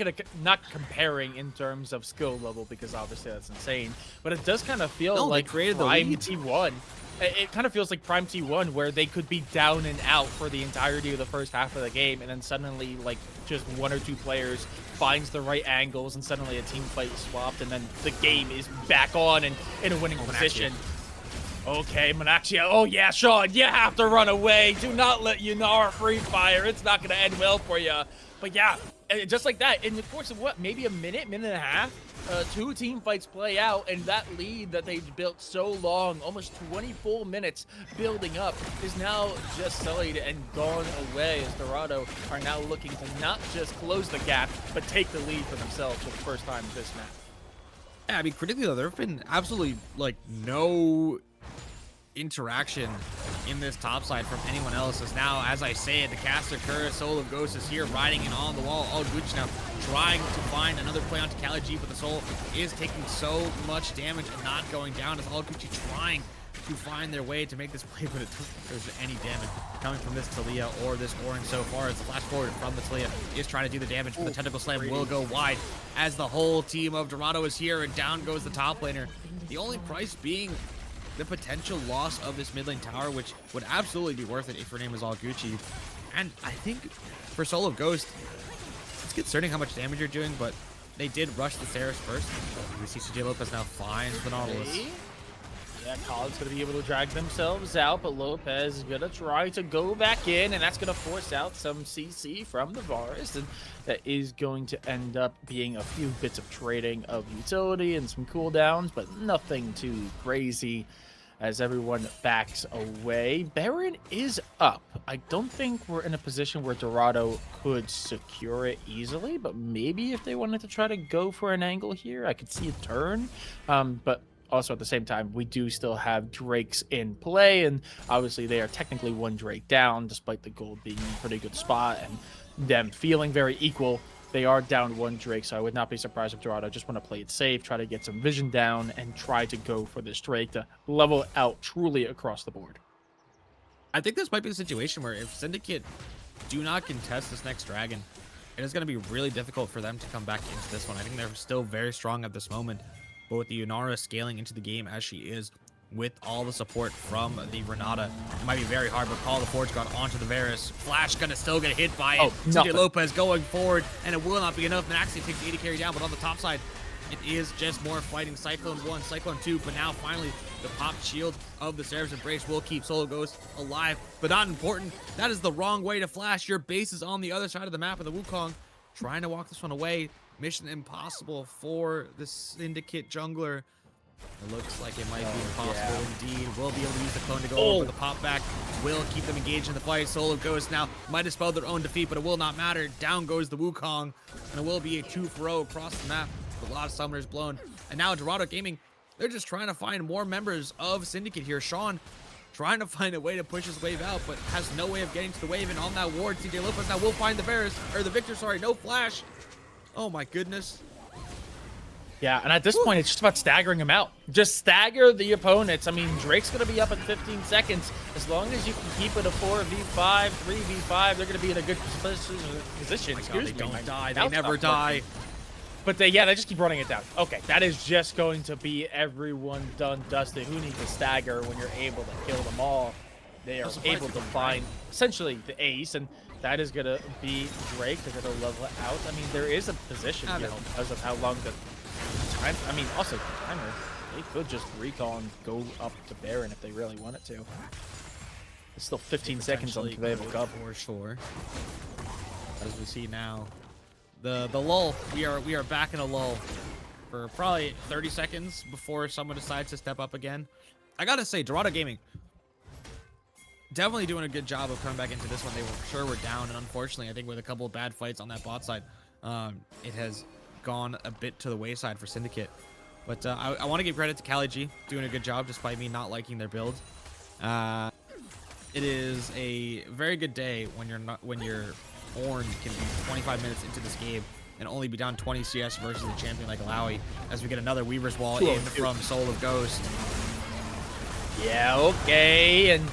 comparing in terms of skill level, because obviously that's insane, but it does kind of feel like created Prime the T1. It kind of feels like Prime T1, where they could be down and out for the entirety of the first half of the game, and then suddenly, like, just 1 or 2 players finds the right angles, and suddenly a team fight is swapped, and then the game is back on and in a winning position. Okay, Manaxia. Oh, yeah, Sean, you have to run away. Do not let Yunara free fire. It's not going to end well for you. But yeah, just like that, in the course of what, maybe a minute and a half, 2 team fights play out, and that lead that they've built so long, almost 20 full minutes building up, is now just sullied and gone away, as Dorado are now looking to not just close the gap, but take the lead for themselves for the first time this map. Yeah, I mean, critically though, there have been absolutely, like, no interaction in this top side from anyone else, as now, as I say it, the caster Curse, Soul of Ghost is here riding in on the wall. All Gucci now trying to find another play onto Kali G, but the Soul is taking so much damage and not going down, as All Gucci trying to find their way to make this play, but it doesn't think there's any damage coming from this Talia or this Orange so far, as the flash forward from the Talia is trying to do the damage, but the tentacle slam will go wide, as the whole team of Dorado is here, and down goes the top laner. The only price being the potential loss of this mid lane tower, which would absolutely be worth it if her name is All Gucci. And I think for Soul of Ghost, it's concerning how much damage you're doing, but they did rush the Ceres first. We see CJ Lopez now finds the Nautilus. Yeah, Collin's going to be able to drag themselves out, but Lopez is going to try to go back in, and that's going to force out some CC from the Varus, and that is going to end up being a few bits of trading of utility and some cooldowns, but nothing too crazy as everyone backs away. Baron is up. I don't think we're in a position where Dorado could secure it easily, but maybe if they wanted to try to go for an angle here, I could see a turn, but also at the same time, we do still have Drakes in play, and obviously they are technically 1 Drake down, despite the gold being in a pretty good spot and them feeling very equal. They are down 1 Drake, so I would not be surprised if Dorado just want to play it safe, try to get some vision down, and try to go for this Drake to level out truly across the board. I think this might be the situation where if Syndicate do not contest this next dragon, it is going to be really difficult for them to come back into this one. I think they're still very strong at this moment, but with the Yunara scaling into the game as she is, with all the support from the Renata, it might be very hard, but Call of the Forge got onto the Varus. Flash gonna still get hit by it. CJ Lopez going forward, and it will not be enough. Manaxia takes the 80 carry down, but on the top side, it is just more fighting. Cyclone 1, Cyclone 2, but now finally the popped shield of the Serap's Embrace will keep Solo Ghost alive, but not important. That is the wrong way to flash. Your base is on the other side of the map, of the Wukong trying to walk this one away. Mission impossible for the Syndicate jungler. It looks like it might be impossible indeed. We'll be able to use the clone to go over. The pop back will keep them engaged in the fight. Solo Ghost now might have spelled their own defeat, but it will not matter. Down goes the Wukong, and it will be a 2-for-0 across the map with a lot of summoners blown. And now Dorado Gaming, they're just trying to find more members of Syndicate here. Sean trying to find a way to push his wave out, but has no way of getting to the wave, and on that ward, CJ Lopez now will find the Varus, or the Victor, sorry, no flash. Oh my goodness. Yeah, and at this point, it's just about staggering them out. Just stagger the opponents. I mean, Drake's going to be up in 15 seconds. As long as you can keep it a 4v5, 3v5, they're going to be in a good position. Oh God, they don't die. They never die. But they just keep running it down. Okay, that is just going to be everyone done dusted. Who needs to stagger when you're able to kill them all? they I'm are surprised able to people are find essentially the ace, and that is going to be Drake. They're going to level it out. I mean, there is a position I here don't know. because of how long the time. I mean, also timer. They could just recall and go up to Baron if they really wanted to. It's still 15 seconds on the Potentially Conveyable could Cup. for sure. As we see now, the lull. We are back in a lull for probably 30 seconds before someone decides to step up again. I gotta say, Dorado Gaming definitely doing a good job of coming back into this one. They were sure were down, and unfortunately, I think with a couple of bad fights on that bot side, it has gone a bit to the wayside for Syndicate. But I want to give credit to Cali G doing a good job despite me not liking their build. It is a very good day when your Ornn can be 25 minutes into this game and only be down 20 CS versus a champion like Alawi, as we get another Weaver's Wall in from Soul of Ghost. Yeah, okay, and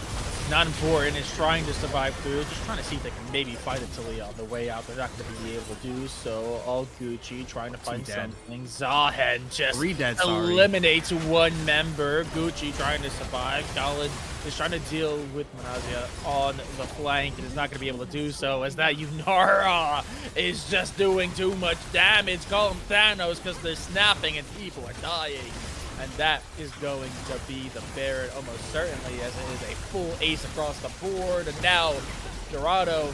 not important is trying to survive through, just trying to see if they can maybe fight Italia on the way out. They're not going to be able to do so. All Gucci trying to find something. Zahen just eliminates one member. Gucci trying to survive. Khaled is trying to deal with Manazia on the flank and is not going to be able to do so, as that Yunara is just doing too much damage. Call him Thanos because they're snapping and people are dying. And that is going to be the Baron almost certainly, as it is a full ace across the board. And now Dorado,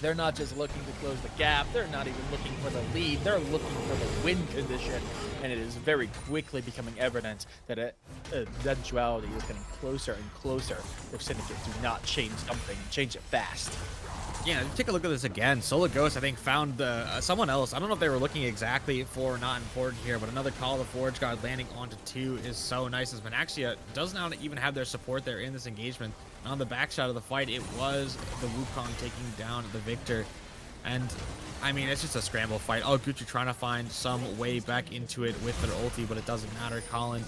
they're not just looking to close the gap. They're not even looking for the lead. They're looking for the win condition. And it is very quickly becoming evident that eventuality is getting closer and closer if Syndicate do not change something and change it fast. Yeah, take a look at this again. Soul of Ghost, I think, found someone else. I don't know if they were looking exactly for not important here, but another Call of the Forge Guard landing onto 2 is so nice, as Manaxia does not even have their support there in this engagement. On the backside of the fight, it was the Wukong taking down the Victor. And, I mean, it's just a scramble fight. Oh, Gucci trying to find some way back into it with their ulti, but it doesn't matter. Colin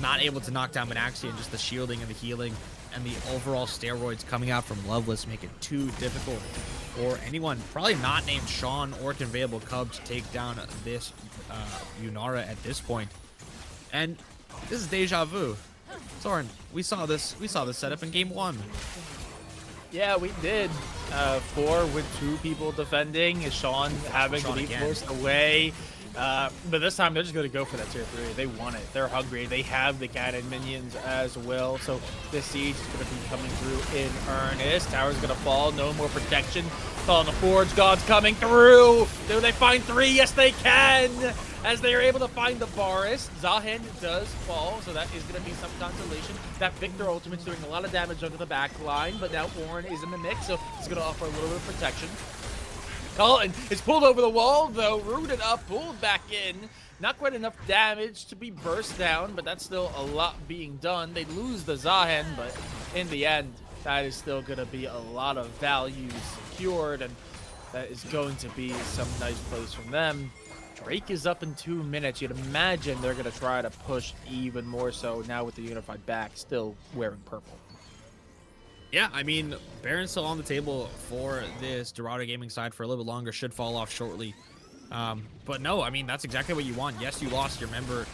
not able to knock down Manaxia, and just the shielding and the healing and the overall steroids coming out from Loveless make it too difficult for anyone, probably not named Sean or Conveyable Cub, to take down this Yunara at this point. And this is deja vu. Soren, we saw this setup in game 1. Yeah, we did. 4 with 2 people defending, Sean having to be forced away. But this time they're just going to go for that tier 3. They want it. They're hungry. They have the cannon minions as well. So this siege is going to be coming through in earnest. Tower's going to fall. No more protection. Calling the Forge Gods coming through. Do they find 3? Yes, they can. As they are able to find the Varus. Zahen does fall, so that is going to be some consolation. That Victor ultimate's doing a lot of damage under the back line, but now Ornn is in the mix, so it's going to offer a little bit of protection. Colin is pulled over the wall, though, rooted up, pulled back in. Not quite enough damage to be burst down, but that's still a lot being done. They lose the Zahen, but in the end, that is still going to be a lot of value secured, and that is going to be some nice plays from them. Drake is up in 2 minutes. You'd imagine they're going to try to push even more so now with the unified back still wearing purple. Yeah, I mean, Baron's still on the table for this Dorado Gaming side for a little bit longer. Should fall off shortly. But no, I mean, that's exactly what you want. Yes, you lost your member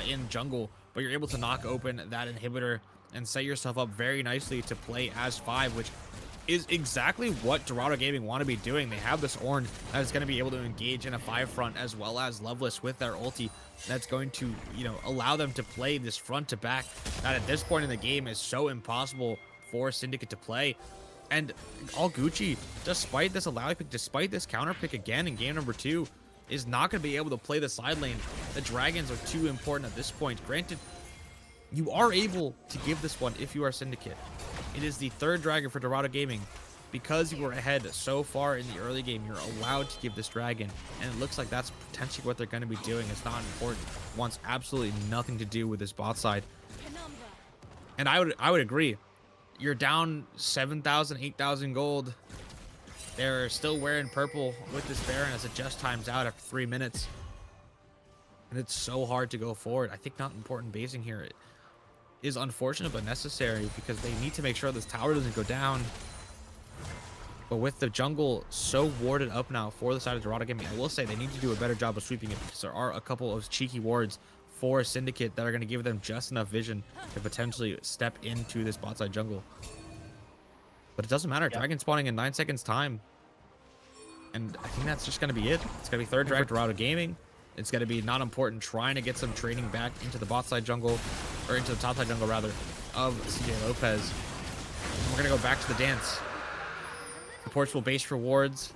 in jungle, but you're able to knock open that inhibitor and set yourself up very nicely to play as 5, which is exactly what Dorado Gaming want to be doing. They have this Ornn that is going to be able to engage in a 5 front, as well as Loveless with their ulti. That's going to, allow them to play this front to back that at this point in the game is so impossible for Syndicate to play. And all Gucci, despite this Alawi pick, despite this counter pick again in game number 2, is not going to be able to play the side lane. The Dragons are too important at this point. Granted, you are able to give this one if you are Syndicate. It is the 3rd Dragon for Dorado Gaming. Because you were ahead so far in the early game, you're allowed to give this Dragon. And it looks like that's potentially what they're going to be doing. It's not important. Wants absolutely nothing to do with this bot side. And I would agree. You're down 7,000, 8,000 gold. They're still wearing purple with this Baron as it just times out after 3 minutes. And it's so hard to go forward. I think not important basing here is unfortunate but necessary, because they need to make sure this tower doesn't go down. But with the jungle so warded up now for the side of Dorado Gaming, I will say they need to do a better job of sweeping it, because there are a couple of cheeky wards for Syndicate that are going to give them just enough vision to potentially step into this bot side jungle. But it doesn't matter. Yep. Dragon spawning in 9 seconds time. And I think that's just going to be it. It's going to be third drag for Dorado Gaming. It's going to be not important trying to get some trading back into the bot side jungle, or into the top side jungle rather, of CJ Lopez. And we're going to go back to the dance. Supports will base rewards,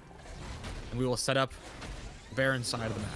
and we will set up Baron's side of the map.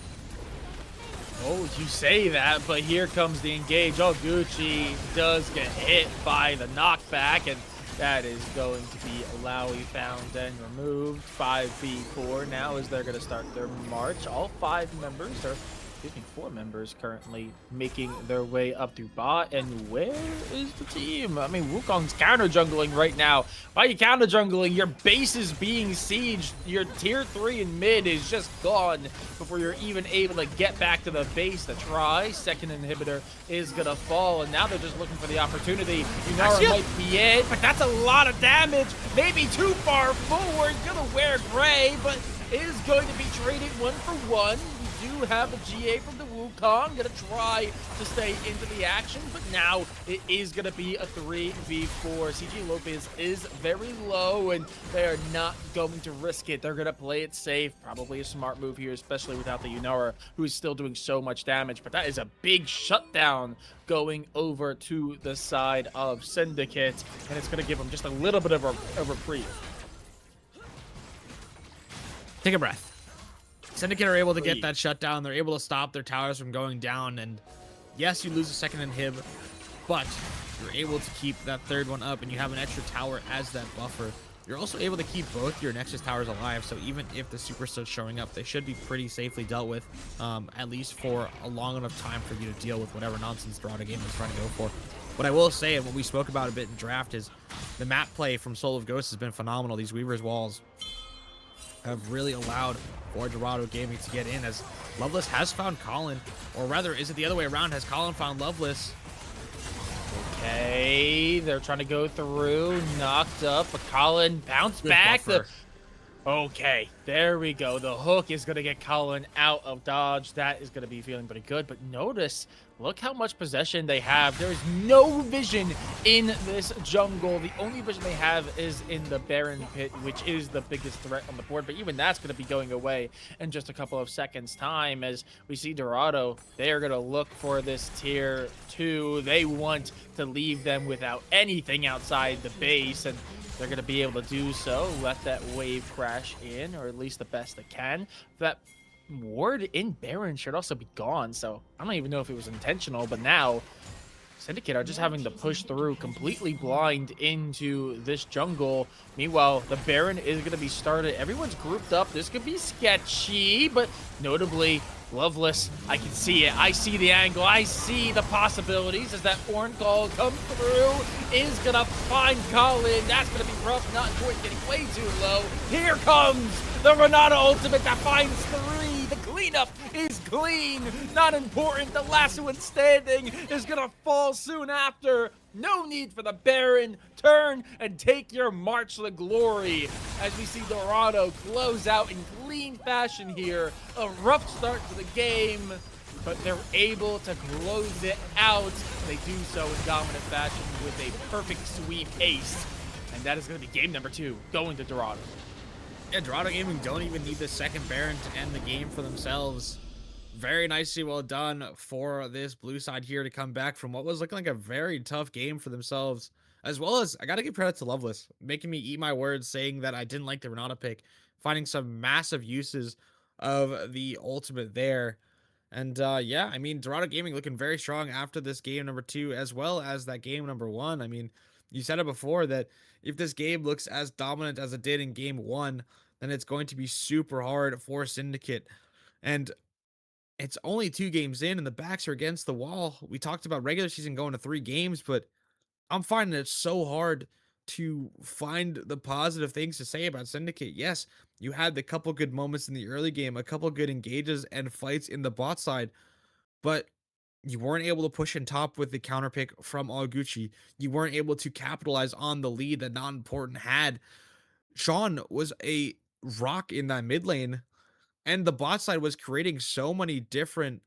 Oh, you say that, but here comes the engage. Oh, Gucci does get hit by the knockback, and that is going to be Alawi found and removed. 5v4 now as they're going to start their march. All 5 members are, excuse me, 4 members currently making their way up through bot. And where is the team? I mean, Wukong's counter jungling right now. Why are you counter jungling? Your base is being sieged. Your tier 3 in mid is just gone before you're even able to get back to the base to try. Second inhibitor is gonna fall, and now they're just looking for the opportunity. Yunara might be it, but that's a lot of damage. Maybe too far forward. Gonna wear gray, but is going to be traded 1 for 1. We do have a GA from the Wukong. Gonna try to stay into the action, but now it is gonna be a 3v4. CG Lopez is very low, and they are not going to risk it. They're gonna play it safe. Probably a smart move here, especially without the Yunara, who is still doing so much damage. But that is a big shutdown going over to the side of Syndicate, and it's gonna give them just a little bit of a reprieve. Take a breath. Syndicate are able to get that shutdown. They're able to stop their towers from going down. And yes, you lose a second inhib, but you're able to keep that third one up, and you have an extra tower as that buffer. You're also able to keep both your Nexus towers alive, so even if the super starts showing up, they should be pretty safely dealt with, at least for a long enough time for you to deal with whatever nonsense Dorado Gaming is trying to go for. What I will say, and what we spoke about a bit in draft, is the map play from Soul of Ghosts has been phenomenal. These Weaver's Walls have really allowed for Dorado Gaming to get in, as Loveless has found Colin, or rather, is it the other way around? Has Colin found Loveless? Okay, they're trying to go through, knocked up, but Colin bounced back. Okay, there we go. The hook is going to get Colin out of dodge. That is going to be feeling pretty good. But notice, look how much possession they have. There is no vision in this jungle. The only vision they have is in the Baron pit, which is the biggest threat on the board. But even that's going to be going away in just a couple of seconds' time. As we see Dorado, they are going to look for this tier 2. They want to leave them without anything outside the base, and they're going to be able to do so. Let that wave crash in, or at least the best they can. That ward in Baron should also be gone, so I don't even know if it was intentional, but now Syndicate are just having to push through completely blind into this jungle. Meanwhile, the Baron is going to be started. Everyone's grouped up. This could be sketchy, but notably, Loveless, I can see it. I see the angle. I see the possibilities as that Horn Call comes through. Is going to find Colin. That's going to be rough. Not important. Getting way too low. Here comes the Renata ultimate that finds 3. The cleanup is clean. Not important. The last one standing is going to fall soon after. No need for the Baron. Turn and take your march to glory as we see Dorado close out in clean fashion here. A rough start to the game, but they're able to close it out. They do so in dominant fashion with a perfect sweep ace. And that is going to be game number 2 going to Dorado. Yeah, Dorado Gaming don't even need the second Baron to end the game for themselves. Very nicely well done for this blue side here to come back from what was looking like a very tough game for themselves. As well as, I gotta give credit to Loveless, making me eat my words, saying that I didn't like the Renata pick, finding some massive uses of the ultimate there. And yeah, I mean, Dorado Gaming looking very strong after this game number 2, as well as that game number 1. I mean, you said it before that if this game looks as dominant as it did in game 1, then it's going to be super hard for Syndicate. And it's only 2 games in, and the backs are against the wall. We talked about regular season going to 3 games, but I'm finding it so hard to find the positive things to say about Syndicate. Yes, you had the couple good moments in the early game, a couple good engages and fights in the bot side, but you weren't able to push in top with the counter pick from Gucci. You weren't able to capitalize on the lead that Not Important had. Sean was a rock in that mid lane, and the bot side was creating so many different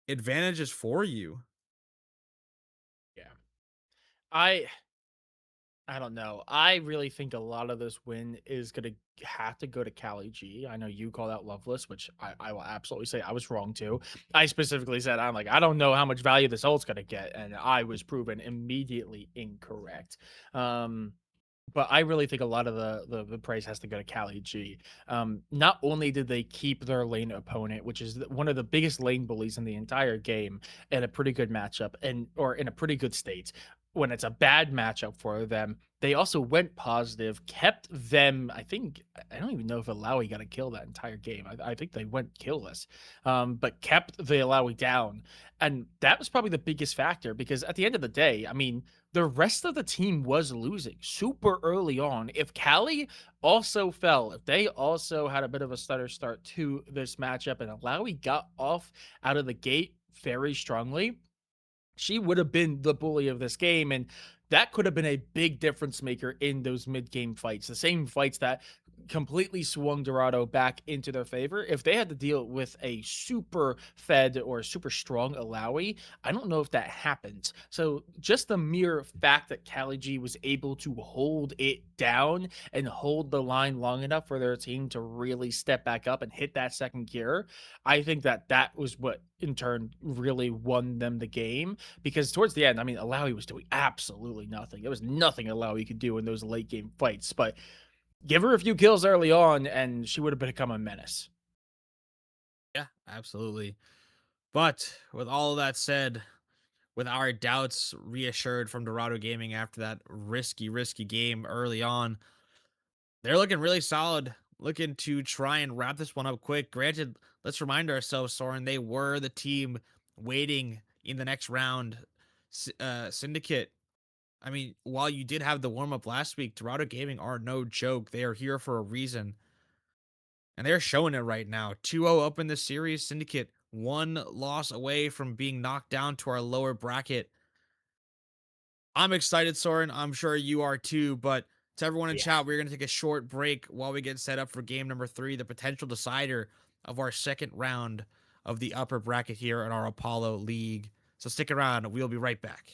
advantages for you. Yeah. I I don't know. I really think a lot of this win is going to have to go to Cali G. I know you called out Loveless, which I will absolutely say I was wrong too. I specifically said, I'm like, I don't know how much value this ult's going to get. And I was proven immediately incorrect. Um, but I really think a lot of the praise has to go to Cali G. Not only did they keep their lane opponent, which is one of the biggest lane bullies in the entire game, in a pretty good matchup and or in a pretty good state. When it's a bad matchup for them, they also went positive, kept them. I think I don't even know if Alawi got a kill that entire game. I think they went killless, but kept the Alawi down, and that was probably the biggest factor because at the end of the day, I mean, the rest of the team was losing super early on. If Cali also fell, if they also had a bit of a stutter start to this matchup and Alawi got off out of the gate very strongly, she would have been the bully of this game. And that could have been a big difference maker in those mid game fights, the same fights that completely swung Dorado back into their favor. If they had to deal with a super fed or super strong Alawi, I don't know if that happens. So just the mere fact that Cali G was able to hold it down and hold the line long enough for their team to really step back up and hit that second gear, I think that that was what in turn really won them the game. Because towards the end, I mean, Alawi was doing absolutely nothing. There was nothing Alawi could do in those late game fights. But give her a few kills early on, and she would have become a menace. Yeah, absolutely. But with all of that said, with our doubts reassured from Dorado Gaming after that risky game early on, they're looking really solid, looking to try and wrap this one up quick. Granted, let's remind ourselves, Soren, they were the team waiting in the next round. Syndicate, I mean, while you did have the warm up last week, Dorado Gaming are no joke. They are here for a reason. And they're showing it right now. 2-0 up in the series. Syndicate one loss away from being knocked down to our lower bracket. I'm excited, Soren. I'm sure you are too. But to everyone in Yeah. chat, we're going to take a short break while we get set up for game number 3, the potential decider of our second round of the upper bracket here in our Apollo League. So stick around. We'll be right back.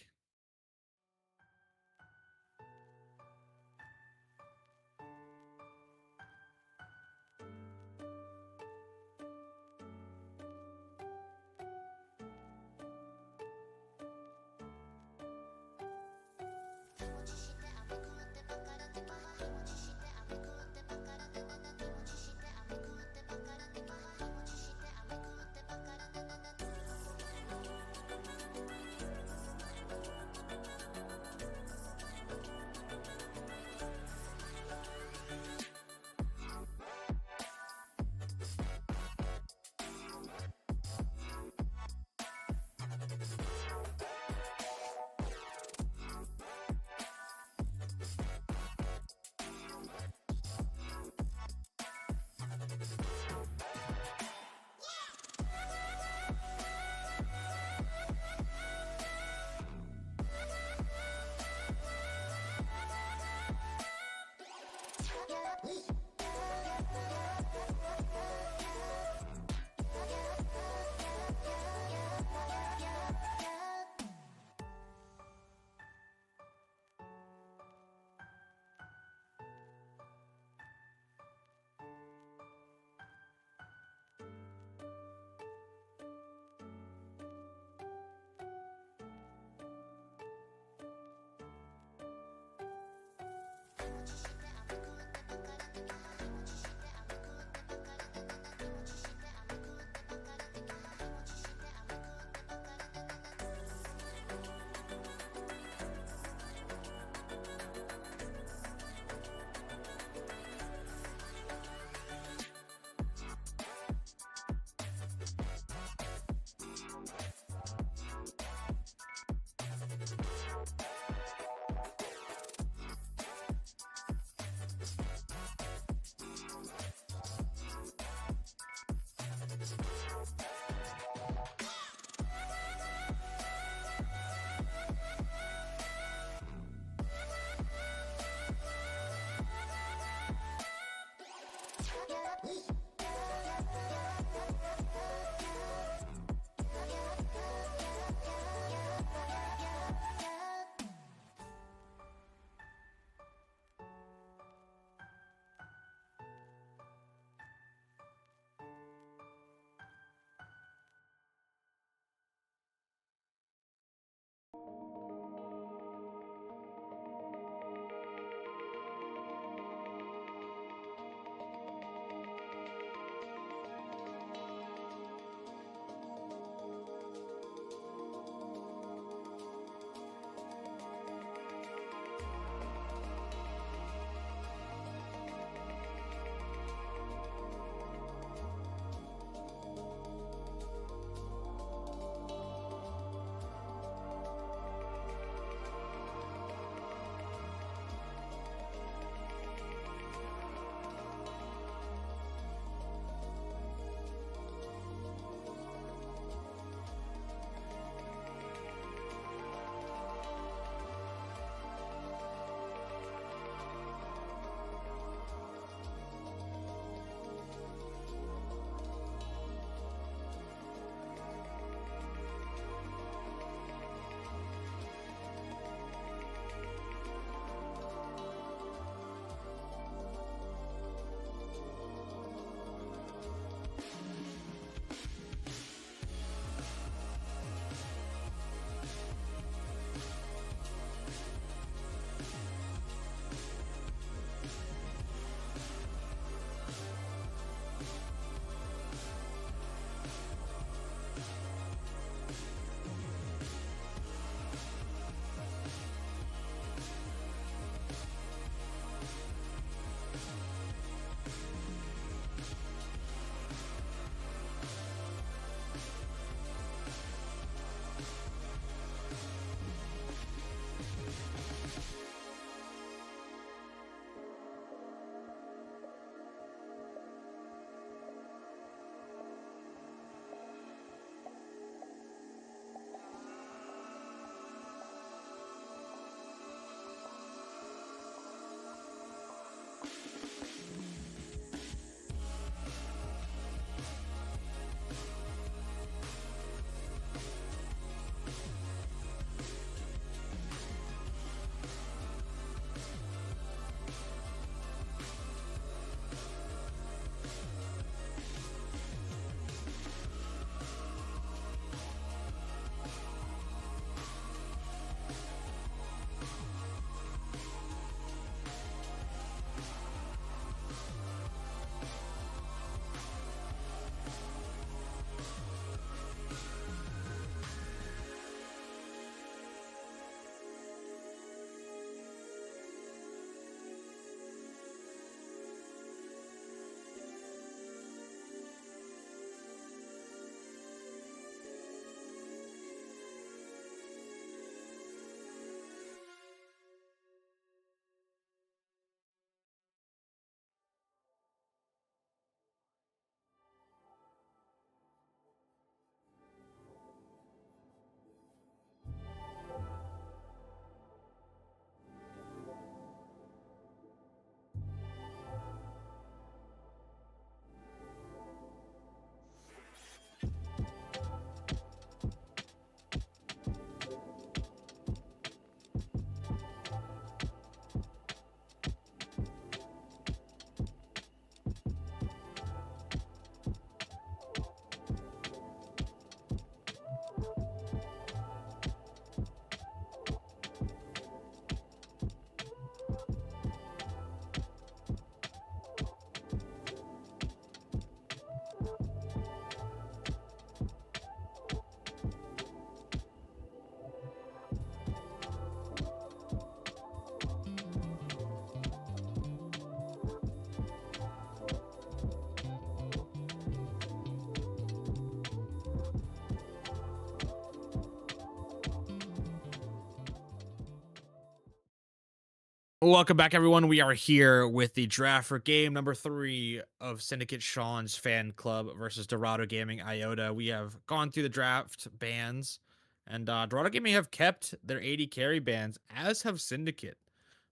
Welcome back, everyone. We are here with the draft for game number 3 of Syndicate Sean's fan club versus Dorado Gaming Iota. We have gone through the draft bans, and Dorado Gaming have kept their 80 carry bans, as have Syndicate.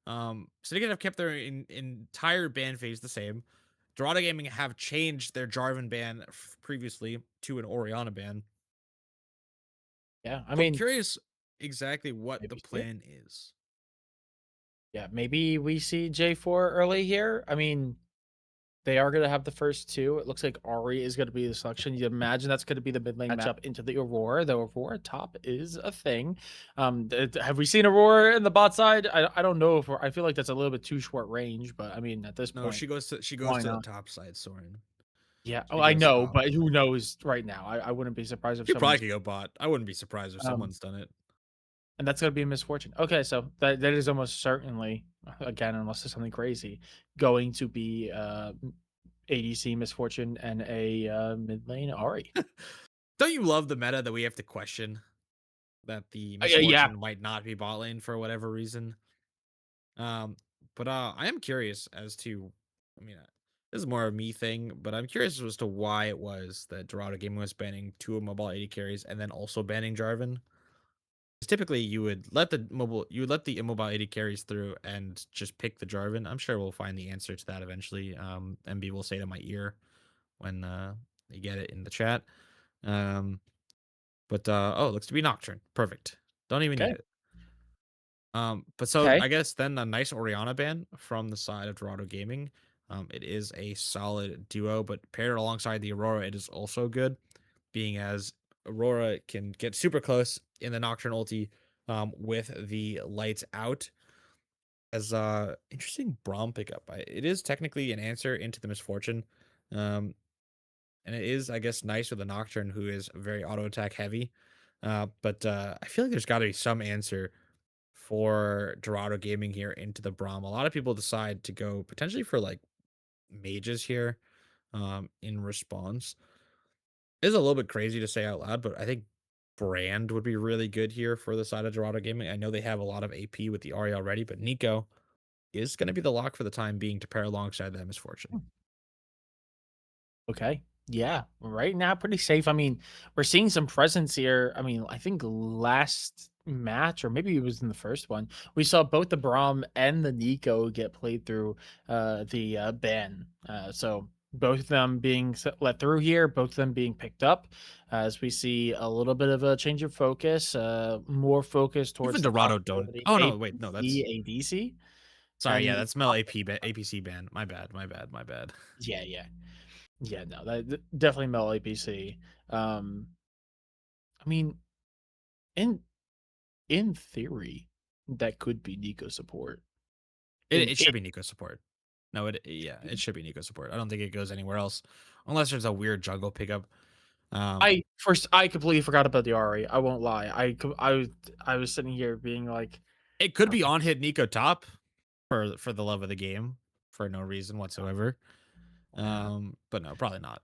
Syndicate have kept their entire ban phase the same. Dorado Gaming have changed their Jarvan ban previously to an Oriana ban. Yeah, I So I'm mean, curious exactly what the maybe see it. plan is. Yeah, maybe we see J4 early here. I mean, they are going to have the first two. It looks like Ari is going to be the selection. You imagine that's going to be the mid lane matchup into the Aurora. The Aurora top is a thing. Have we seen Aurora in the bot side? I don't know if I feel like that's a little bit too short range, but I mean, at this No, point, she goes why to the not? top side, Soren. Yeah. Oh, She I goes know, top. but who knows right now? I wouldn't be surprised if She probably someone's could go bot. I wouldn't be surprised if um someone's done it. and that's gonna be a misfortune. Okay, so that is almost certainly, again, unless there's something crazy, going to be ADC misfortune and a mid lane Ari. Don't you love the meta that we have to question that the Yeah. misfortune might not be bot lane for whatever reason? Um, but I am curious as to, I mean, this is more of a me thing, but I'm curious as to why it was that Dorado Gaming was banning 2 of mobile 80 carries and then also banning Jarvan. 'Cause typically, you would let the immobile 80 carries through and just pick the Jarvan. I'm sure we'll find the answer to that eventually. MB will say to my ear when you get it in the chat. Um, but oh, it looks to be Nocturne. Perfect. Don't even need Okay. it. But so Okay. I guess then a nice Oriana ban from the side of Dorado Gaming. It is a solid duo, but paired alongside the Aurora, it is also good, being as Aurora can get super close in the Nocturne ulti with the lights out. As interesting Braum pickup. It is technically an answer into the misfortune. Um, and it is, I guess, nice with a Nocturne who is very auto attack heavy. But I feel like there's got to be some answer for Dorado Gaming here into the Braum. A lot of people decide to go potentially for like mages here in response. It is a little bit crazy to say out loud, but I think Brand would be really good here for the side of Dorado Gaming. I know they have a lot of AP with the Ari already, but Nico is going to be the lock for the time being to pair alongside that misfortune. Okay. Yeah. Right now, pretty safe. I mean, we're seeing some presence here. I mean, I think last match, or maybe it was in the first one, we saw both the Braum and the Nico get played through the ban. So both of them being let through here, both of them being picked up, as we see a little bit of a change of focus, more focus Even towards the Dorado don't. possibility Oh no, wait, no, that's APC, ADC, sorry. Yeah, and that's Mel APC ban. My bad. My bad. My bad. yeah, yeah. Yeah, no, definitely Mel APC. Um, I mean, in in theory, that could be Nico support. It should be Nico support. No, it should be Nico support. I don't think it goes anywhere else unless there's a weird jungle pickup. Um, I completely forgot about the Ari. I won't lie. I was sitting here being like, it could be okay, on hit Nico top for the love of the game for no reason whatsoever. yeah, But no, probably not.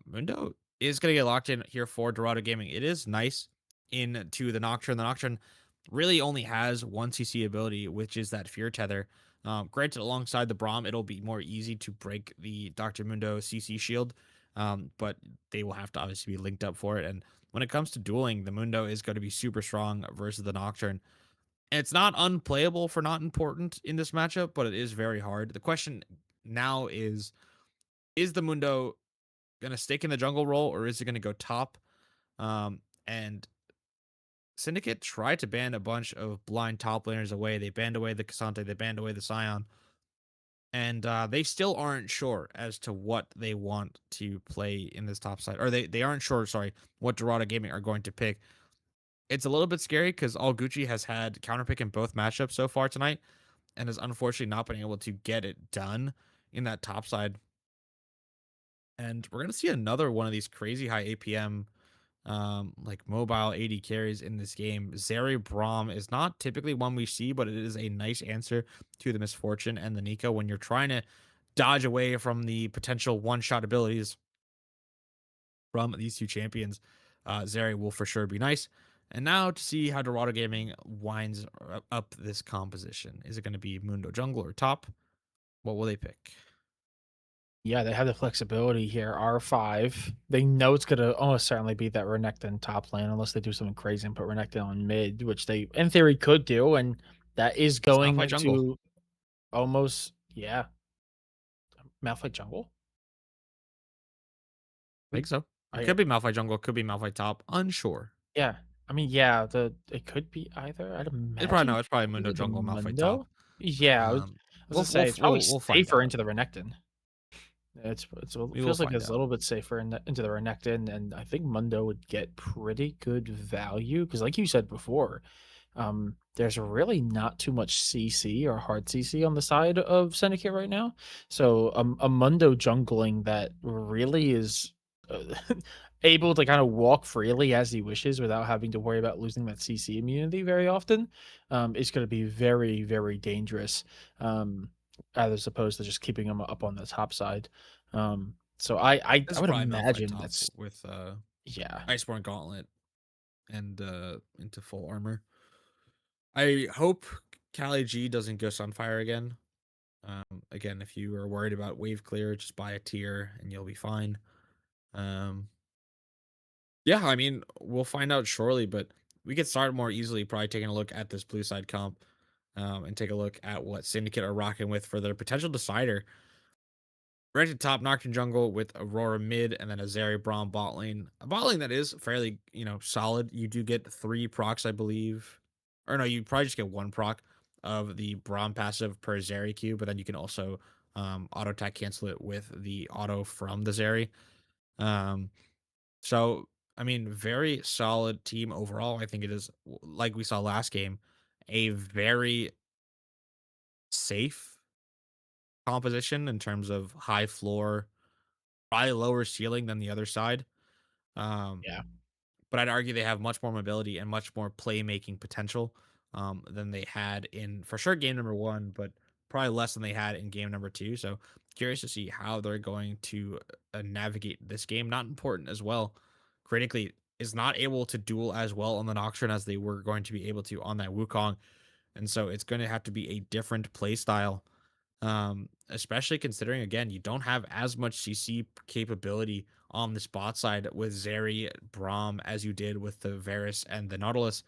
Mundo is going to get locked in here for Dorado Gaming. It is nice into the Nocturne. The Nocturne really only has one CC ability, which is that Fear Tether. Granted, alongside the Braum, it'll be more easy to break the Dr. Mundo CC shield, but they will have to obviously be linked up for it. And when it comes to dueling, the Mundo is going to be super strong versus the Nocturne. And it's not unplayable for not important in this matchup, but it is very hard. The question now is the Mundo going to stick in the jungle role or is it going to go top? And Syndicate tried to ban a bunch of blind top laners away. They banned away the Cassante, they banned away the Scion, and they still aren't sure as to what they want to play in this top side. Or they aren't sure, sorry, what Dorado Gaming are going to pick. It's a little bit scary because All Gucci has had counterpick in both matchups so far tonight and has unfortunately not been able to get it done in that top side. And we're going to see another one of these crazy high APM like mobile 80 carries in this game. Zeri Braum is not typically one we see, but it is a nice answer to the misfortune and the Nico when you're trying to dodge away from the potential one-shot abilities from these two champions. Zeri will for sure be nice. And now to see how Dorado Gaming winds up this composition. Is it going to be Mundo Jungle or top? What will they pick? Yeah, they have the flexibility here. R5. They know it's gonna almost certainly be that Renekton top lane unless they do something crazy and put Renekton on mid, which they in theory could do, and that is It's Malphite going Jungle. to almost Malphite jungle. I think We so. It I could be Malphite Jungle, it could be Malphite top. Unsure. Yeah. I mean, yeah, the it could be either. I'd It's probably imagine no. It's probably probably Mundo the Jungle, Malphite top. Mundo? Yeah, I was gonna say it's probably We'll find safer out. into the Renekton. It We will feels like find it's a out. little bit safer into the Renekton, and I think Mundo would get pretty good value because, like you said before, there's really not too much CC or hard CC on the side of Syndicate right now. So a Mundo jungling that really is uh, able to kind of walk freely as he wishes without having to worry about losing that CC immunity very often is going to be very, very dangerous. As opposed to just keeping him up on the top side. So I This is would probably Malphite imagine top that's with yeah. Iceborne Gauntlet and into full armor. I hope Kali G doesn't go Sunfire again. Again, if you are worried about wave clear, just buy a tier and you'll be fine. Um, yeah, I mean, we'll find out shortly, but we could start more easily probably taking a look at this blue side comp and take a look at what Syndicate are rocking with for their potential decider. Right at top, Nocturne jungle with Aurora mid, and then a Zeri Braum bot lane. A bot lane that is fairly, solid. You do get 3 procs, I believe. Or no, you probably just get 1 proc of the Braum passive per Zeri Q, but then you can also auto attack cancel it with the auto from the Zeri. Um, so I mean, very solid team overall. I think it is like we saw last game, a very safe composition in terms of high floor, probably lower ceiling than the other side. Um, Yeah. but I'd argue they have much more mobility and much more playmaking potential than they had in for sure game number 1, but probably less than they had in game number 2. So curious to see how they're going to navigate this game. Not important as well. Critically, is not able to duel as well on the Nocturne as they were going to be able to on that Wukong, and so it's going to have to be a different play style, especially considering again you don't have as much CC capability on the spot side with Zeri Braum as you did with the Varus and the Nautilus.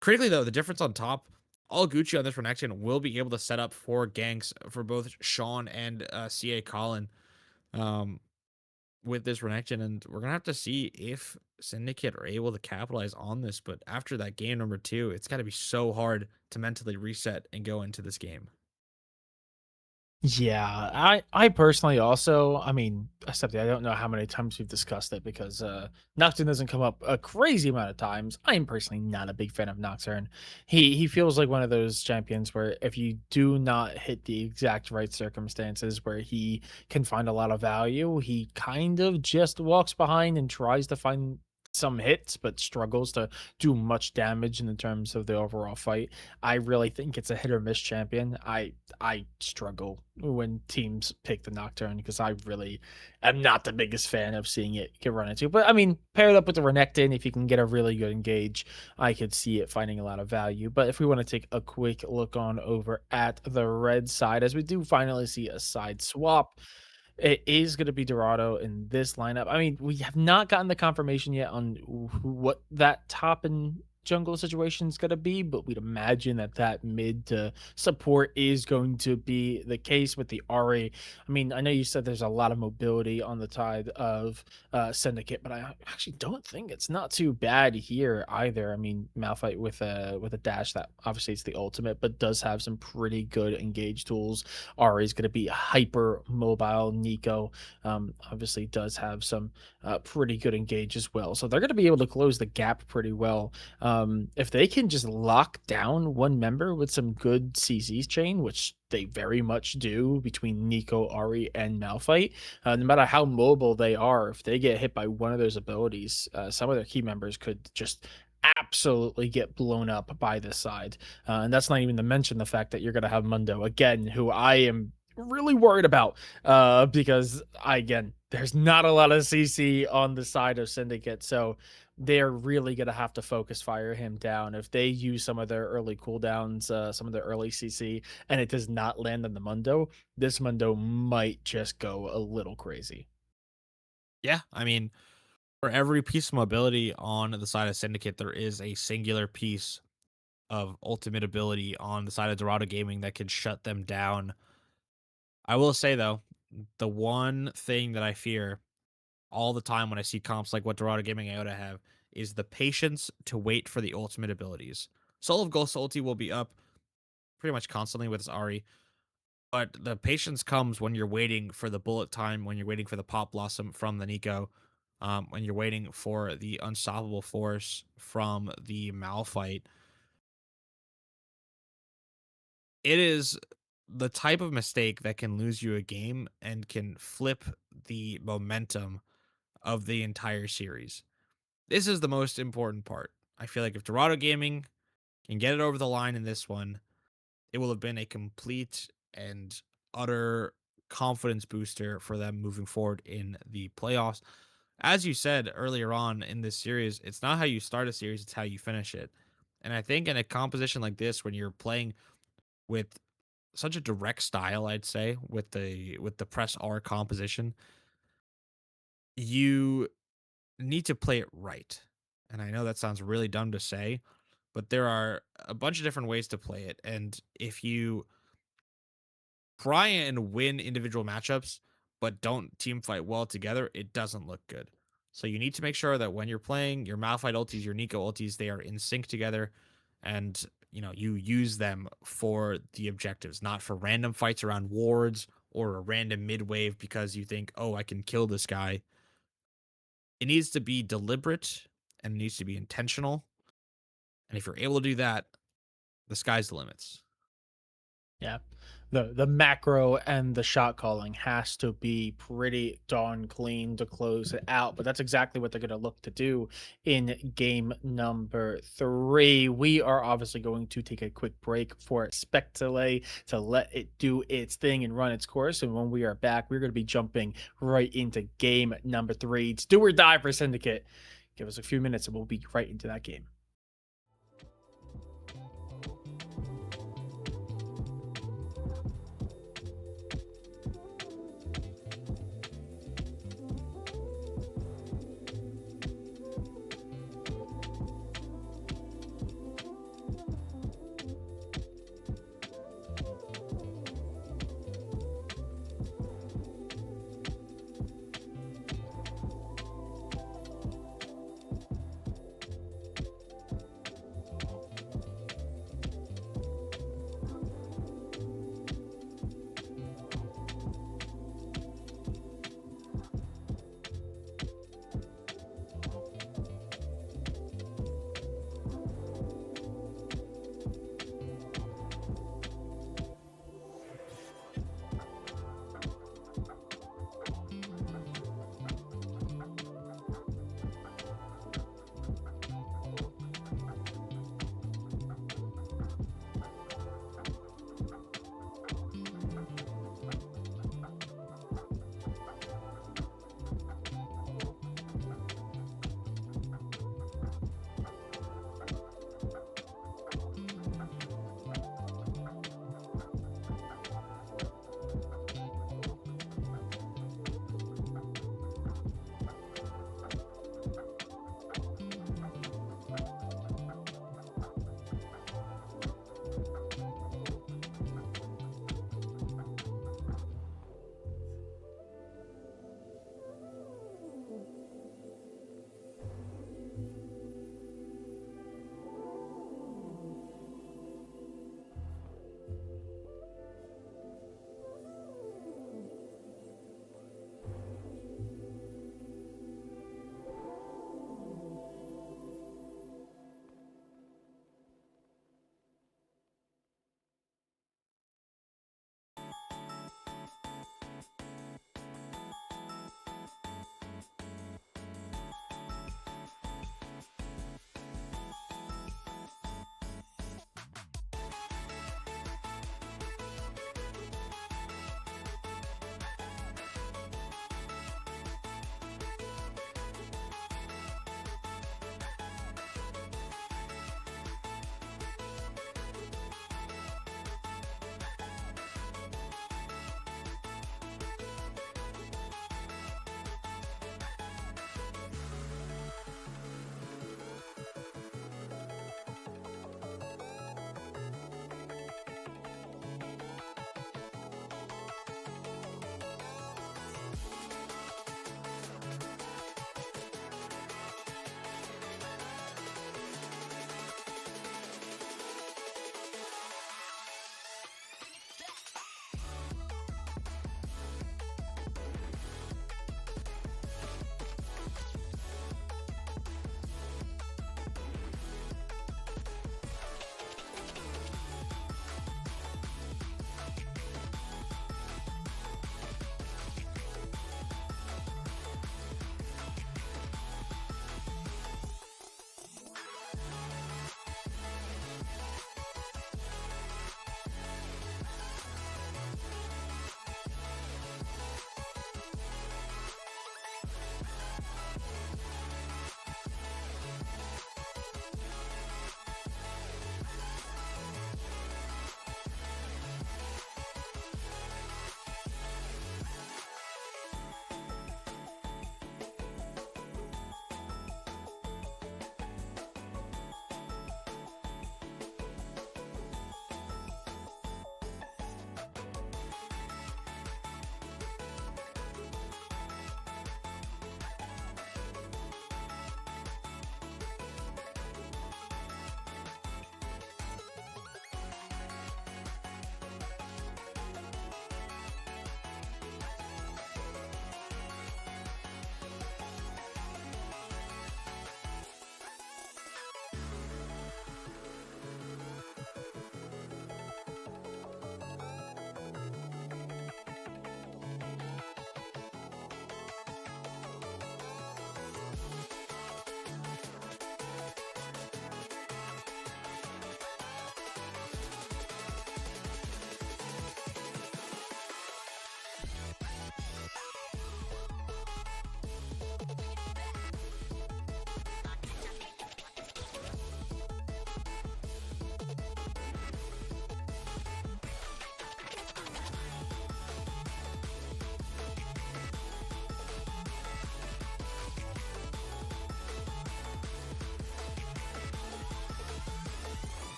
Critically though, the difference on top, all Gucci on this Renection will be able to set up 4 ganks for both Sean and CA Colin um, with this Renection, and we're gonna have to see if Syndicate are able to capitalize on this. But after that game number 2, it's got to be so hard to mentally reset and go into this game. Yeah, I personally also, I mean, except I don't know how many times we've discussed it because Nocturne doesn't come up a crazy amount of times. I am personally not a big fan of Nocturne. He feels like one of those champions where if you do not hit the exact right circumstances where he can find a lot of value, he kind of just walks behind and tries to find some hits but struggles to do much damage in the terms of the overall fight. I really think it's a hit or miss champion. I struggle when teams pick the Nocturne because I really am not the biggest fan of seeing it get run into. But I mean, paired up with the Renekton, if you can get a really good engage, I could see it finding a lot of value. But if we want to take a quick look on over at the red side, as we do finally see a side swap, it is going to be Dorado in this lineup. I mean, we have not gotten the confirmation yet on what that top and jungle situation is going to be, but we'd imagine that that mid to support is going to be the case with the Ari. I mean, I know you said there's a lot of mobility on the side of Syndicate, but I actually don't think it's not too bad here either. I mean, Malphite with a dash that obviously it's the ultimate, but does have some pretty good engage tools. Ari is going to be hyper mobile. Nico obviously does have some pretty good engage as well. So they're going to be able to close the gap pretty well. If they can just lock down one member with some good CC's chain, which they very much do between Nico, Ari, and Malphite, no matter how mobile they are, if they get hit by one of those abilities, some of their key members could just absolutely get blown up by this side. And that's not even to mention the fact that you're going to have Mundo again, who I am really worried about, because again, there's not a lot of CC on the side of Syndicate, so they're really gonna have to focus fire him down. If they use some of their early cooldowns, some of their early CC, and it does not land on the Mundo, this Mundo might just go a little crazy. Yeah, I mean, for every piece of mobility on the side of Syndicate, there is a singular piece of ultimate ability on the side of Dorado Gaming that can shut them down. I will say though, the one thing that I fear all the time when I see comps like what Dorado Gaming and Iota have is the patience to wait for the ultimate abilities. Soul of Ghost ulti will be up pretty much constantly with its Ari, but the patience comes when you're waiting for the bullet time, when you're waiting for the pop blossom from the Nico, when you're waiting for the unstoppable force from the Malphite. It is the type of mistake that can lose you a game and can flip the momentum of the entire series. This is the most important part. I feel like if Dorado Gaming can get it over the line in this one, it will have been a complete and utter confidence booster for them moving forward in the playoffs. As you said earlier on in this series, it's not how you start a series, it's how you finish it. And I think in a composition like this, when you're playing with such a direct style, I'd say, with the press R composition, you need to play it right. And I know that sounds really dumb to say, but there are a bunch of different ways to play it. And if you try and win individual matchups, but don't team fight well together, it doesn't look good. So you need to make sure that when you're playing your Malphite ultis, your Nico ultis, they are in sync together, and you use them for the objectives, not for random fights around wards or a random mid wave because you think, oh, I can kill this guy. It needs to be deliberate and it needs to be intentional. And if you're able to do that, the sky's the limits. Yeah. The macro and the shot calling has to be pretty darn clean to close it out. But that's exactly what they're going to look to do in game number 3. We are obviously going to take a quick break for Spectale to let it do its thing and run its course. And when we are back, we're going to be jumping right into game number 3. It's do or die for Syndicate. Give us a few minutes and we'll be right into that game.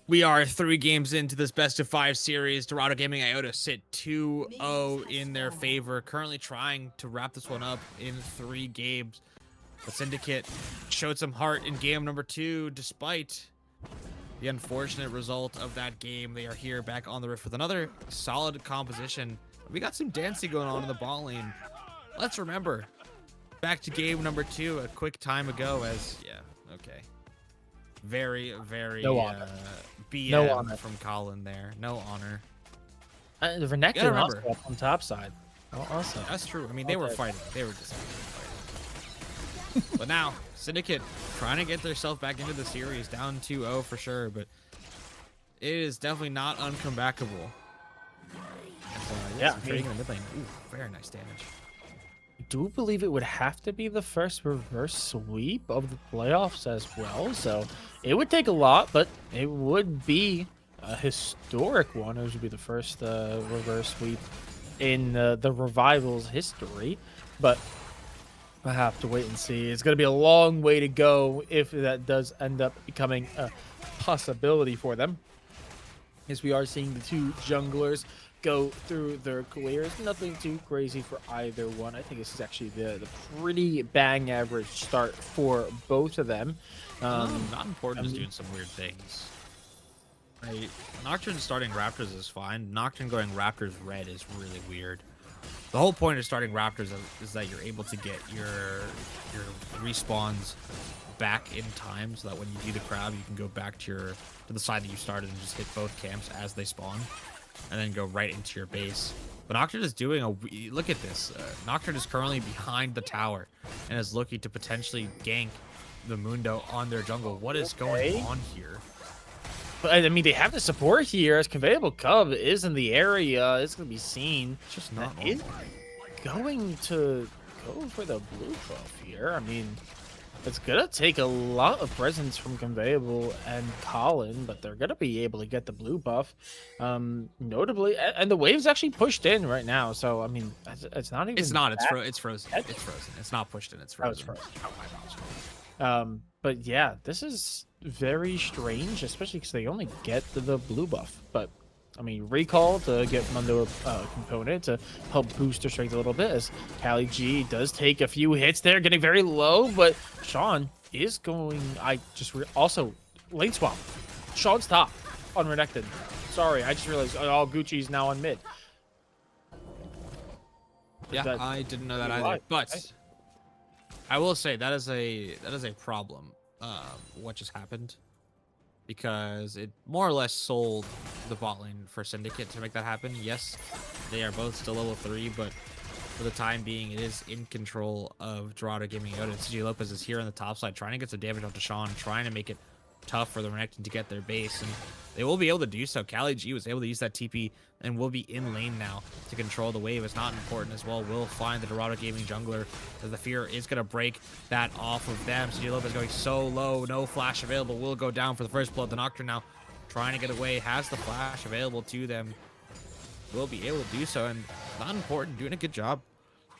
We are 3 games into this best of 5 series. Dorado Gaming Iota sit 2-0 in their favor. Currently trying to wrap this one up in 3 games. But Syndicate showed some heart in game number 2, despite the unfortunate result of that game. They are here back on the rift with another solid composition. We got some dancing going on in the ball lane. Let's remember, back to game number 2 a quick time ago as, yeah, okay. Very, very No honor. BM No honor. from Colin there. No honor. The Renekton remember. also up on top side. Oh, awesome. That's true. I mean, they were Okay. fighting. They were just fighting. But now, Syndicate trying to get themselves back into the series, down 2-0 for sure, but it is definitely not uncomebackable. Yeah, some trading in the mid lane. Ooh, very nice damage. I do believe it would have to be the first reverse sweep of the playoffs as well. So it would take a lot, but it would be a historic one. It would be the first reverse sweep in the Revival's history. But I have to wait and see. It's going to be a long way to go if that does end up becoming a possibility for them. As we are seeing the 2 junglers go through their careers. Nothing too crazy for either one. I think this is actually the pretty bang average start for both of them. Not important is doing some weird things. Nocturne starting Raptors is fine. Nocturne going Raptors red is really weird. The whole point of starting Raptors is that you're able to get your respawns back in time, so that when you do the crab, you can go back to the side that you started and just hit both camps as they spawn, and then go right into your base. But Nocturne is doing look at this. Nocturne is currently behind the tower and is looking to potentially gank the Mundo on their jungle. What is going on here? But I mean, they have the support here as Conveyable Cub is in the area. It's going to be seen. It's just not Is going to go for the blue buff here. I mean, it's going to take a lot of presence from Conveyable and Colin, but they're going to be able to get the blue buff. Notably, and the wave's actually pushed in right now. So, I mean, it's not even... It's not. It's that frozen. bad. It's frozen. It's not pushed in. It's Oh, it's frozen. frozen. Oh, my apologies. But yeah, this is very strange, especially because they only get the blue buff. But I mean, recall to get Mundo a component to help boost their strength a little bit. As Cali G does take a few hits there, getting very low. But Sean is going. Also lane swap. Sean's top on Renekton. Sorry, I just realized. Oh, Gucci's now on mid. Yeah, I didn't know that either. But I will say that is a problem. What just happened? Because it more or less sold the bot lane for Syndicate to make that happen. Yes, they are both still level 3, but for the time being, it is in control of Dorado Gaming Iota. CJ Lopez is here on the top side, trying to get some damage onto Sean, trying to make it tough for the Renekton to get their base, and they will be able to do so. Cali G was able to use that TP and will be in lane now to control the wave. It's not important as well. Will find the Dorado Gaming jungler, as the fear is going to break that off of them. CJ Lopez going so low, no flash available. Will go down for the first blood. The Nocturne now trying to get away, has the flash available to them. Will be able to do so, and not important, doing a good job.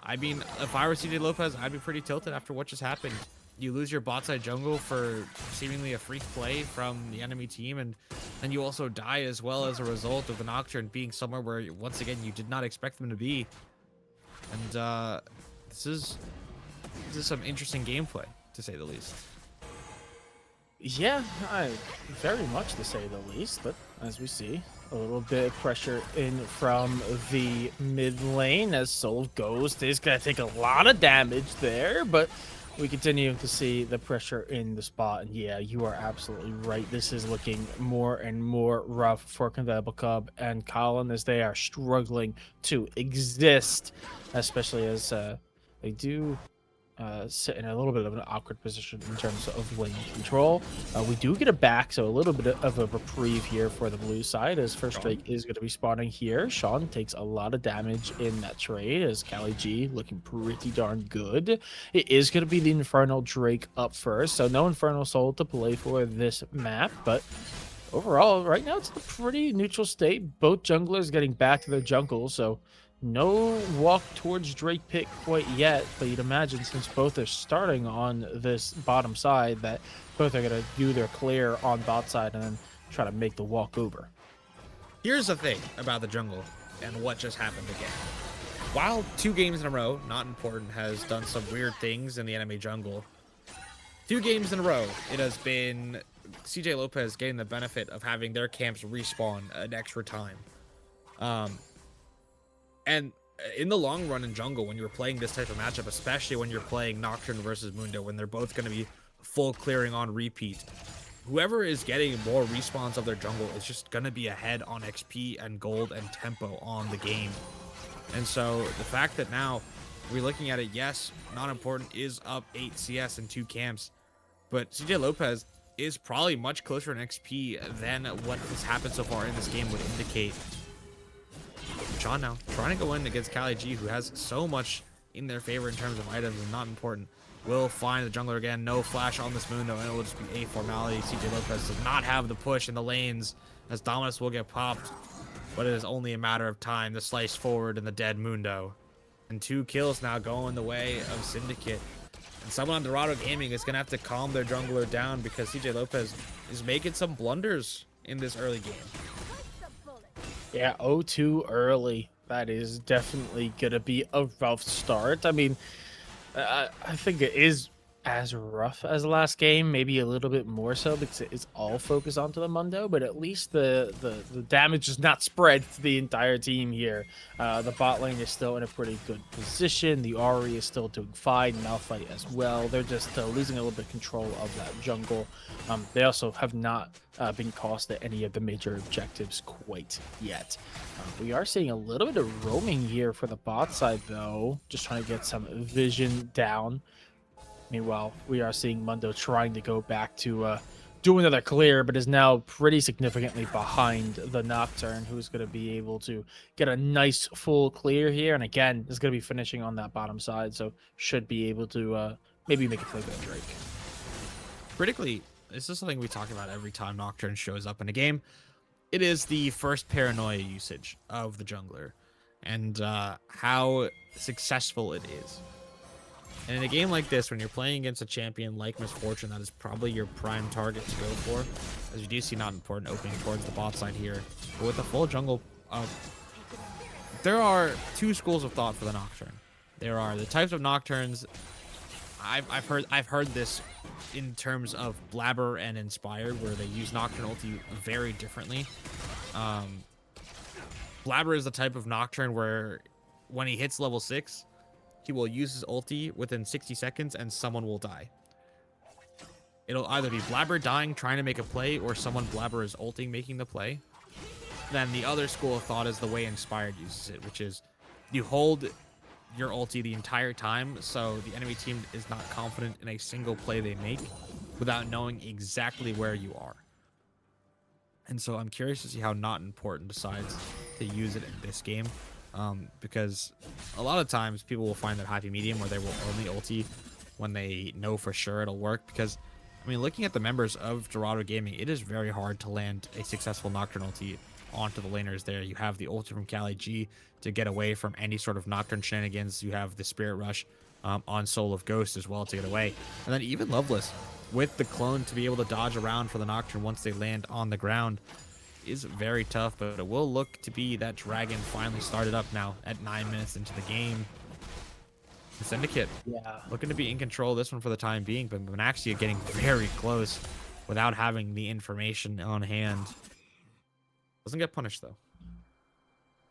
I mean, if I were CJ Lopez, I'd be pretty tilted after what just happened. You lose your bot side jungle for seemingly a freak play from the enemy team, and then you also die as well as a result of the Nocturne being somewhere where, once again, you did not expect them to be. And this is some interesting gameplay, to say the least. Yeah, very much to say the least, but as we see, a little bit of pressure in from the mid lane as Soul Ghost is going to take a lot of damage there, but we continue to see the pressure in the spot. And yeah, you are absolutely right. This is looking more and more rough for Conveyable Cub and Colin as they are struggling to exist, especially as they do sit in a little bit of an awkward position in terms of lane control. We do get it back, so a little bit of a reprieve here for the blue side as first Drake Sean. is going to be spawning here. Sean takes a lot of damage in that trade as Callie G looking pretty darn good. It is going to be the Infernal Drake up first, so no Infernal Soul to play for this map, but overall, right now it's a pretty neutral state. Both junglers getting back to their jungle, so no walk towards Drake pick quite yet. But you'd imagine since both are starting on this bottom side that both are going to do their clear on bot side and then try to make the walk over. Here's the thing about the jungle and what just happened again. While 2 games in a row, Not Important has done some weird things in the enemy jungle. 2 games in a row, it has been CJ Lopez getting the benefit of having their camps respawn an extra time. And in the long run in jungle, when you're playing this type of matchup, especially when you're playing Nocturne versus Mundo, when they're both going to be full clearing on repeat, whoever is getting more respawns of their jungle is just going to be ahead on XP and gold and tempo on the game. And so the fact that now we're looking at it, yes, Not Important is up 8 CS in 2 camps, but CJ Lopez is probably much closer in XP than what has happened so far in this game would indicate. Sean now trying to go in against Callie G, who has so much in their favor in terms of items and Not Important. Will find the jungler again. No flash on this Mundo, and it will just be a formality. CJ Lopez does not have the push in the lanes as Dominus will get popped, but it is only a matter of time. The slice forward and the dead Mundo. And 2 kills now going the way of Syndicate. And someone on Dorado Gaming is going to have to calm their jungler down because CJ Lopez is making some blunders in this early game. Yeah, 0-2 early. That is definitely going to be a rough start. I mean, I think it is as rough as the last game, maybe a little bit more so because it's all focused onto the Mundo, but at least the damage is not spread to the entire team here. The bot lane is still in a pretty good position. The Ahri is still doing fine, Malphite as well. They're just losing a little bit of control of that jungle. They also have not been cost at any of the major objectives quite yet. We are seeing a little bit of roaming here for the bot side though, just trying to get some vision down. Meanwhile, we are seeing Mundo trying to go back to do another clear, but is now pretty significantly behind the Nocturne, who's going to be able to get a nice full clear here. And again, is going to be finishing on that bottom side, so should be able to maybe make a play with Drake. Critically, this is something we talk about every time Nocturne shows up in a game. It is the first paranoia usage of the jungler and how successful it is. And in a game like this, when you're playing against a champion like Misfortune, that is probably your prime target to go for, as you do see Not Important opening towards the bot side here. But with a full jungle, there are 2 schools of thought for the Nocturne. There are the types of Nocturnes. I've heard this in terms of Blabber and Inspired, where they use Nocturne ulti very differently. Blabber is the type of Nocturne where when he hits level 6, he will use his ulti within 60 seconds and someone will die. It'll either be Blabber dying trying to make a play or someone Blabber is ulting making the play. Then the other school of thought is the way Inspired uses it, which is you hold your ulti the entire time so the enemy team is not confident in a single play they make without knowing exactly where you are. And so I'm curious to see how Not Important decides to use it in this game. Because a lot of times people will find that happy medium where they will only ulti when they know for sure it'll work. Because, I mean, looking at the members of Dorado Gaming, it is very hard to land a successful Nocturne ulti onto the laners there. You have the ulti from Callie G to get away from any sort of Nocturne shenanigans. You have the Spirit Rush on Soul of Ghost as well to get away. And then even Loveless with the clone to be able to dodge around for the Nocturne once they land on the ground is very tough, but it will look to be that Dragon finally started up now at 9 minutes into the game. The Syndicate, looking to be in control of this one for the time being, but Manaxia getting very close without having the information on hand. Doesn't get punished, though.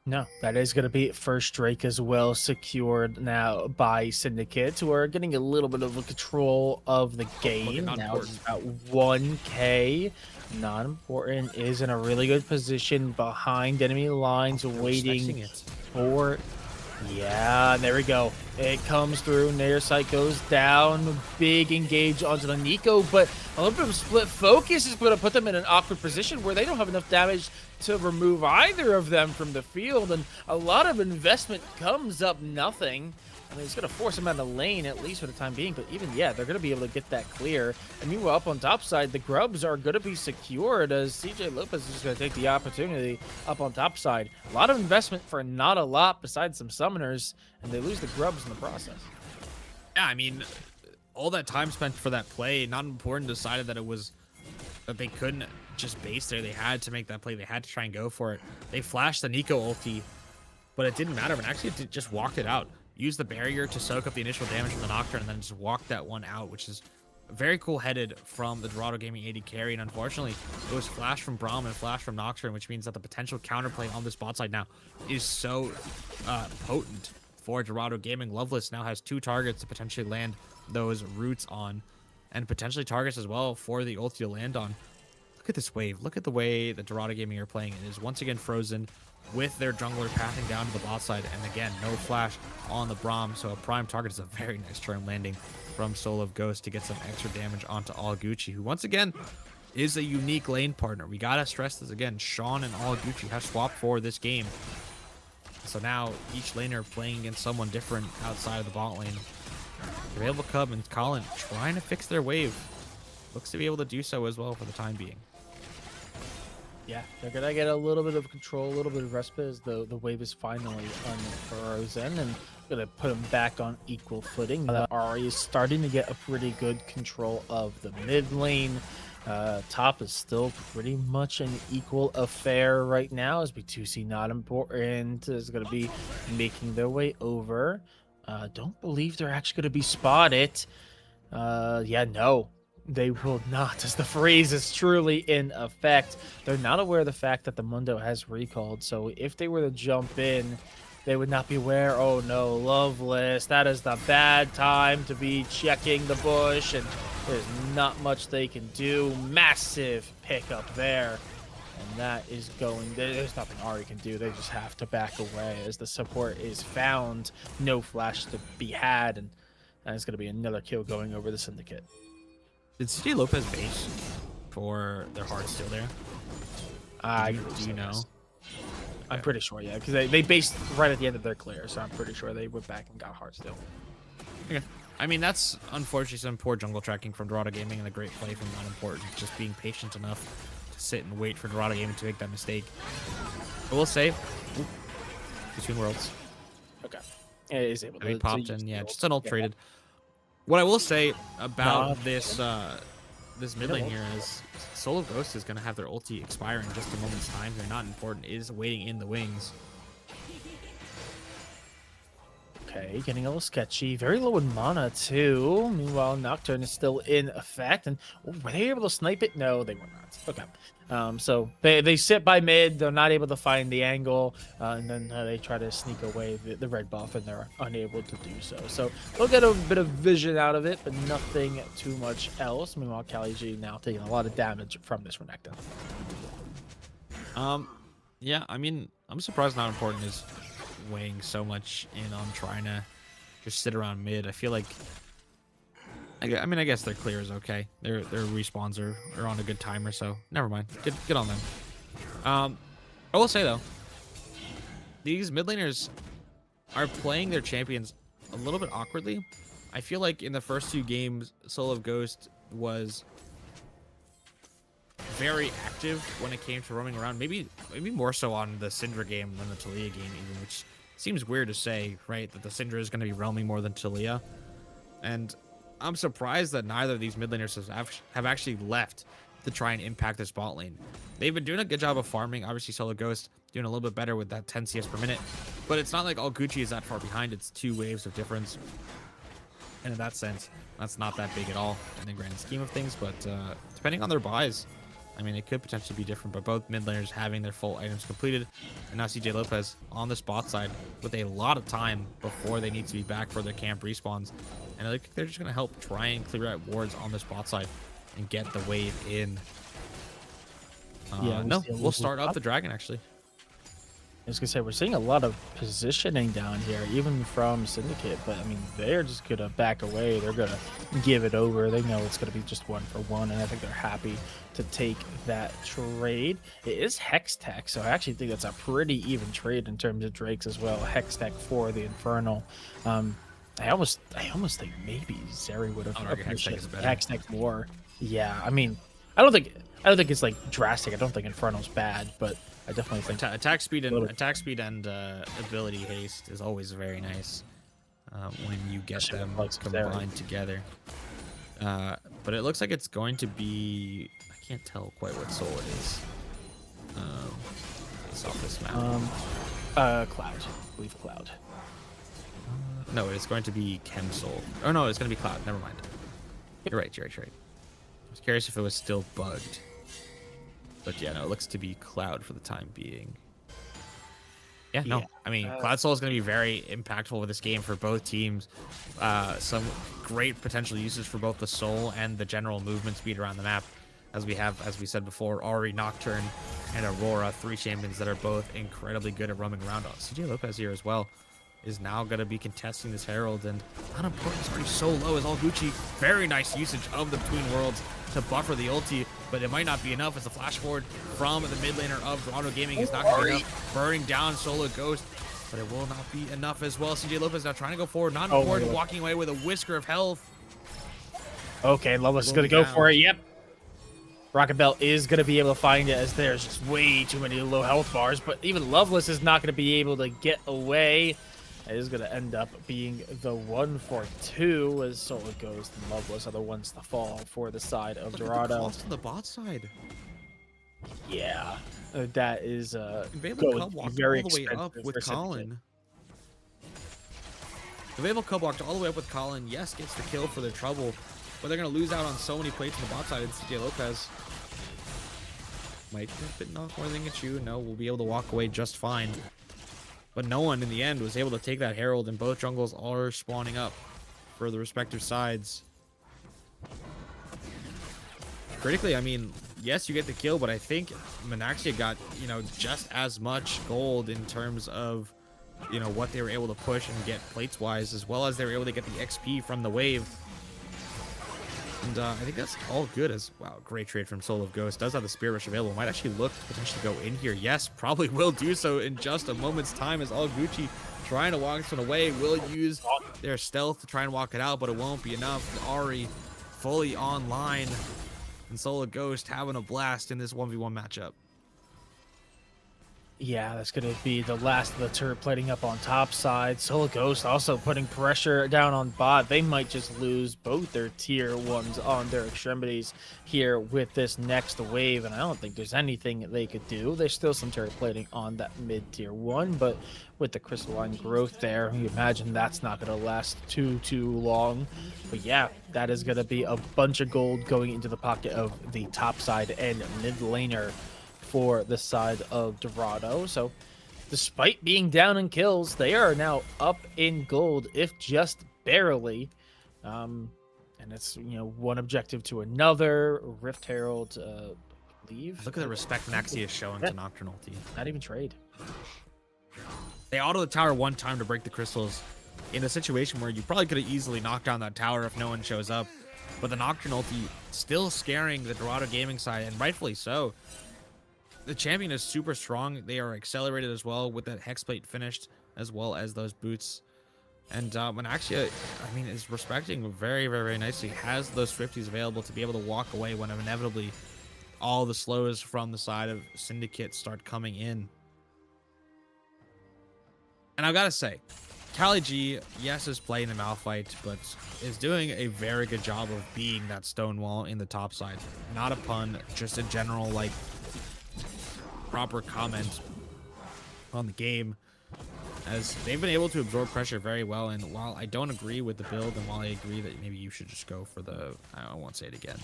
No, that is going to be first Drake as well, secured now by Syndicate, who are getting a little bit of a control of the game. Now it's about 1K. Not Important is in a really good position behind enemy lines, waiting for Yeah, there we go. It comes through. Nair sight goes down. Big engage onto the Nico, but a little bit of split focus is going to put them in an awkward position where they don't have enough damage to remove either of them from the field, and a lot of investment comes up nothing. I mean, it's going to force them out of the lane, at least for the time being, but even, yeah, they're going to be able to get that clear. And meanwhile, up on top side, the grubs are going to be secured as CJ Lopez is just going to take the opportunity up on top side. A lot of investment for not a lot besides some summoners, and they lose the grubs in the process. Yeah, I mean, all that time spent for that play, not important, decided that it was that they couldn't just base there. They had to make that play. They had to try and go for it. They flashed the Nico ulti, but it didn't matter. And actually, it just walked it out. Used the barrier to soak up the initial damage from the Nocturne, and then just walked that one out, which is very cool headed from the Dorado Gaming AD carry. And unfortunately, it was flash from Braum and flash from Nocturne, which means that the potential counterplay on this bot side now is so potent for Dorado Gaming. Loveless now has 2 targets to potentially land those roots on, and potentially targets as well for the ulti to land on. Look at this wave. Look at the way the Dorado Gaming are playing. It is once again frozen with their jungler pathing down to the bot side. And again, no flash on the Braum. So a prime target is a very nice turn landing from Soul of Ghost to get some extra damage onto Gucci, who once again is a unique lane partner. We got to stress this again. Sean and Gucci have swapped for this game. So now each laner playing against someone different outside of the bot lane. Available Cub and Colin trying to fix their wave. Looks to be able to do so as well for the time being. Yeah, they're going to get a little bit of control, a little bit of respite as the wave is finally unfrozen, and going to put them back on equal footing. Ari is starting to get a pretty good control of the mid lane. Top is still pretty much an equal affair right now, as B2C not important is going to be making their way over. Don't believe they're actually going to be spotted. Yeah, no. They will not, as the freeze is truly in effect. They're not aware of the fact that the Mundo has recalled, so if they were to jump in, they would not be aware. Oh no, Loveless, that is the bad time to be checking the bush, and there's not much they can do. Massive pickup there, and that is going, there's nothing Ari can do. They just have to back away as the support is found. No flash to be had, and that is going to be another kill going over the Syndicate. Did CJ Lopez base for their heart still there? Do you know? I'm pretty sure, yeah, because they based right at the end of their clear, so I'm pretty sure they went back and got heart still. Okay. I mean, that's unfortunately some poor jungle tracking from Dorado Gaming and a great play from Not Important. Just being patient enough to sit and wait for Dorado Gaming to make that mistake. I will say, between worlds. Okay. It is able to. He popped in, yeah, just an ult traded. What I will say about this mid lane here is Soul of Ghost is going to have their ulti expire in just a moment's time. They're Not Important is waiting in the wings. Okay, getting a little sketchy. Very low in mana, too. Meanwhile, Nocturne is still in effect. And were they able to snipe it? No, they were not. Okay. So they sit by mid. They're not able to find the angle. And then they try to sneak away the red buff, and they're unable to do so. So they'll get a bit of vision out of it, but nothing too much else. Meanwhile, Kali G now taking a lot of damage from this Renekton. Yeah, I mean, I'm surprised Not Important is weighing so much in on trying to just sit around mid. I feel like, I mean, I guess their clear is okay. Their respawns are on a good timer, so never mind. Get on them. I will say though, these mid laners are playing their champions a little bit awkwardly. I feel like in the first 2 games, Soul of Ghost was very active when it came to roaming around. Maybe more so on the Syndra game than the Talia game, even, which seems weird to say, right? That the Syndra is going to be roaming more than Talia. And I'm surprised that neither of these mid laners have actually left to try and impact this bot lane. They've been doing a good job of farming. Obviously, Soul of Ghost doing a little bit better with that 10 CS per minute. But it's not like Gucci is that far behind. It's 2 waves of difference. And in that sense, that's not that big at all in the grand scheme of things. But depending on their buys, I mean, it could potentially be different, but both mid laners having their full items completed, and now CJ Lopez on the spot side with a lot of time before they need to be back for their camp respawns. And I think they're just going to help try and clear out wards on the spot side and get the wave in. Yeah, no, we'll start up the dragon, actually. was gonna say we're seeing a lot of positioning down here, even from Syndicate. But I mean, they're just gonna back away. They're gonna give it over. They know it's gonna be just 1-for-1, and I think they're happy to take that trade. It is Hex Tech, so I actually think that's a pretty even trade in terms of Drakes as well. Hex Tech for the Infernal. I almost think maybe Zeri would have I would argue Hex Tech is better. Hex Tech more. Yeah, I mean, I don't think it's like drastic. I don't think Infernal's bad, but I definitely think Attack speed and ability haste is always very nice when you get especially them with, like, combined together. But it looks like it's going to be, I can't tell quite what soul it is. Based off this map. Cloud. I believe Cloud. No, it's going to be Chem Soul. Oh no, it's going to be Cloud. Never mind. Yep. You're right. I was curious if it was still bugged. But yeah, no, it looks to be Cloud for the time being. Yeah, no. I mean, Cloud Soul is going to be very impactful with this game for both teams. Some great potential uses for both the Soul and the general movement speed around the map. As we have, as we said before, Ari, Nocturne, and Aurora, 3 champions that are both incredibly good at roaming around. CJ Lopez here as well is now going to be contesting this Herald, and unimportance already so low as all Gucci. Very nice usage of the Between Worlds to buffer the ulti, but it might not be enough as the flash forward from the mid laner of Dorado Gaming is not going to be enough. Burning down Solo Ghost, but it will not be enough as well. CJ Lopez now trying to go forward, not important, walking away with a whisker of health. Okay, Loveless is going to go for it. Yep. Rocket Bell is going to be able to find it as there's just way too many low health bars, but even Loveless is not going to be able to get away. It is going to end up being the 1-for-2 as Solo Ghost and Loveless are the ones to fall for the side of Dorado. Cost on the bot side. Yeah, that is Available Cub walked very all the way up with Colin. Available Cub walked all the way up with Colin. Yes, gets the kill for their trouble, but they're going to lose out on so many plates on the bot side. And CJ Lopez might have bitten off more than it chew. No, we'll be able to walk away just fine. But no one in the end was able to take that Herald, and both jungles are spawning up for the respective sides. Critically, I mean, yes, you get the kill, but I think Manaxia got, just as much gold in terms of, what they were able to push and get plates-wise, as well as they were able to get the XP from the wave. And I think that's all good as, wow, great trade from Soul of Ghost. Does have the Spirit Rush available. Might actually look to potentially go in here. Yes, probably will do so in just a moment's time as all Gucci trying to walk this one away. Will use their stealth to try and walk it out, but it won't be enough. Ari fully online and Soul of Ghost having a blast in this 1v1 matchup. Yeah, that's going to be the last of the turret plating up on top side. Solo Ghost also putting pressure down on bot. They might just lose both their tier 1s on their extremities here with this next wave, and I don't think there's anything they could do. There's still some turret plating on that mid tier 1, but with the crystalline growth there, you imagine that's not going to last too long. But yeah, that is going to be a bunch of gold going into the pocket of the top side and mid laner for the side of Dorado. So despite being down in kills, they are now up in gold, if just barely. And it's, one objective to another. Rift Herald, leave. Look at the respect Naxi is showing to Nocturnal Ulti. Not even trade. They auto the tower one time to break the crystals in a situation where you probably could have easily knocked down that tower if no one shows up. But the Nocturnal Ulti still scaring the Dorado Gaming side, and rightfully so. The champion is super strong. They are accelerated as well with that Hexplate finished, as well as those boots. And Manaxia, I mean, is respecting very, very, very nicely. Has those Swifties available to be able to walk away when inevitably all the slows from the side of Syndicate start coming in. And I've got to say, Cali G, yes, is playing the Malphite, but is doing a very good job of being that Stonewall in the top side. Not a pun, just a general, proper comment on the game, as they've been able to absorb pressure very well. And while I don't agree with the build, and while I agree that maybe you should just go for the, I won't say it again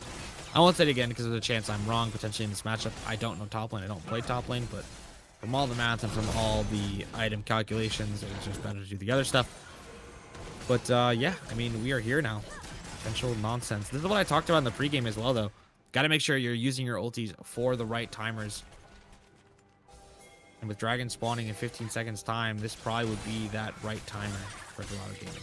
because there's a chance I'm wrong potentially in this matchup. I don't know top lane, I don't play top lane, but from all the math and from all the item calculations, it's just better to do the other stuff. But yeah, I mean, we are here now. Potential nonsense. This is what I talked about in the pregame as well, though. Got to make sure you're using your ultis for the right timers. And with Dragon spawning in 15 seconds time, this probably would be that right timer for Dorado Gaming.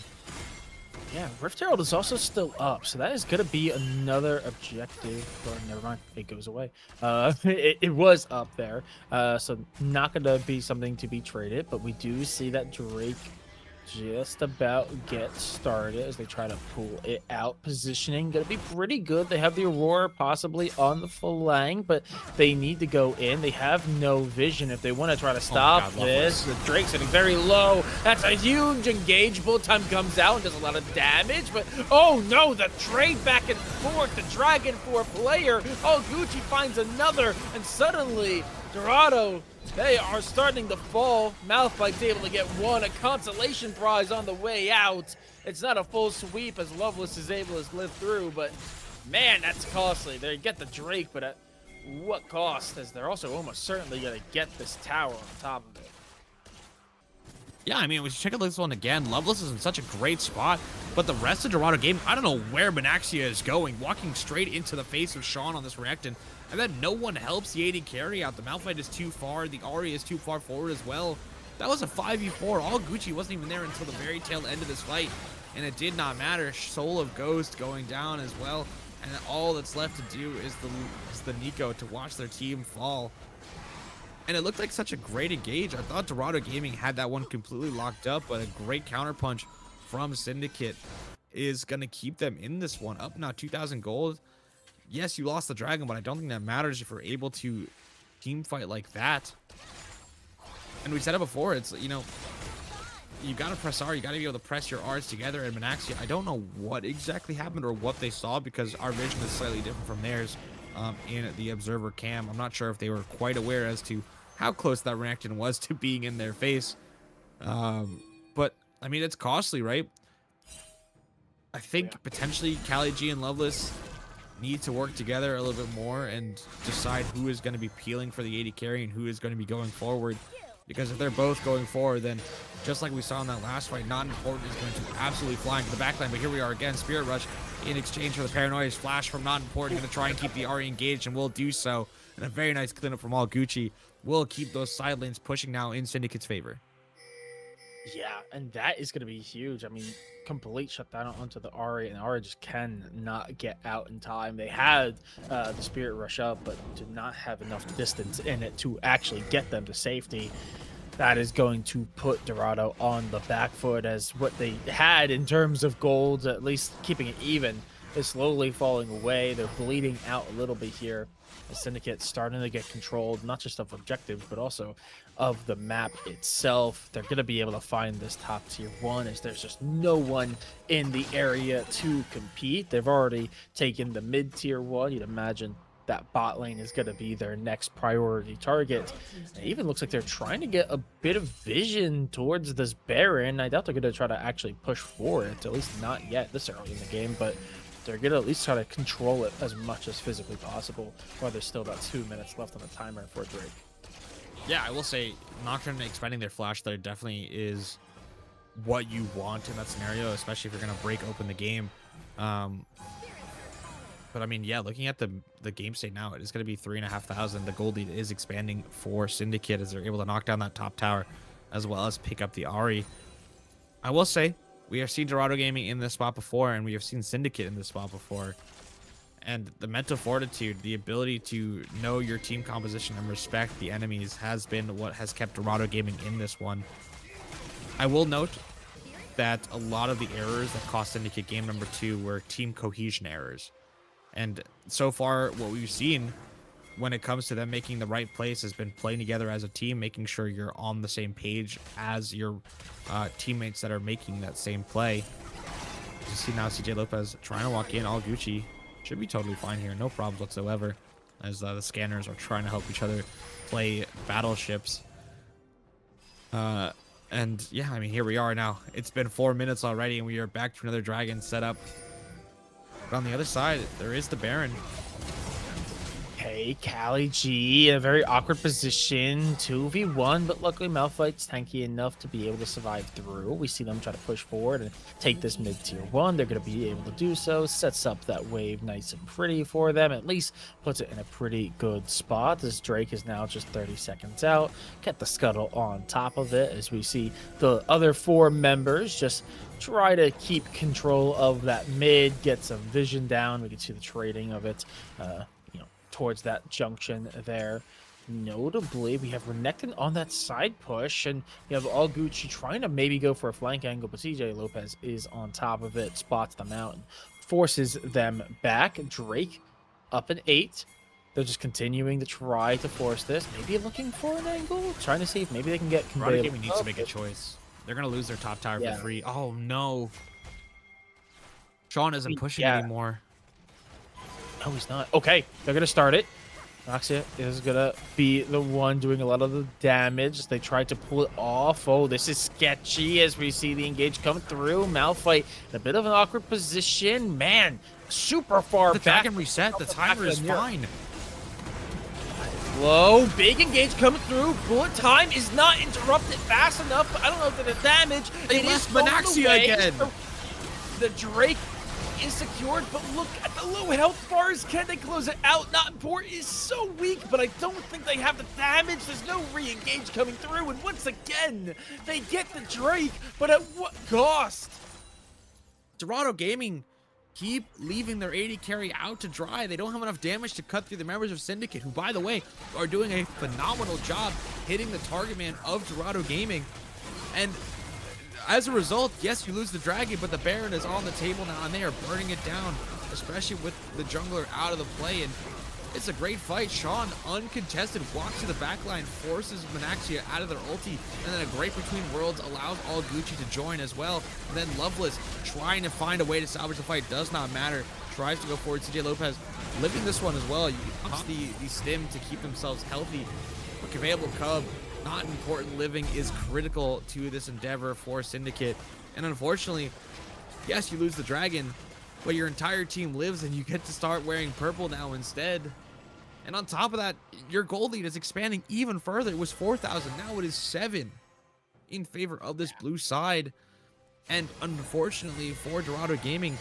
Yeah, Rift Herald is also still up, so that is going to be another objective. Or never mind, it goes away. It was up there, so not going to be something to be traded. But we do see that Drake just about get started as they try to pull it out. Positioning going to be pretty good. They have the Aurora possibly on the flank, but they need to go in. They have no vision if they want to try to stop this. The Drake's sitting very low. That's a huge engage. Bullet time comes out and does a lot of damage, but oh no, the trade back and forth. The Dragon for a player. Oh, Gucci finds another, and suddenly Dorado, they are starting to fall. Malphite's able to get one, a consolation prize on the way out. It's not a full sweep as Loveless is able to live through, but man, that's costly. They get the Drake, but at what cost? As they're also almost certainly going to get this tower on top of it. Yeah, I mean, we should check out this one again. Loveless is in such a great spot, but the rest of Dorado game, I don't know where Manaxia is going, walking straight into the face of Sean on this reactant, and then no one helps the AD carry out. The Malphite is too far, the Ahri is too far forward as well. That was a 5v4. All Gucci wasn't even there until the very tail end of this fight, and it did not matter. Soul of Ghost going down as well, and all that's left to do is the Nico to watch their team fall. And it looked like such a great engage. I thought Dorado Gaming had that one completely locked up, but a great counterpunch from Syndicate is going to keep them in this one. Up now 2,000 gold. Yes, you lost the Dragon, but I don't think that matters if you're able to team fight like that. And we said it before, it's, you know, you got to press R. You got to be able to press your R's together. And Manaxia, I don't know what exactly happened or what they saw because our vision is slightly different from theirs. In the observer cam, I'm not sure if they were quite aware as to how close that reaction was to being in their face. But I mean, it's costly, right? I think potentially Cali G and Loveless need to work together a little bit more and decide who is going to be peeling for the AD carry and who is going to be going forward. Because if they're both going forward, then just like we saw in that last fight, Not Important is going to absolutely fly into the backline. But here we are again, Spirit Rush in exchange for the Paranoia's flash from Not Important. Going to try and keep the Ahri engaged, and will do so. And a very nice cleanup from all Gucci will keep those side lanes pushing now in Syndicate's favor. Yeah, and that is going to be huge. I mean, complete shutdown onto the Ahri, and Ahri just cannot get out in time. They had the Spirit Rush up, but did not have enough distance in it to actually get them to safety. That is going to put Dorado on the back foot, as what they had in terms of gold, at least keeping it even, is slowly falling away. They're bleeding out a little bit here. The Syndicate starting to get controlled, not just of objectives, but also of the map itself. They're going to be able to find this top tier 1 as there's just no one in the area to compete. They've already taken the mid tier 1. You'd imagine that bot lane is going to be their next priority target. It even looks like they're trying to get a bit of vision towards this Baron. I doubt they're going to try to actually push for it, at least not yet this early in the game, but they're going to at least try to control it as much as physically possible, while there's still about 2 minutes left on the timer for Drake. Yeah, I will say Nocturne expanding their flash there definitely is what you want in that scenario, especially if you're going to break open the game. But I mean, yeah, looking at the game state now, it is going to be 3,500. The gold lead is expanding for Syndicate as they're able to knock down that top tower as well as pick up the Ahri. I will say, we have seen Dorado Gaming in this spot before, and we have seen Syndicate in this spot before. And the mental fortitude, the ability to know your team composition and respect the enemies has been what has kept Dorado Gaming in this one. I will note that a lot of the errors that cost Syndicate game number 2 were team cohesion errors. And so far, what we've seen when it comes to them making the right plays has been playing together as a team, making sure you're on the same page as your teammates that are making that same play. You see now CJ Lopez trying to walk in, all Gucci. Should be totally fine here, no problems whatsoever, as the scanners are trying to help each other play battleships. And yeah, I mean, here we are now. It's been 4 minutes already, and we are back to another Dragon setup. But on the other side, there is the Baron. Okay, Callie G in a very awkward position, 2v1, but luckily Malphite's tanky enough to be able to survive through. We see them try to push forward and take this mid-tier 1. They're going to be able to do so. Sets up that wave nice and pretty for them. At least puts it in a pretty good spot. This Drake is now just 30 seconds out. Get the scuttle on top of it as we see the other 4 members just try to keep control of that mid, get some vision down. We can see the trading of it, towards that junction there. Notably, we have Renekton on that side push, and you have All Gucci trying to maybe go for a flank angle, but CJ Lopez is on top of it, spots them out, and forces them back. Drake up an 8. They're just continuing to try to force this, maybe looking for an angle, trying to see if maybe they can get Dorado conveyed. Gaming needs to make a choice. They're going to lose their top tower Yeah. for free. Oh, no. Sean isn't pushing Yeah. anymore. No, he's not. Okay, they're gonna start it. Noxia is gonna be the one doing a lot of the damage. They tried to pull it off. Oh, this is sketchy as we see the engage come through. Malphite in a bit of an awkward position. Man, super far The back. dragon reset. The timer is fine. Low, big engage coming through. Bullet time is not interrupted fast enough. I don't know if the damage. They It left is going Manaxia away. again. So the Drake is secured, but look at the low health bars. Can they close it out? Not important. Is so weak, but I don't think they have the damage. There's no re-engage coming through, and once again, they get the Drake, but at what cost? Dorado Gaming keep leaving their 80 carry out to dry. They don't have enough damage to cut through the members of Syndicate, who, by the way, are doing a phenomenal job hitting the target man of Dorado Gaming. And as a result, yes, you lose the dragon, but the Baron is on the table now, and they are burning it down, especially with the jungler out of the play. And it's a great fight. Sean, uncontested, walks to the backline, forces Manaxia out of their ulti, and then a great between worlds allows All Gucci to join as well. And then Loveless trying to find a way to salvage the fight, does not matter. Tries to go forward. CJ Lopez living this one as well. You use the stim to keep themselves healthy. But Cavable Cub, not important, living is critical to this endeavor for Syndicate. And unfortunately, yes, you lose the dragon, but your entire team lives and you get to start wearing purple now instead. And on top of that, your gold lead is expanding even further. It was 4,000, now it is 7 in favor of this blue side. And unfortunately for Dorado Gaming,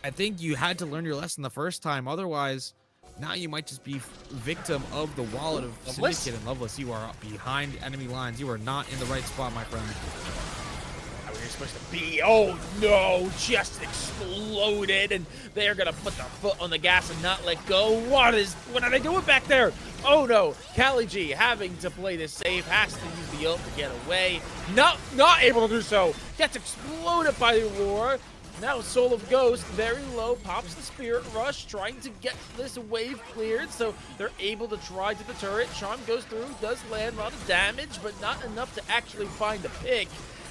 I think you had to learn your lesson the first time. Otherwise, now you might just be victim of the wallet of Loveless? Syndicate. And Loveless, you are behind enemy lines. You are not in the right spot, my friend. How are you supposed to be? Oh no, just exploded, and they're gonna put their foot on the gas and not let go. What are they doing back there? Oh no, Callie G having to play this safe, has to use the ult to get away. Not able to do so. Gets exploded by the roar. Now Soul of Ghost, very low, pops the Spirit Rush, trying to get this wave cleared, so they're able to try to the turret. Charm goes through, does land a lot of damage, but not enough to actually find a pick.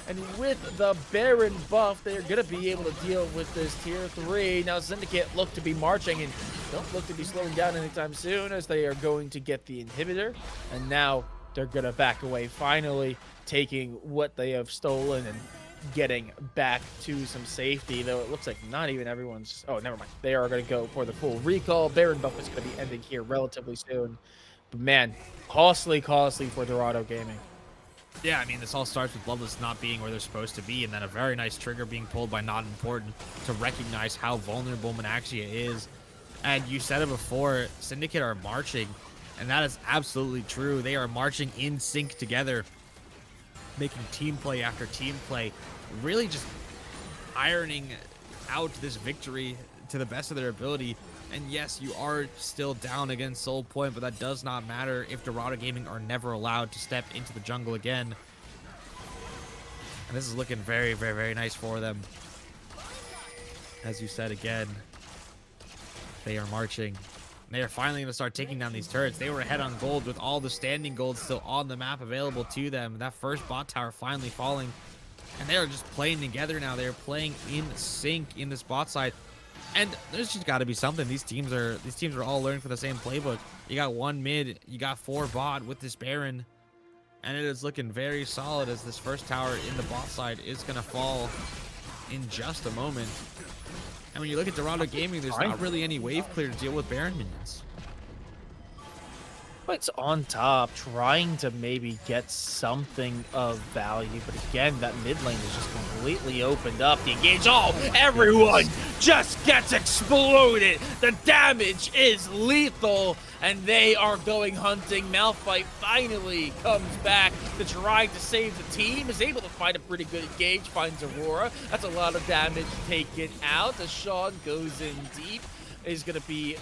And with the Baron buff, they're going to be able to deal with this tier 3. Now Syndicate look to be marching and don't look to be slowing down anytime soon, as they are going to get the inhibitor. And now they're going to back away, finally taking what they have stolen and getting back to some safety, though it looks like not even everyone's... Oh, never mind. They are going to go for the full recall. Baron buff is going to be ending here relatively soon. But man, costly for Dorado Gaming. Yeah, I mean, this all starts with Loveless not being where they're supposed to be, and then a very nice trigger being pulled by Not Important to recognize how vulnerable Manaxia is. And you said it before, Syndicate are marching, and that is absolutely true. They are marching in sync together, making team play after team play, really just ironing out this victory to the best of their ability. And yes, you are still down against Soul Point, but that does not matter if Dorado Gaming are never allowed to step into the jungle again. And this is looking very, very, very nice for them. As you said again, they are marching. They are finally going to start taking down these turrets. They were ahead on gold with all the standing gold still on the map available to them. That first bot tower finally falling. And they are just playing together now. They are playing in sync in this bot side. And there's just got to be something. These teams are all learning from the same playbook. You got 1 mid, you got 4 bot with this Baron, and it is looking very solid as this first tower in the bot side is going to fall in just a moment. And when you look at Dorado Gaming, there's not really any wave clear to deal with Baron minions. It's on top, trying to maybe get something of value, but again, that mid lane is just completely opened up. The engage, oh, Oh my everyone goodness. just gets exploded. The damage is lethal, and they are going hunting. Malphite finally comes back to try to save the team, is able to find a pretty good engage, finds Aurora. That's a lot of damage taken out as Sean goes in deep. Is going to be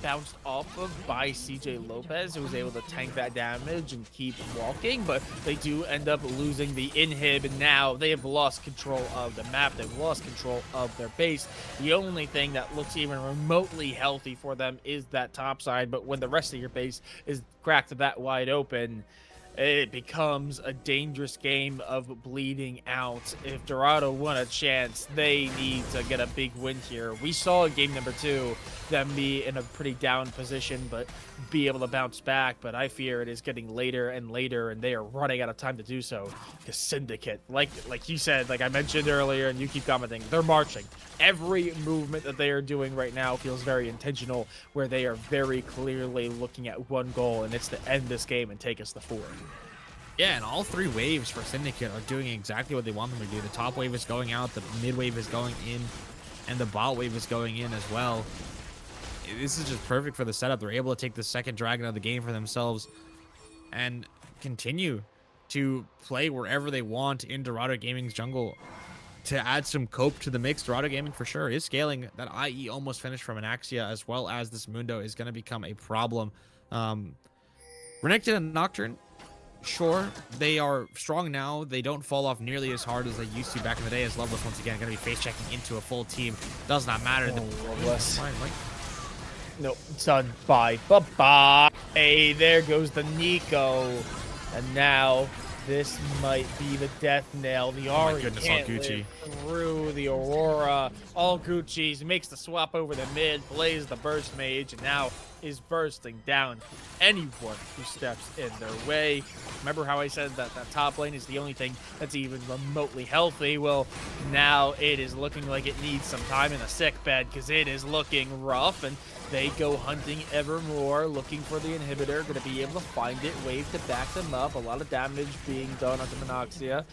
bounced off of by CJ Lopez, who was able to tank that damage and keep walking, but they do end up losing the inhib, and now they have lost control of the map. They've lost control of their base. The only thing that looks even remotely healthy for them is that top side, but when the rest of your base is cracked that wide open, it becomes a dangerous game of bleeding out. If Dorado want a chance, they need to get a big win here. We saw in game number 2 them be in a pretty down position, but be able to bounce back. But I fear it is getting later and later, and they are running out of time to do so. The Syndicate, like you said, like I mentioned earlier, and you keep commenting, they're marching. Every movement that they are doing right now feels very intentional, where they are very clearly looking at one goal, and it's to end this game and take us to 4. Yeah, and all 3 waves for Syndicate are doing exactly what they want them to do. The top wave is going out, the mid wave is going in, and the bot wave is going in as well. This is just perfect for the setup. They're able to take the second dragon of the game for themselves and continue to play wherever they want in Dorado Gaming's jungle. To add some cope to the mix, Dorado Gaming for sure is scaling. That IE almost finished from Anaxia, as well as this Mundo is going to become a problem. Renekton and Nocturne, sure, they are strong now. They don't fall off nearly as hard as they used to back in the day, as Loveless once again going to be face checking into a full team. Does not matter. Loveless. Nope, it's done. Bye. Bye-bye. Hey, there goes the Nico. And now this might be the death nail. The Oh my Ari goodness, all can't Gucci. live through the Aurora. All Gucci's makes the swap over the mid, plays the burst mage, and now is bursting down anyone who steps in their way. Remember how I said that that top lane is the only thing that's even remotely healthy? Well, now it is looking like it needs some time in a sick bed, because it is looking rough, and they go hunting evermore, looking for the inhibitor. Going to be able to find it, wave to back them up. A lot of damage being done onto Monoxia.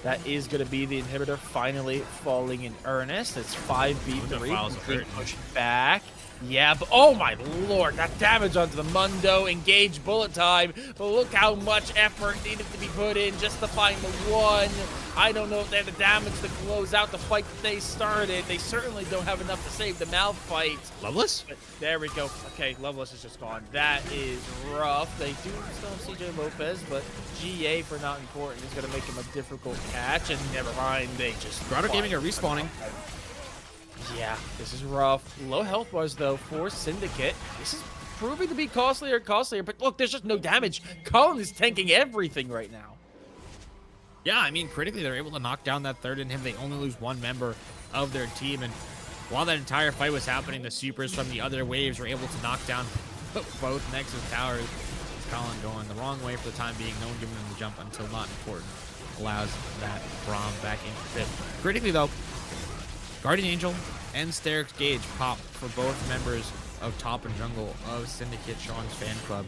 That is going to be the inhibitor finally falling in earnest. It's 5v3. Complete push back. Yeah, but oh my lord, that damage onto the Mundo, engage bullet time, but look how much effort needed to be put in just to find the one. I don't know if they have the damage to close out the fight that they started. They certainly don't have enough to save the Malphite. Loveless? But there we go. Okay, Loveless is just gone. That is rough. They do still have CJ Lopez, but GA for not important is going to make him a difficult catch, and never mind, they just... Dorado Gaming are respawning. Yeah, this is rough. Low health was though for Syndicate. This is proving to be costlier and costlier, but look, there's just no damage. Colin is tanking everything right now. Yeah, I mean, critically, they're able to knock down that third inhib. They only lose 1 member of their team, and while that entire fight was happening, the supers from the other waves were able to knock down both Nexus towers. Colin going the wrong way for the time being. No one giving them the jump until not important. Allows that Braum back into pit. Critically, though, Guardian Angel and Sterix Gage pop for both members of top and jungle of Syndicate Sean's fan club.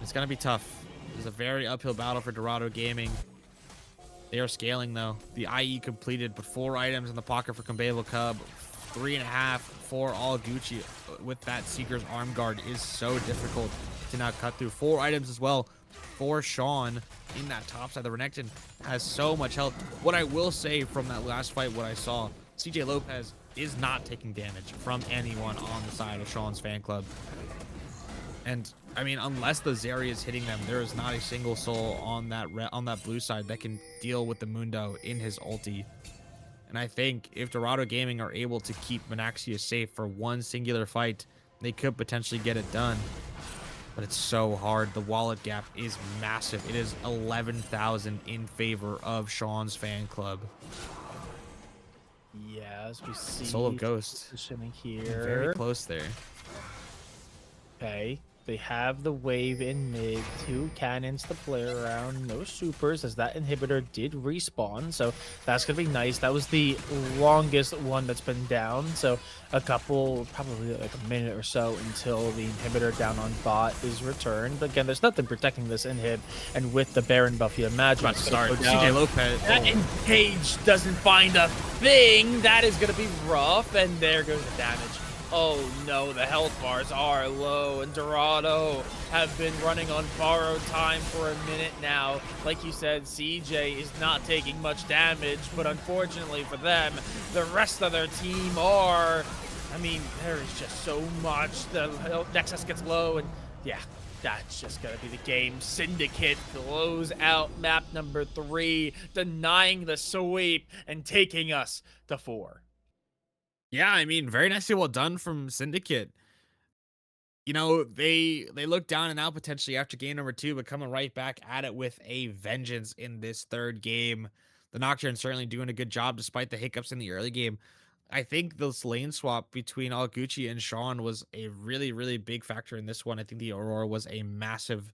It's going to be tough. It's a very uphill battle for Dorado Gaming. They are scaling, though. The IE completed, but 4 items in the pocket for Conbable Cub. 3.5 for all Gucci with that Seeker's Arm Guard is so difficult to not cut through. 4 items as well for Sean in that top side. The Renekton has so much health. What I will say from that last fight, what I saw, CJ Lopez is not taking damage from anyone on the side of Sean's fan club. And I mean, unless the Zeri is hitting them, there is not a single soul on that blue side that can deal with the Mundo in his ulti. And I think if Dorado Gaming are able to keep Monaxia safe for one singular fight, they could potentially get it done. But it's so hard. The wallet gap is massive. It is 11,000 in favor of Sean's fan club. Yeah, as we see Soul of Ghost. positioning Very here. close there. Okay, They have the wave in mid, two cannons to play around, no supers as that inhibitor did respawn, so that's gonna be nice. That was the longest one that's been down, so a couple, probably like a minute or so until the inhibitor down on bot is returned. But again, there's nothing protecting this inhib, and with the Baron buff, you imagine About to it's gonna start. go CJ down. Lopez. That Oh. engage doesn't find a thing. That is gonna be rough, and there goes the damage. Oh no, the health bars are low, and Dorado have been running on borrowed time for a minute now. Like you said, CJ is not taking much damage, but unfortunately for them, the rest of their team are. I mean, there is just so much. The Nexus gets low, and yeah, that's just gonna be the game. Syndicate close out map number 3, denying the sweep and taking us to 4. Yeah, I mean, very nicely well done from Syndicate. You know, they look down and out potentially after game number 2, but coming right back at it with a vengeance in this third game. The Nocturne certainly doing a good job despite the hiccups in the early game. I think this lane swap between All Gucci and Sean was a really, really big factor in this one. I think the Aurora was a massive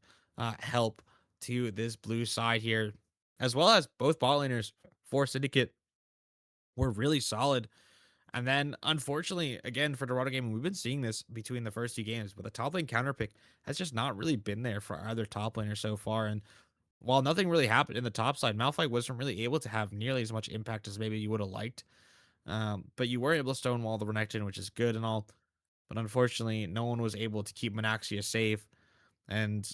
help to this blue side here, as well as both bot laners for Syndicate were really solid. And then, unfortunately, again, for Dorado Gaming, we've been seeing this between the first 2 games, but the top lane counter pick has just not really been there for either top laner so far. And while nothing really happened in the top side, Malphite wasn't really able to have nearly as much impact as maybe you would have liked. But you were able to stonewall the Renekton, which is good and all. But unfortunately, no one was able to keep Monaxia safe. And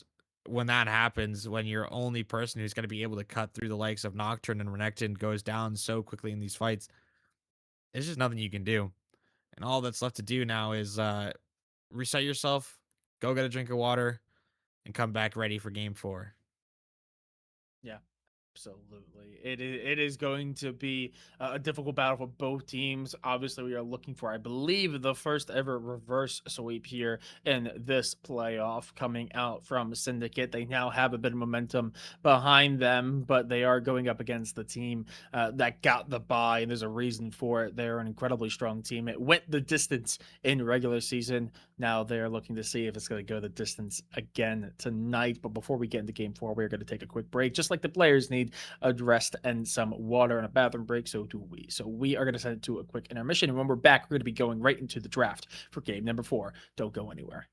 when that happens, when your only person who's going to be able to cut through the likes of Nocturne and Renekton goes down so quickly in these fights, there's just nothing you can do. And all that's left to do now is reset yourself, go get a drink of water, and come back ready for game 4. Yeah. Absolutely. It is going to be a difficult battle for both teams. Obviously, we are looking for, I believe, the first ever reverse sweep here in this playoff coming out from Syndicate. They now have a bit of momentum behind them, but they are going up against the team that got the bye, and there's a reason for it. They're an incredibly strong team. It went the distance in regular season. Now they're looking to see if it's going to go the distance again tonight. But before we get into game 4, we're going to take a quick break, just like the players need a rest and some water and a bathroom break. So do we. So we are going to send it to a quick intermission. And when we're back, we're going to be going right into the draft for game number 4. Don't go anywhere.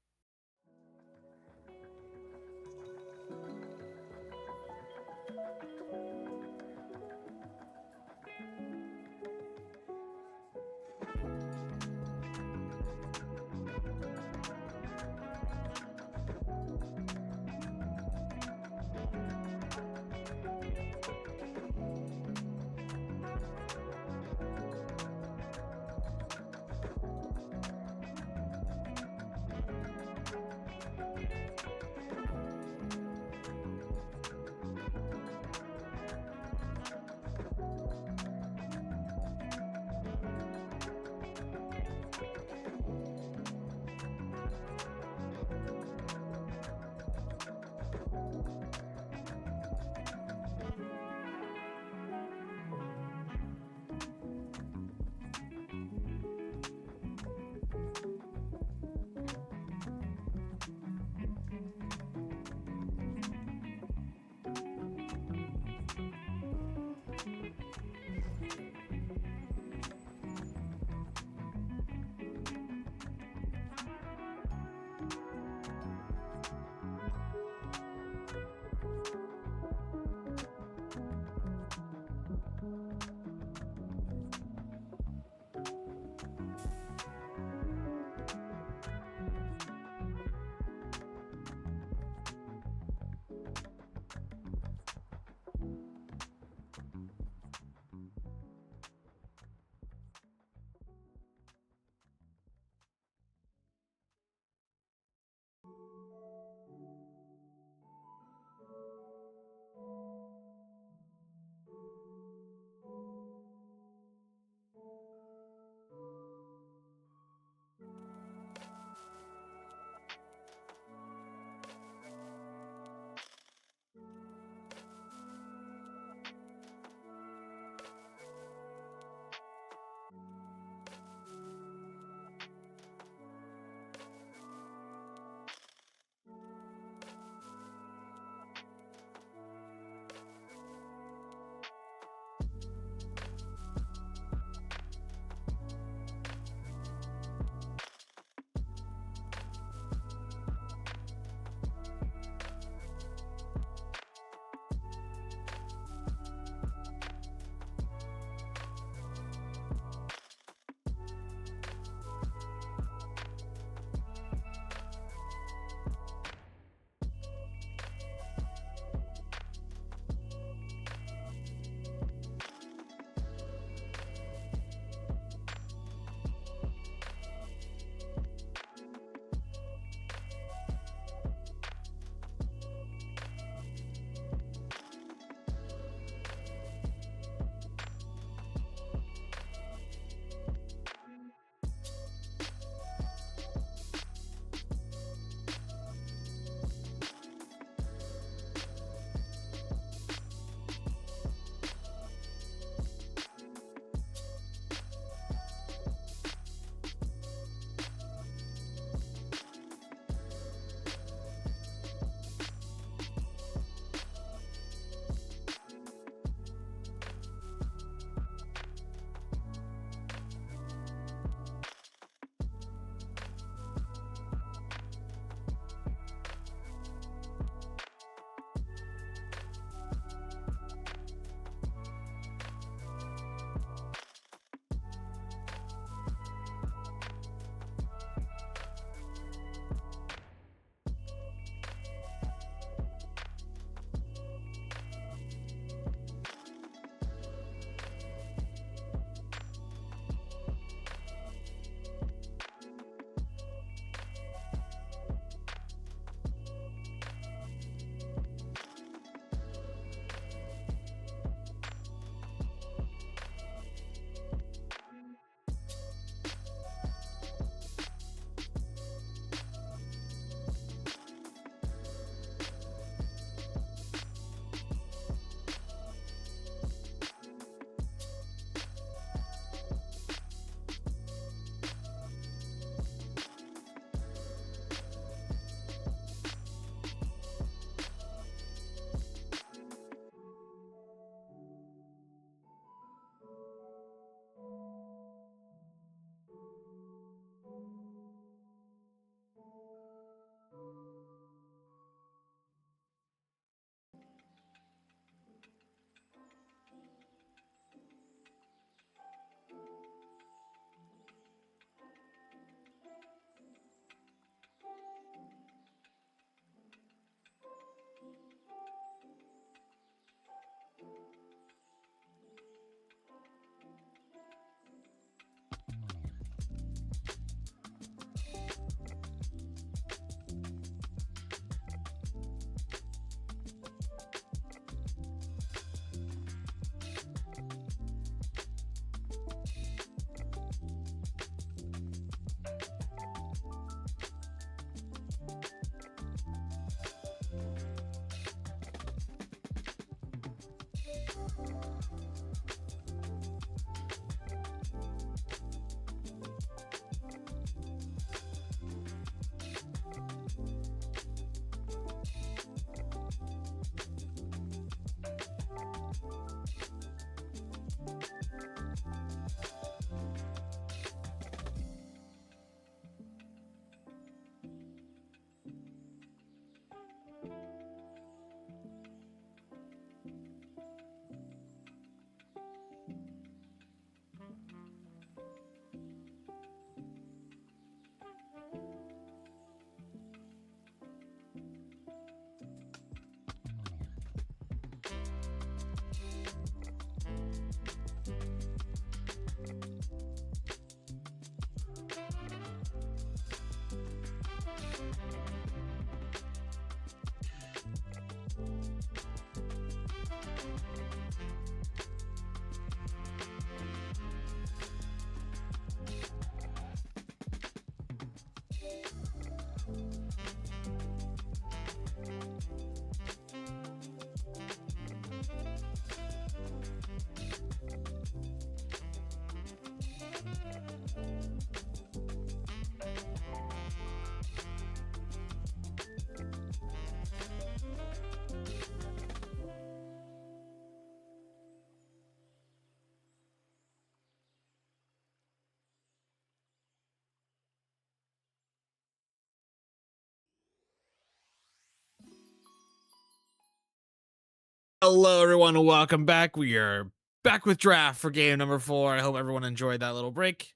Hello, everyone, and welcome back. We are back with draft for game number 4. I hope everyone enjoyed that little break,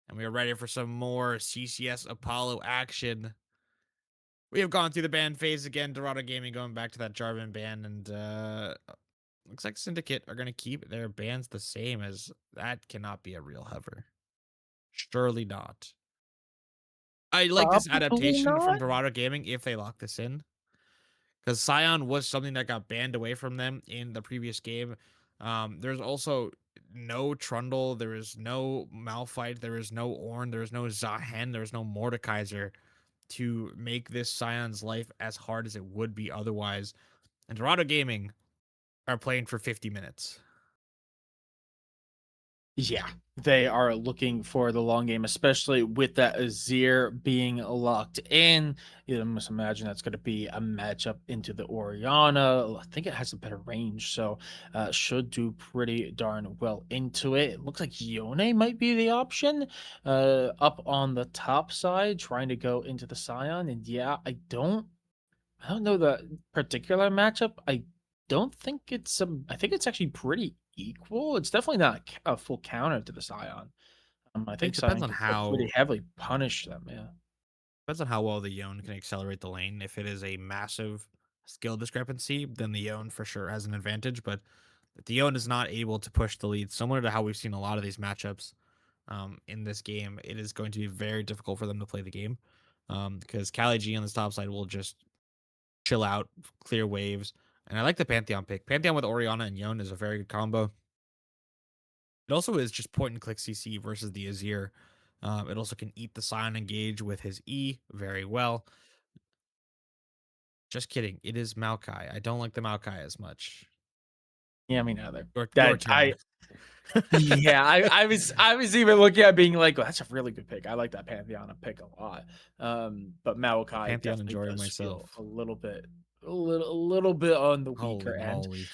and we are ready for some more CCS Apollo action. We have gone through the band phase again. Dorado Gaming going back to that Jarvan band, and looks like Syndicate are going to keep their bands the same, as that cannot be a real hover. Surely not. I like this Probably adaptation from not. Dorado Gaming if they lock this in, because Scion was something that got banned away from them in the previous game. There's also no Trundle, there is no Malphite, there is no Ornn, there is no Zahen, there is no Mordekaiser to make this Scion's life as hard as it would be otherwise. And Dorado Gaming are playing for 50 minutes. Yeah, they are looking for the long game, especially with that Azir being locked in. You must imagine that's going to be a matchup into the Oriana. I think it has a better range, so should do pretty darn well into it. It looks like Yone might be the option up on the top side, trying to go into the Scion. And yeah, I don't know the particular matchup. I don't think I think it's actually pretty equal. It's definitely not a full counter to the Scion. I think It depends Scion on can still pretty how heavily punish them, yeah. well the Yone can accelerate the lane. If it is a massive skill discrepancy, then the Yone for sure has an advantage. But if the Yone is not able to push the lead, similar to how we've seen a lot of these matchups in this game, it is going to be very difficult for them to play the game. Because Kali G on the top side will just chill out, clear waves. And I like the Pantheon pick. Pantheon with Oriana and Yone is a very good combo. It also is just point and click CC versus the Azir. It also can eat the Scion engage with his E very well. Just kidding. It is Maokai. I don't like the Maokai as much. Yeah, me neither. Your That turn. yeah, I was even looking at being like, well, that's a really good pick. I like that Pantheon pick a lot. But Maokai Pantheon definitely enjoyer does feel myself. a little bit on the Holy weaker end. moly.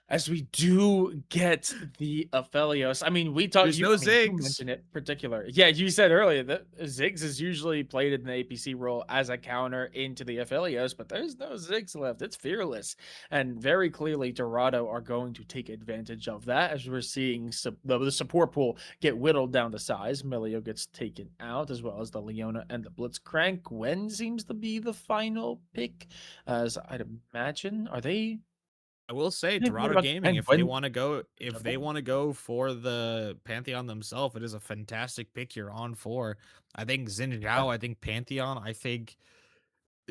As we do get the Aphelios. I mean, There's no you Ziggs. mentioned it particular. Yeah, you said earlier that Ziggs is usually played in the APC role as a counter into the Aphelios, but there's no Ziggs left. It's Fearless. And very clearly, Dorado are going to take advantage of that as we're seeing the support pool get whittled down to size. Melio gets taken out, as well as the Leona and the Blitzcrank. Gwen seems to be the final pick, as I'd imagine. Are they I will say what Dorado about Gaming, Gwen? if they Gwen want to go jungle? for the Pantheon themselves, it is a fantastic pick here on 4. I think Xin Yeah. Zhao, I think Pantheon, I think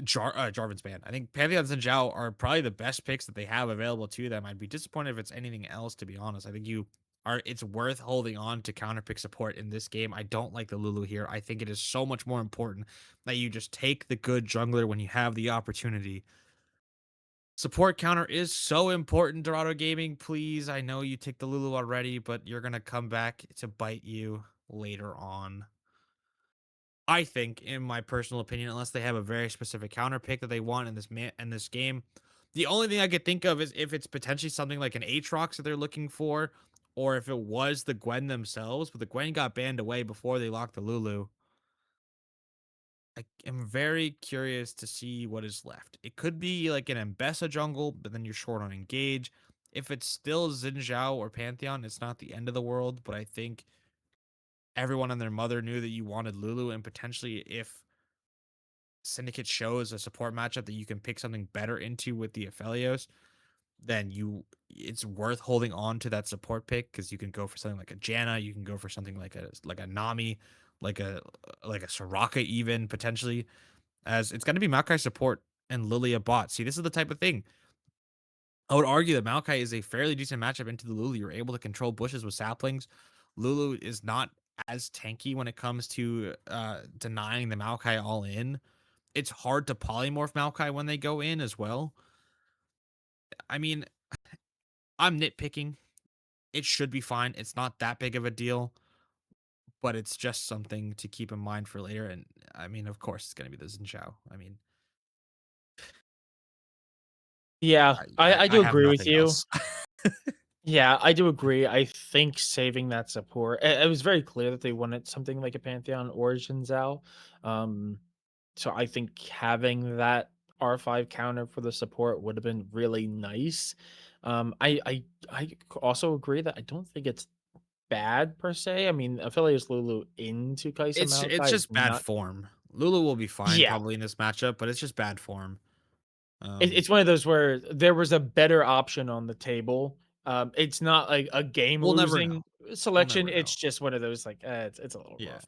Jarvan's band. I think Pantheon and Xin Zhao are probably the best picks that they have available to them. I'd be disappointed if it's anything else, to be honest. I think it's worth holding on to counter pick support in this game. I don't like the Lulu here. I think it is so much more important that you just take the good jungler when you have the opportunity. Support counter is so important, Dorado Gaming. Please, I know you take the Lulu already, but you're gonna come back to bite you later on. I think, in my personal opinion, unless they have a very specific counter pick that they want in this game, the only thing I could think of is if it's potentially something like an Aatrox that they're looking for, or if it was the Gwen themselves. But the Gwen got banned away before they locked the Lulu. I am very curious to see what is left. It could be like an Mbessa jungle, but then you're short on engage. If it's still Xin Zhao or Pantheon, it's not the end of the world, but I think everyone and their mother knew that you wanted Lulu, and potentially if Syndicate shows a support matchup that you can pick something better into with the Aphelios, then it's worth holding on to that support pick, because you can go for something like a Janna, you can go for something like a Nami, like a Soraka even potentially, as it's going to be Maokai support and Lilia bot. See, this is the type of thing. I would argue that Maokai is a fairly decent matchup into the Lulu. You're able to control bushes with saplings. Lulu is not as tanky when it comes to denying the Maokai all in. It's hard to polymorph Maokai when they go in as well. I mean, I'm nitpicking. It should be fine. It's not that big of a deal, but it's just something to keep in mind for later. And I mean, of course, it's going to be the Xin Zhao. I mean, Yeah, I I do have agree with nothing you. else. Yeah, I do agree. I think saving that support, it was very clear that they wanted something like a Pantheon Origins out. Um, so I think having that R5 counter for the support would have been really nice. I also agree that I don't think it's bad per se. I mean, Aphelios Lulu into Kaisa It's Maokai is just bad not. form. Lulu will be fine Yeah, probably in this matchup, but it's just bad form. it's one of those where there was a better option on the table. It's not like a game We'll never know. losing We'll selection. never It's know. just one of those like it's a little Yeah. rough.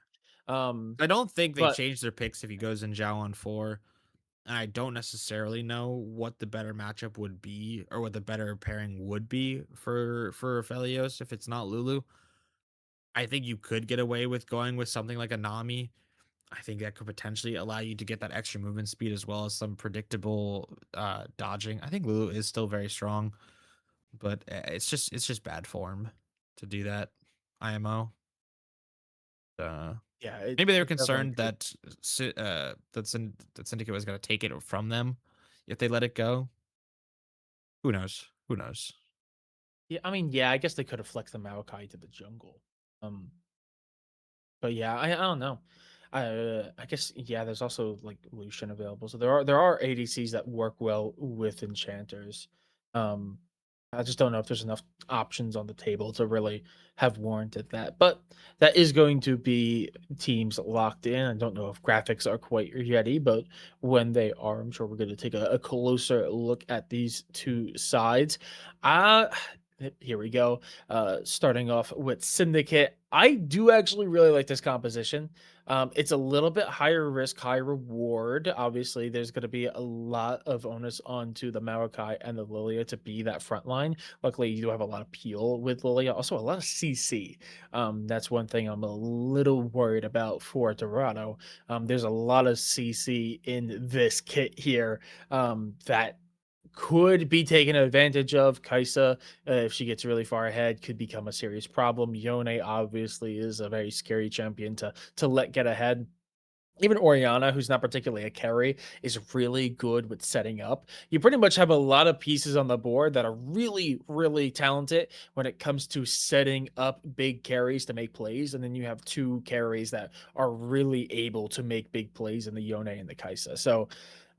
Um, I don't think they but changed their picks if he goes in Zhao on 4. And I don't necessarily know what the better matchup would be or what the better pairing would be for Aphelios if it's not Lulu. I think you could get away with going with something like a Nami. I think that could potentially allow you to get that extra movement speed as well as some predictable dodging. I think Lulu is still very strong, but it's just bad form to do that. IMO. Uh, yeah, Maybe they were it definitely concerned could. that that Syndicate was going to take it from them if they let it go. Who knows? Who knows? Yeah, I mean, yeah, I guess they could have flexed the Maokai to the jungle. Um, But yeah, I don't know. I guess yeah. There's also like Lucian available, so there are ADCs that work well with enchanters. Um, I just don't know if there's enough options on the table to really have warranted that. But that is going to be teams locked in. I don't know if graphics are quite ready, but when they are, I'm sure we're going to take a closer look at these two sides. Uh Here we go. Starting off with Syndicate. I do actually really like this composition. It's a little bit higher risk, high reward. Obviously, there's going to be a lot of onus onto the Maokai and the Lilia to be that front line. Luckily, you do have a lot of peel with Lilia, also a lot of CC. That's one thing I'm a little worried about for Dorado. There's a lot of CC in this kit here that could be taken advantage of. Kaisa, if she gets really far ahead, could become a serious problem. Yone obviously is a very scary champion to let get ahead. Even Oriana, who's not particularly a carry, is really good with setting up. You pretty much have a lot of pieces on the board that are really, really talented when it comes to setting up big carries to make plays. And then you have two carries that are really able to make big plays in the Yone and the Kaisa. So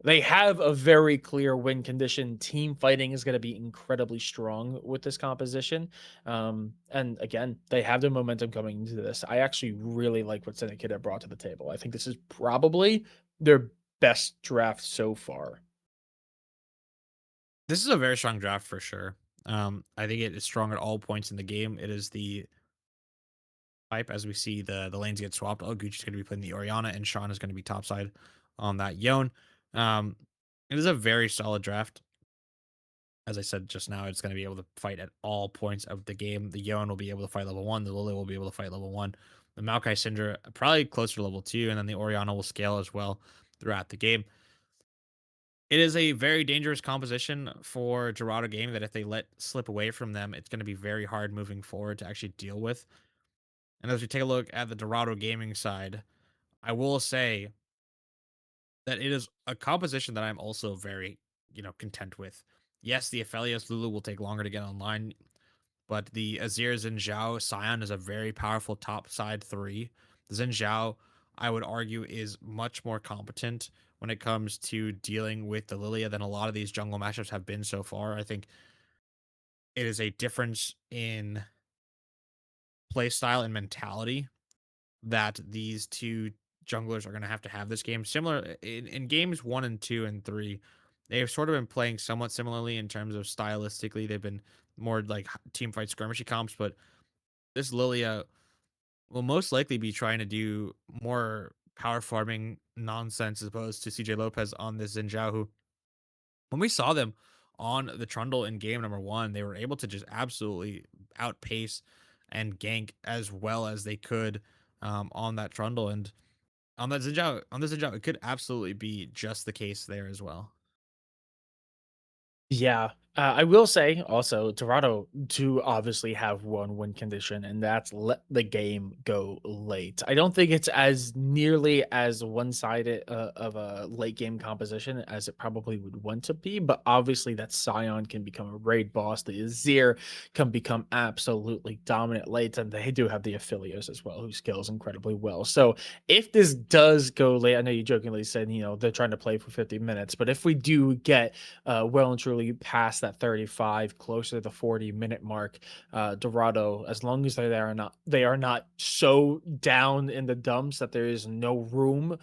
they have a very clear win condition. Team fighting is going to be incredibly strong with this composition. And again, they have the momentum coming into this. I actually really like what Syndicate have brought to the table. I think this is probably their best draft so far. This is a very strong draft for sure. I think it is strong at all points in the game. It is the type as we see the lanes get swapped. Oh, Gucci's going to be playing the Oriana, and Sean is going to be topside on that Yone. Um, it is a very solid draft. As I said just now, it's going to be able to fight at all points of the game. The Yone will be able to fight level 1. The Lily will be able to fight level 1. The Maokai Syndra probably closer to level 2, and then the Oriana will scale as well throughout the game. It is a very dangerous composition for Dorado game that if they let slip away from them, it's going to be very hard moving forward to actually deal with. And as we take a look at the Dorado gaming side, I will say that it is a composition that I'm also very, content with. Yes, the Aphelios Lulu will take longer to get online, but the Azir Xin Zhao Scion is a very powerful top side 3. The Xin Zhao, I would argue, is much more competent when it comes to dealing with the Lilia than a lot of these jungle matchups have been so far. I think it is a difference in play style and mentality that these two junglers are going to have this game. Similar in games 1 and 2 and 3, they've sort of been playing somewhat similarly in terms of stylistically. They've been more like team fight skirmishy comps, but this Lilia will most likely be trying to do more power farming nonsense as opposed to CJ Lopez on this Zinjao, who when we saw them on the Trundle in game number 1, they were able to just absolutely outpace and gank as well as they could on that Trundle. And on this Zinjao, it could absolutely be just the case there as well. Yeah, I will say also Dorado do obviously have one win condition, and that's let the game go late. I don't think it's as nearly as one-sided of a late game composition as it probably would want to be, but obviously that Scion can become a raid boss. The Azir can become absolutely dominant late, and they do have the Aphelios as well, who scales incredibly well. So if this does go late, I know you jokingly said they're trying to play for 50 minutes, but if we do get well and truly past that 35, closer to the 40-minute mark, Dorado, as long as they are not so down in the dumps that there is no room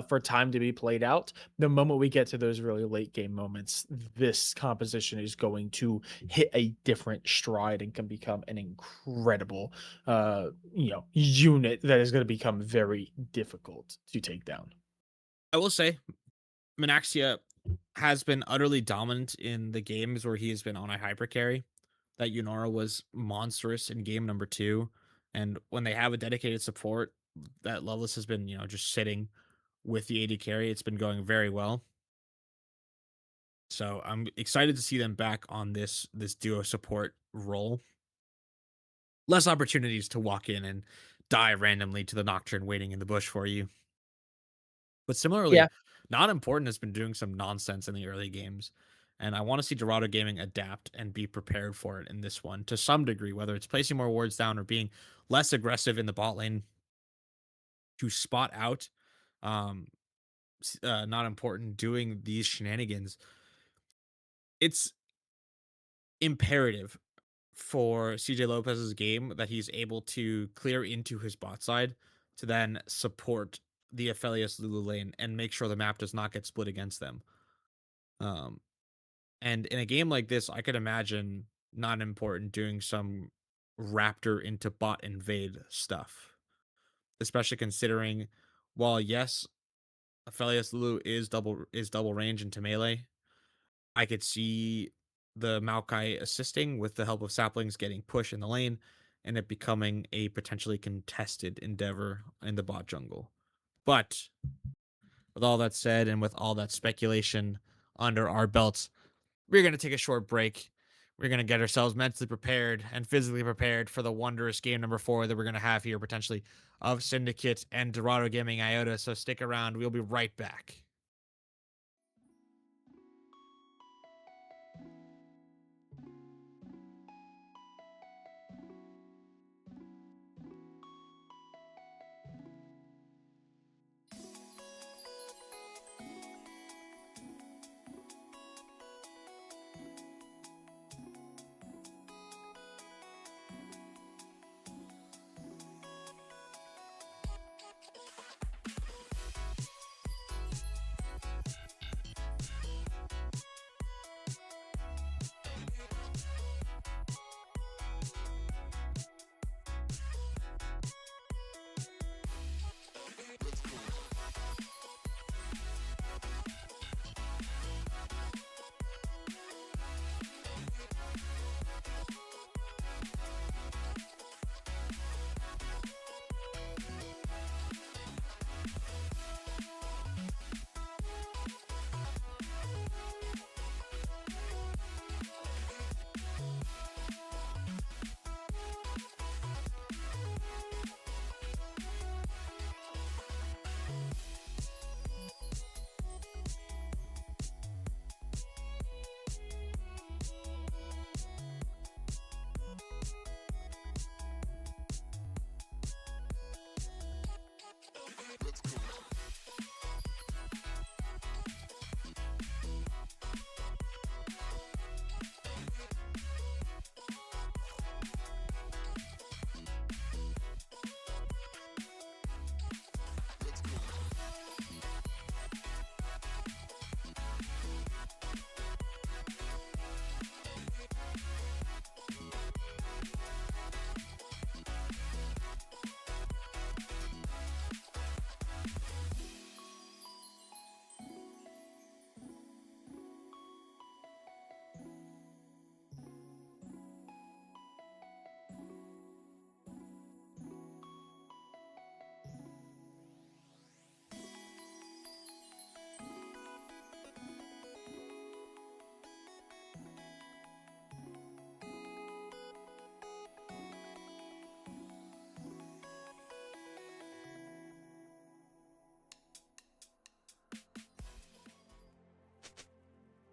for time to be played out. The moment we get to those really late game moments, this composition is going to hit a different stride and can become an incredible unit that is going to become very difficult to take down. I will say Manaxia has been utterly dominant in the games where he has been on a hyper carry. That Yunara was monstrous in game number 2, and when they have a dedicated support, that Loveless has been, just sitting with the AD carry. It's been going very well. So I'm excited to see them back on this duo support role. Less opportunities to walk in and die randomly to the Nocturne waiting in the bush for you. But similarly, Yeah. Not Important has been doing some nonsense in the early games. And I want to see Dorado Gaming adapt and be prepared for it in this one to some degree, whether it's placing more wards down or being less aggressive in the bot lane to spot out um, Not Important doing these shenanigans. It's imperative for CJ Lopez's game that he's able to clear into his bot side to then support the Aphelios Lulu lane and make sure the map does not get split against them. Um, and in a game like this, I could imagine Not Important doing some Raptor into bot invade stuff, especially considering, while yes, Aphelios Lulu is double range into melee, I could see the Maokai assisting with the help of saplings getting push in the lane and it becoming a potentially contested endeavor in the bot jungle. But with all that said and with all that speculation under our belts, we're going to take a short break. We're going to get ourselves mentally prepared and physically prepared for the wondrous game number 4 that we're going to have here potentially of Syndicate and Dorado Gaming Iota. So stick around. We'll be right back.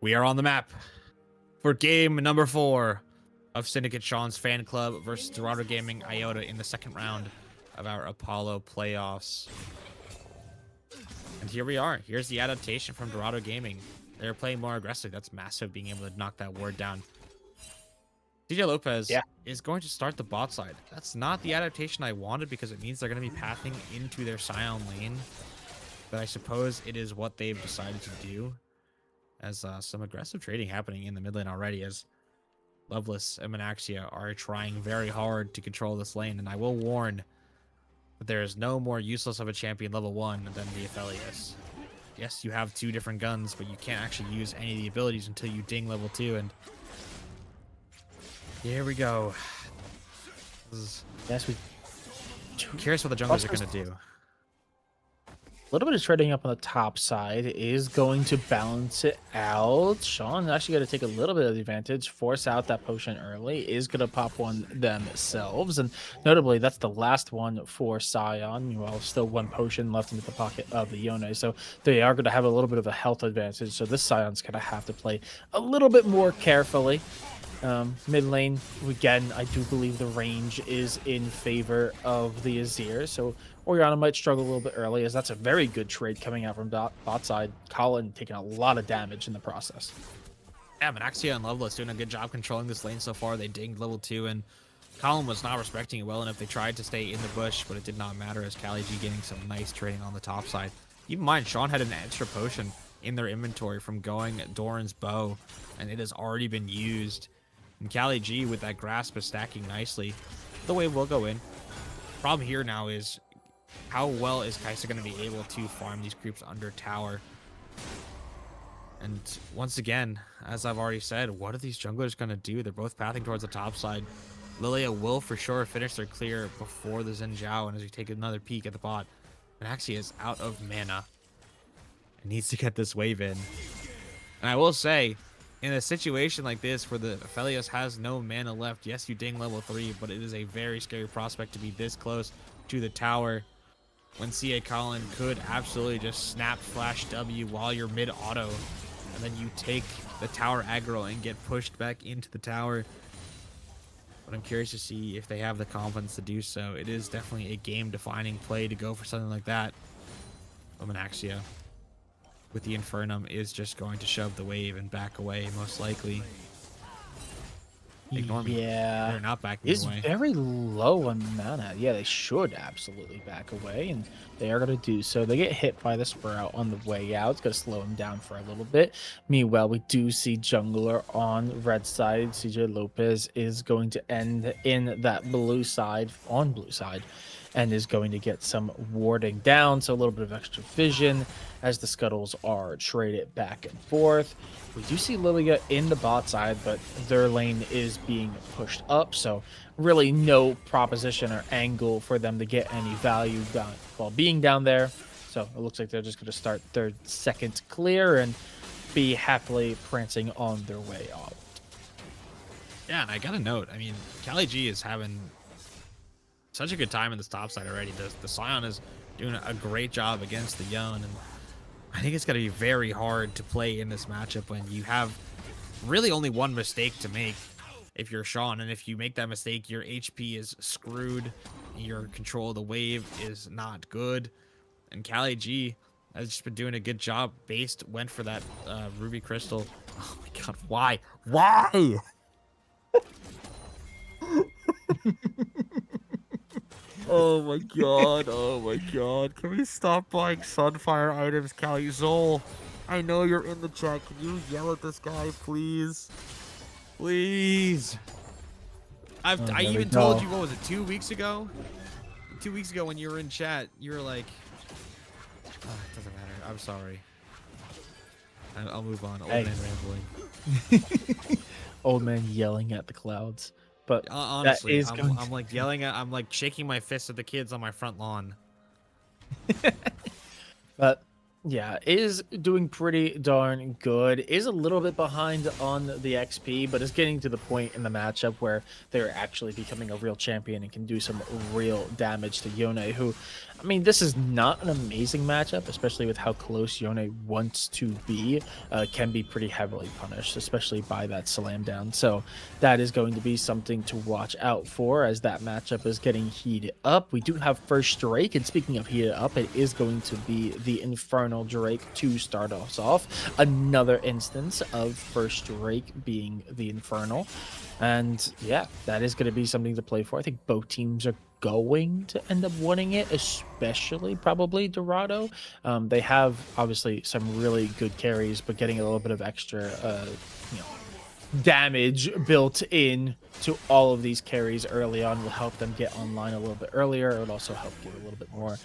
We are on the map for game number 4 of Syndicate Sean's Fan Club versus Dorado Gaming Iota in the second round of our Apollo playoffs. And here we are. Here's the adaptation from Dorado Gaming. They're playing more aggressive. That's massive, being able to knock that ward down. DJ Lopez Yeah. is going to start the bot side. That's not the adaptation I wanted because it means they're going to be pathing into their Scion lane. But I suppose it is what they've decided to do, as some aggressive trading happening in the mid lane already, as Loveless and Manaxia are trying very hard to control this lane. And I will warn that there is no more useless of a champion level 1 than the Aphelios. Yes, you have 2 different guns, but you can't actually use any of the abilities until you ding level 2. And here we go. Yes, we. I'm curious what the junglers are going to do. A little bit of trading up on the top side is going to balance it out. Sean actually got to take a little bit of the advantage, force out that potion early, is going to pop one themselves. And notably, that's the last one for Scion. Meanwhile, still 1 potion left into the pocket of the Yone. So they are going to have a little bit of a health advantage. So this Scion's going to have to play a little bit more carefully. Mid lane, again, I do believe the range is in favor of the Azir, so Orianna might struggle a little bit early, as that's a very good trade coming out from bot side. Colin taking a lot of damage in the process. Yeah, Manaxia and Loveless doing a good job controlling this lane so far. They dinged level 2, and Colin was not respecting it well enough. They tried to stay in the bush, but it did not matter, as Kali G getting some nice trading on the top side. Keep in mind, Sean had an extra potion in their inventory from going Doran's bow, and it has already been used. And Kali G with that grasp is stacking nicely. The wave will go in. Problem here now is how well is Kai'Sa going to be able to farm these creeps under tower? And once again, as I've already said, what are these junglers going to do? They're both pathing towards the top side. Lilia will for sure finish their clear before the Xin Zhao, and as we take another peek at the bot, Manaxia is out of mana and needs to get this wave in. And I will say, in a situation like this where the Aphelios has no mana left, yes, you ding level 3, but it is a very scary prospect to be this close to the tower when CA Colin could absolutely just snap flash W while you're mid auto, and then you take the tower aggro and get pushed back into the tower. But I'm curious to see if they have the confidence to do so. It is definitely a game-defining play to go for something like that. Manaxia with the Infernum is just going to shove the wave and back away, most likely. Ignore me. Yeah. They're not backing Is away. very low on mana. Yeah, they should absolutely back away, and they are going to do so. They get hit by the Sprout on the way out. It's going to slow them down for a little bit. Meanwhile, we do see jungler on red side. CJ Lopez is going to end in that blue side, on blue side, and is going to get some warding down, so a little bit of extra vision as the scuttles are traded back and forth. We do see Lilia in the bot side, but their lane is being pushed up, so really no proposition or angle for them to get any value down while being down there. So it looks like they're just going to start their second clear and be happily prancing on their way out. Yeah, and I gotta note, I mean, Kali G is having such a good time in this top side already. The Scion is doing a great job against the Yone, and I think it's going to be very hard to play in this matchup when you have really only one mistake to make if you're Sean, and if you make that mistake, your HP is screwed, your control of the wave is not good, and Kali G has just been doing a good job. Based went for that Ruby Crystal. Oh my god, why? Why? Oh my god, oh my god. Can we stop buying Sunfire items, Kali Zol? I know you're in the chat. Can you yell at this guy, please? Please. I even told you, what was it, 2 weeks ago? 2 weeks ago when you were in chat, you were like, oh, it doesn't matter. I'm sorry. I'll move on. Old man rambling. Old man yelling at the clouds. But honestly, I'm like yelling at, I'm like shaking my fist at the kids on my front lawn. But yeah, is doing pretty darn good. Is a little bit behind on the XP, but is getting to the point in the matchup where they're actually becoming a real champion and can do some real damage to Yone, who I mean, this is not an amazing matchup, especially with how close Yone wants to be. Can be pretty heavily punished, especially by that slam down. So that is going to be something to watch out for as that matchup is getting heated up. We do have first Drake, and speaking of heated up, it is going to be the Infernal Drake to start us off. Another instance of first Drake being the Infernal. And yeah, that is going to be something to play for. I think both teams are going to end up winning it, especially probably Dorado. They have obviously some really good carries, but getting a little bit of extra, you know, damage built in to all of these carries early on will help them get online a little bit earlier. It would also help give a little bit more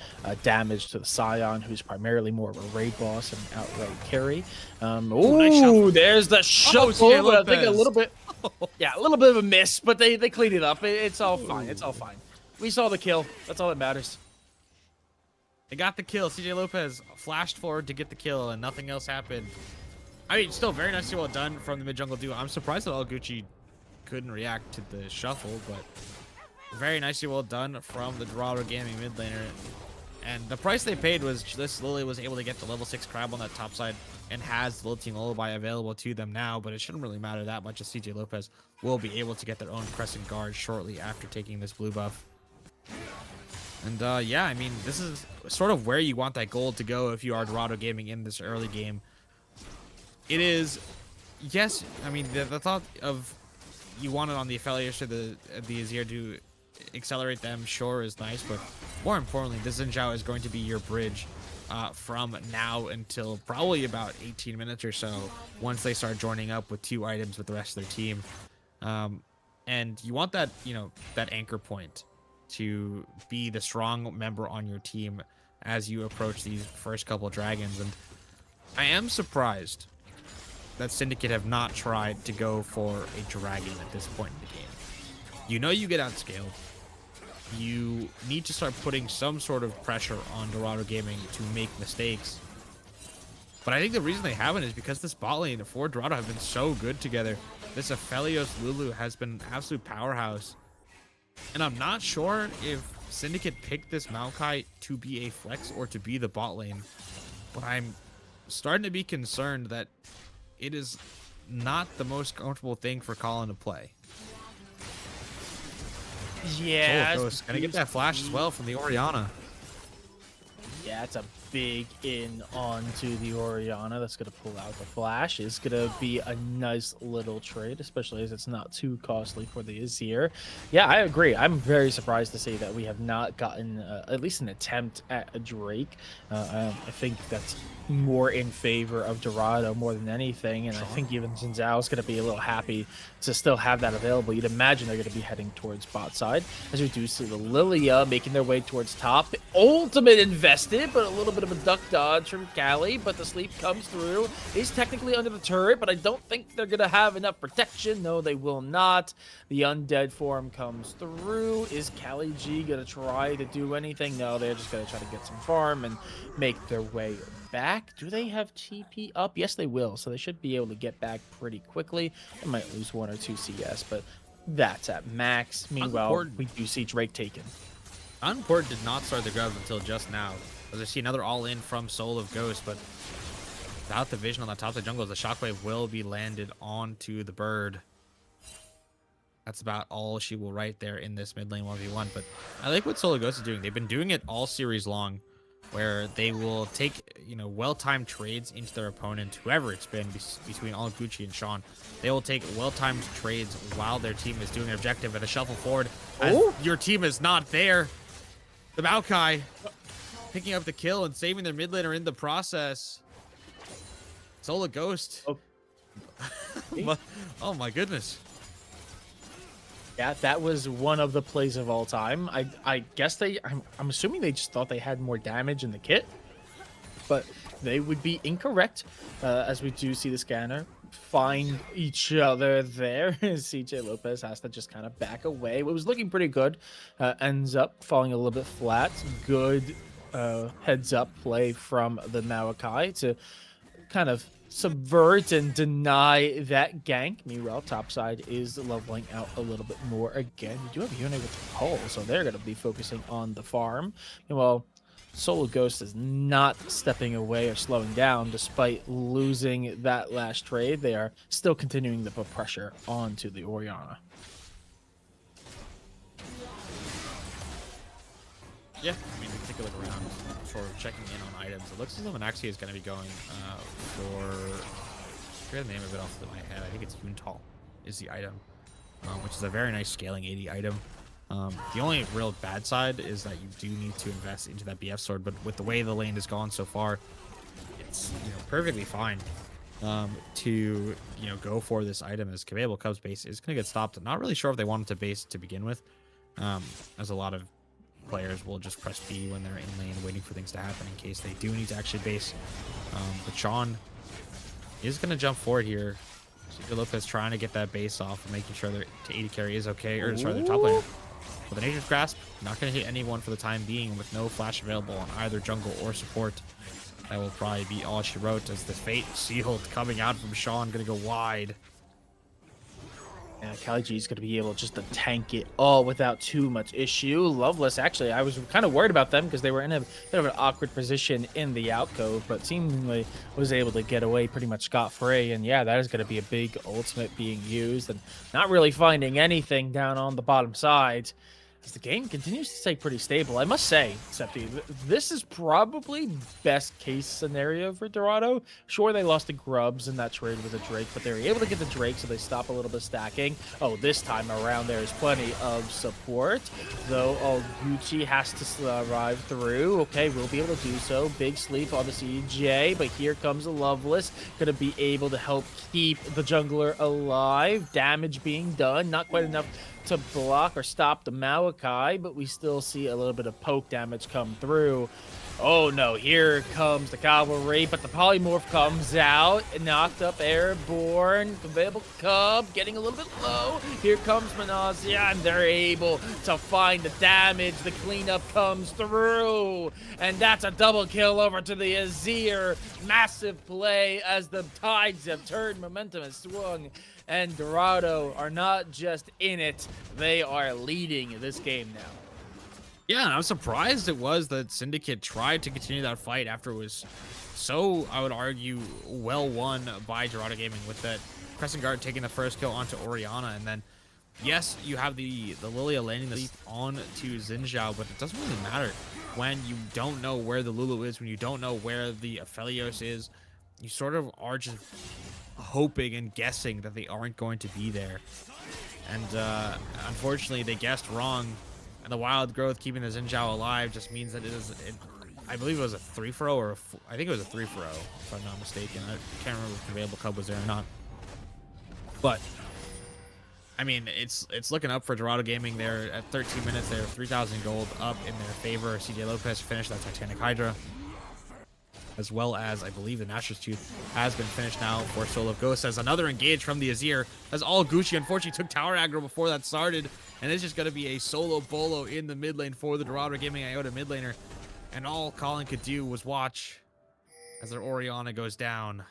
damage to the Scion, who's primarily more of a raid boss and an outright carry. Nice shuffle. There's the Oh, shuffle, CJ but I think a Lopez. little bit, yeah, a little bit of a miss, but they cleaned it up. It's all fine. It's all fine. We saw the kill. That's all that matters. They got the kill. CJ Lopez flashed forward to get the kill, and nothing else happened. I mean, still very nicely well done from the mid jungle duo. I'm surprised that Gucci couldn't react to the shuffle, but very nicely well done from the Dorado Gaming mid laner. And the price they paid was this Lily was able to get the level 6 crab on that top side and has the Team Lullaby available to them now, but it shouldn't really matter that much as CJ Lopez will be able to get their own Crescent Guard shortly after taking this blue buff. And yeah, I mean, this is sort of where you want that gold to go if you are Dorado Gaming in this early game. It is, yes, I mean, the thought of you want it on the affiliates or the Azir to accelerate them, sure, is nice, but more importantly, this Xin Zhao is going to be your bridge from now until probably about 18 minutes or so once they start joining up with 2 items with the rest of their team. And you want that, you know, that anchor point to be the strong member on your team as you approach these first couple dragons. And I am surprised that Syndicate have not tried to go for a dragon at this point in the game. You know you get outscaled. You need to start putting some sort of pressure on Dorado Gaming to make mistakes. But I think the reason they haven't is because this bot lane for Dorado have been so good together. This Aphelios Lulu has been an absolute powerhouse. And I'm not sure if Syndicate picked this Maokai to be a flex or to be the bot lane. But I'm starting to be concerned that it is not the most comfortable thing for Colin to play. Yeah, Gonna get that flash as well from the Orianna. Yeah, it's a big in onto the Orianna. That's going to pull out the flash. It's going to be a nice little trade, especially as it's not too costly for the Azir. Yeah, I agree. I'm very surprised to see that we have not gotten at least an attempt at a Drake. I think that's more in favor of Dorado more than anything, and I think even Xin Zhao is going to be a little happy to still have that available. You'd imagine they're going to be heading towards bot side, as we do see the Lilia making their way towards top. Ultimate invested, but a little bit of a duck dodge from Callie, but the sleep comes through. He's technically under the turret, but I don't think they're going to have enough protection. No, they will not. The undead form comes through. Is Callie G going to try to do anything? No, they're just going to try to get some farm and make their way back. Do they have TP up? Yes, they will. So they should be able to get back pretty quickly. They might lose 1 or 2 CS, but that's at max. Meanwhile, we do see Drake taken. Unport did not start the grubs until just now. As I see another all-in from Soul of Ghost, but without the vision on the top of the jungle, the shockwave will be landed onto the bird. That's about all she will write there in this mid lane 1v1. But I like what Soul of Ghost is doing. They've been doing it all series long, where they will take, you know, well-timed trades into their opponent, whoever it's been between all Gucci and Sean. They will take well-timed trades while their team is doing an objective and a shuffle forward. As your team is not there. The Maokai picking up the kill and saving their mid laner in the process. Solar Ghost. Oh my goodness. Yeah, that was one of the plays of all time. I guess I'm assuming they just thought they had more damage in the kit, but they would be incorrect, as we do see the scanner find each other there. CJ Lopez has to just kind of back away. It was looking pretty good. Ends up falling a little bit flat. Good heads up play from the Maokai to kind of subvert and deny that gank. Meanwhile, topside is leveling out a little bit more again. You do have Yone with the pull, so they're going to be focusing on the farm. Well, Solo Ghost is not stepping away or slowing down despite losing that last trade. They are still continuing to put pressure onto the Oriana. Yeah, I mean, take a look around, sort of checking in on items. It looks as though Manaxia is going to be going for, I forget the name of it off the top of my head. I think it's Yuntal is the item, which is a very nice scaling 80 item. The only real bad side is that you do need to invest into that BF sword, but with the way the lane has gone so far, it's perfectly fine to go for this item, as Cavable Cub's base is going to get stopped. I'm not really sure if they want him to base to begin with, as a lot of players will just press B when they're in lane waiting for things to happen in case they do need to actually base. But Sean is going to jump forward here. CJ Lopez trying to get that base off and making sure their 80 carry is okay, or sorry, their top laner. With a Nature's Grasp, not going to hit anyone for the time being, with no flash available on either jungle or support. That will probably be all she wrote, as the Fate Sealed coming out from Sean, going to go wide. Yeah, Kali G is going to be able just to tank it all without too much issue. Loveless, actually, I was kind of worried about them because they were in a bit of an awkward position in the outcove, but seemingly was able to get away pretty much scot-free. And yeah, that is going to be a big ultimate being used, and not really finding anything down on the bottom side. As the game continues to stay pretty stable, I must say, Septi, this is probably best case scenario for Dorado. Sure, they lost to Grubs in that trade with a Drake, but they were able to get the Drake, so they stop a little bit stacking. Oh, this time around, there is plenty of support, though. Oh, Gucci has to survive through. Okay, we'll be able to do so. Big sleep on the CJ, but here comes a Loveless, gonna be able to help keep the jungler alive. Damage being done, not quite enough to block or stop the Maokai, but we still see a little bit of poke damage come through. Oh no, here comes the cavalry, but the polymorph comes out, knocked up airborne. Cavable Cub getting a little bit low. Here comes Manazia, and they're able to find the damage. The cleanup comes through, and that's a double kill over to the Azir. Massive play as the tides have turned, momentum has swung, and Dorado are not just in it, they are leading this game now. Yeah, and I'm surprised it was that Syndicate tried to continue that fight after it was so, I would argue, well won by Dorado Gaming, with that Crescent Guard taking the first kill onto Oriana. And then, yes, you have the Lilia landing the leap onto Xinjiao, but it doesn't really matter when you don't know where the Lulu is, when you don't know where the Aphelios is. You sort of are just hoping and guessing that they aren't going to be there. And unfortunately, they guessed wrong. And the Wild Growth keeping the Xinjiao alive just means that I believe it was a 3-for-0, or I think it was a 3-for-0, if I'm not mistaken. I can't remember if Available Cub was there or not. But, I mean, it's looking up for Dorado Gaming there at 13 minutes. They're 3,000 gold up in their favor. CJ Lopez finished that Titanic Hydra, as well as, I believe, the Nashor's Tooth has been finished now for Soul of Ghost, as another engage from the Azir, as all Gucci unfortunately took tower aggro before that started, and it's just going to be a solo bolo in the mid lane for the Dorado Gaming Iota mid laner, and all Colin could do was watch as their Oriana goes down.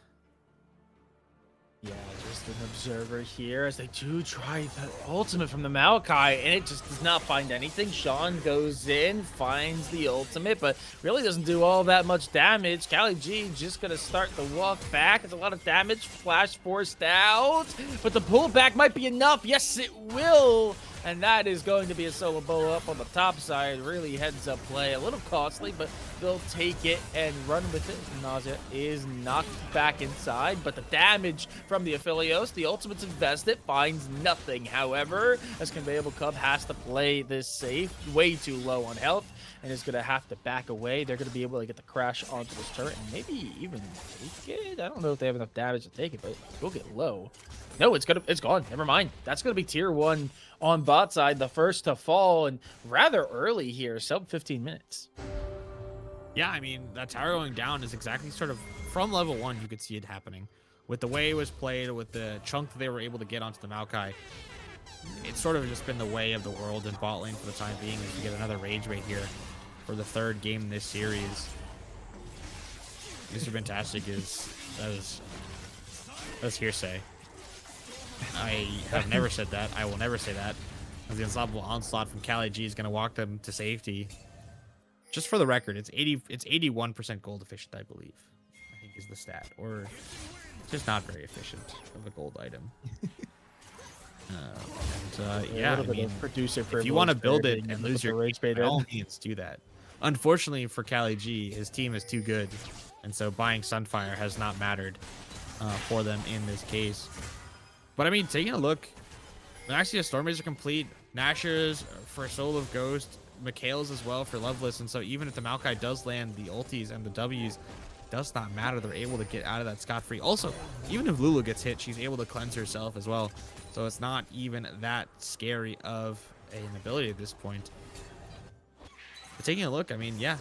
Yeah, just an observer here as they do try the ultimate from the Maokai, and it just does not find anything. Sean goes in, finds the ultimate, but really doesn't do all that much damage. Kali G just going to start the walk back. It's a lot of damage. Flash forced out, but the pullback might be enough. Yes, it will. And that is going to be a solo bow up on the top side. Really heads up play. A little costly, but they'll take it and run with it. Nausea is knocked back inside, but the damage from the Aphelios, the ultimate's invested, finds nothing. However, as Conveyable Cub has to play this safe, way too low on health, and is going to have to back away. They're going to be able to get the crash onto this turret and maybe even take it. I don't know if they have enough damage to take it, but we'll get low. No, it's gone. Never mind. That's going to be tier 1 on bot side, the first to fall, and rather early here, sub 15 minutes. Yeah, I mean, that tower going down is exactly sort of from level 1, you could see it happening. With the way it was played, with the chunk that they were able to get onto the Maokai, it's sort of just been the way of the world in bot lane for the time being, as we get another Rage Bait here for the 3rd game in this series. Mr. Fantastic that's hearsay. I have never said that. I will never say that. As the unstoppable onslaught from Kali G is going to walk them to safety. just for the record, it's 81% gold efficient, I believe. I think is the stat, or just not very efficient of a gold item. A Yeah, little I bit mean, of producer if you want to privilege there, build it being and able to lose put your the rage game, bait by all in. means, do that. Unfortunately for Cali G, his team is too good, and so buying Sunfire has not mattered for them in this case. But I mean, taking a look, Maxia Stormers are complete. Nashers for Soul of Ghost, Mikhail's as well for Loveless, and so even if the Maokai does land the ultis and the W's, does not matter. They're able to get out of that scot-free. Also, even if Lulu gets hit, she's able to cleanse herself as well. So it's not even that scary of an ability at this point. But taking a look, I mean, yeah,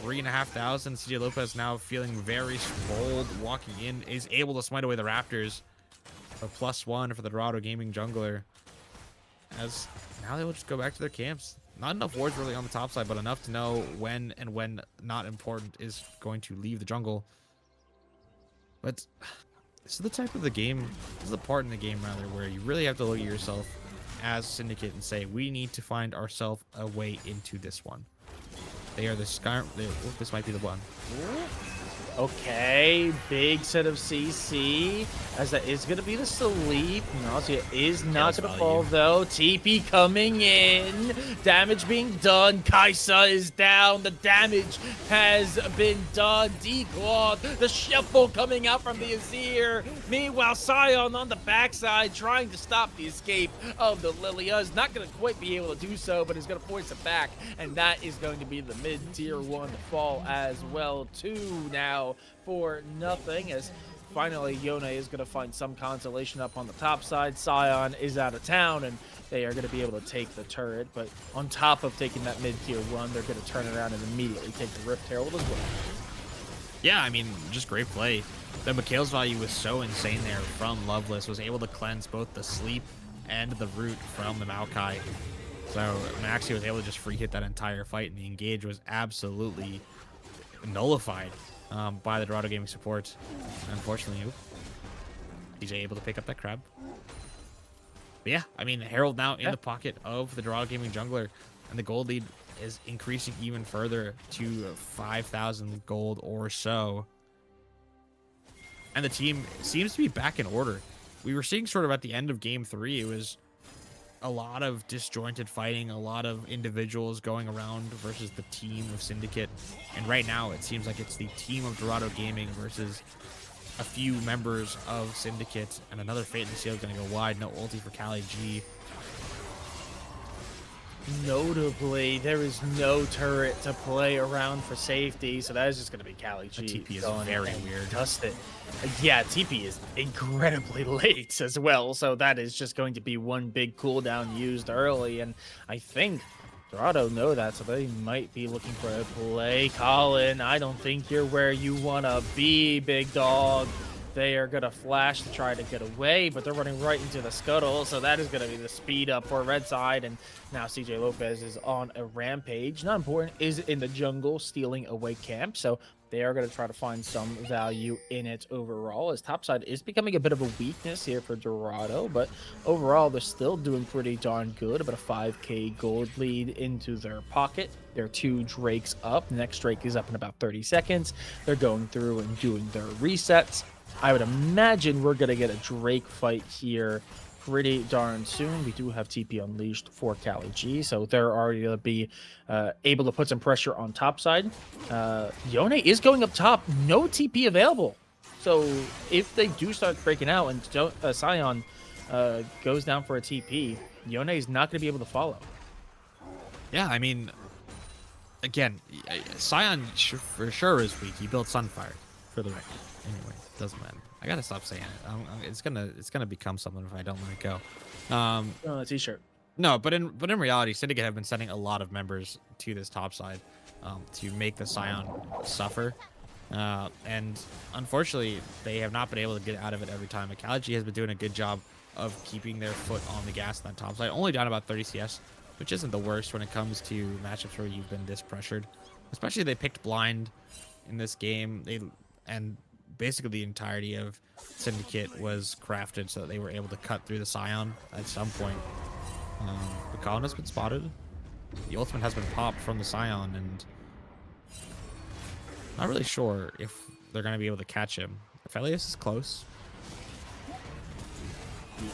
3,500. CJ Lopez now feeling very bold, walking in, is able to smite away the Raptors. A +1 for the Dorado Gaming jungler. As now they will just go back to their camps. Not enough wards really on the top side, but enough to know when and when not important is going to leave the jungle. But this is the type of the game, this is the part in the game rather, where you really have to look at yourself as Syndicate and say, we need to find ourselves a way into this one. They are the sky. This might be the one. Okay, big set of CC, as that is going to be the sleep. Nausea is not going to fall, though. TP coming in. Damage being done. Kaisa is down. The damage has been done. Declawed. The shuffle coming out from the Azir. Meanwhile, Sion on the backside trying to stop the escape of the Lilia. Is not going to quite be able to do so, but is going to force it back. And that is going to be the mid-tier 1 to fall as well, too, now. For nothing, as finally Iota is going to find some consolation up on the top side. Sion is out of town, and they are going to be able to take the turret. But on top of taking that mid-tier 1, they're going to turn around and immediately take the Rift Herald as well. Yeah, I mean, just great play. The Mikhail's value was so insane there from Loveless. Was able to cleanse both the sleep and the root from the Maokai. So Maxi was able to just free hit that entire fight, and the engage was absolutely nullified by the Dorado Gaming support. Unfortunately, DJ able to pick up that crab. But yeah, I mean, Herald now in the pocket of the Dorado Gaming jungler, and the gold lead is increasing even further to 5,000 gold or so. And the team seems to be back in order. We were seeing sort of at the end of game 3, it was a lot of disjointed fighting, a lot of individuals going around versus the team of Syndicate. And right now, it seems like it's the team of Dorado Gaming versus a few members of Syndicate. And another Fate in the Seal is going to go wide. No ulti for Cali G. Notably, there is no turret to play around for safety, so that is just going to be Cali G. The TP is very weird. Dust it. Yeah, TP is incredibly late as well, so that is just going to be one big cooldown used early, and I think Dorado know that, so they might be looking for a play. Colin, I don't think you're where you want to be, big dog. They are going to flash to try to get away, but they're running right into the scuttle, so that is going to be the speed up for red side, and now CJ Lopez is on a rampage. Not important, is in the jungle stealing away camp, so they are going to try to find some value in it overall, as topside is becoming a bit of a weakness here for Dorado, but overall they're still doing pretty darn good. About a 5k gold lead into their pocket. There are 2 Drakes up. The next Drake is up in about 30 seconds. They're going through and doing their resets. I would imagine we're going to get a Drake fight here pretty darn soon. We do have TP unleashed for Cali G, so they're already going to be able to put some pressure on top side. Yone is going up top. No TP available. So if they do start breaking out and Sion goes down for a TP, Yone is not going to be able to follow. Yeah, I mean, again, Sion for sure is weak. He built Sunfire, for the record. Anyway, doesn't matter. I gotta stop saying it. It's gonna become something if I don't let it go. Oh, a t-shirt. No, but in reality, Syndicate have been sending a lot of members to this top side to make the Sion suffer. And unfortunately, they have not been able to get out of it every time. Ecology has been doing a good job of keeping their foot on the gas on that top side. Only down about 30 CS, which isn't the worst when it comes to matchups where you've been this pressured. Especially they picked blind in this game. And basically the entirety of Syndicate was crafted so that they were able to cut through the Sion at some point. The Colin has been spotted. The ultimate has been popped from the Sion, and Not really sure if they're going to be able to catch him. Aphelios is close. Yeah.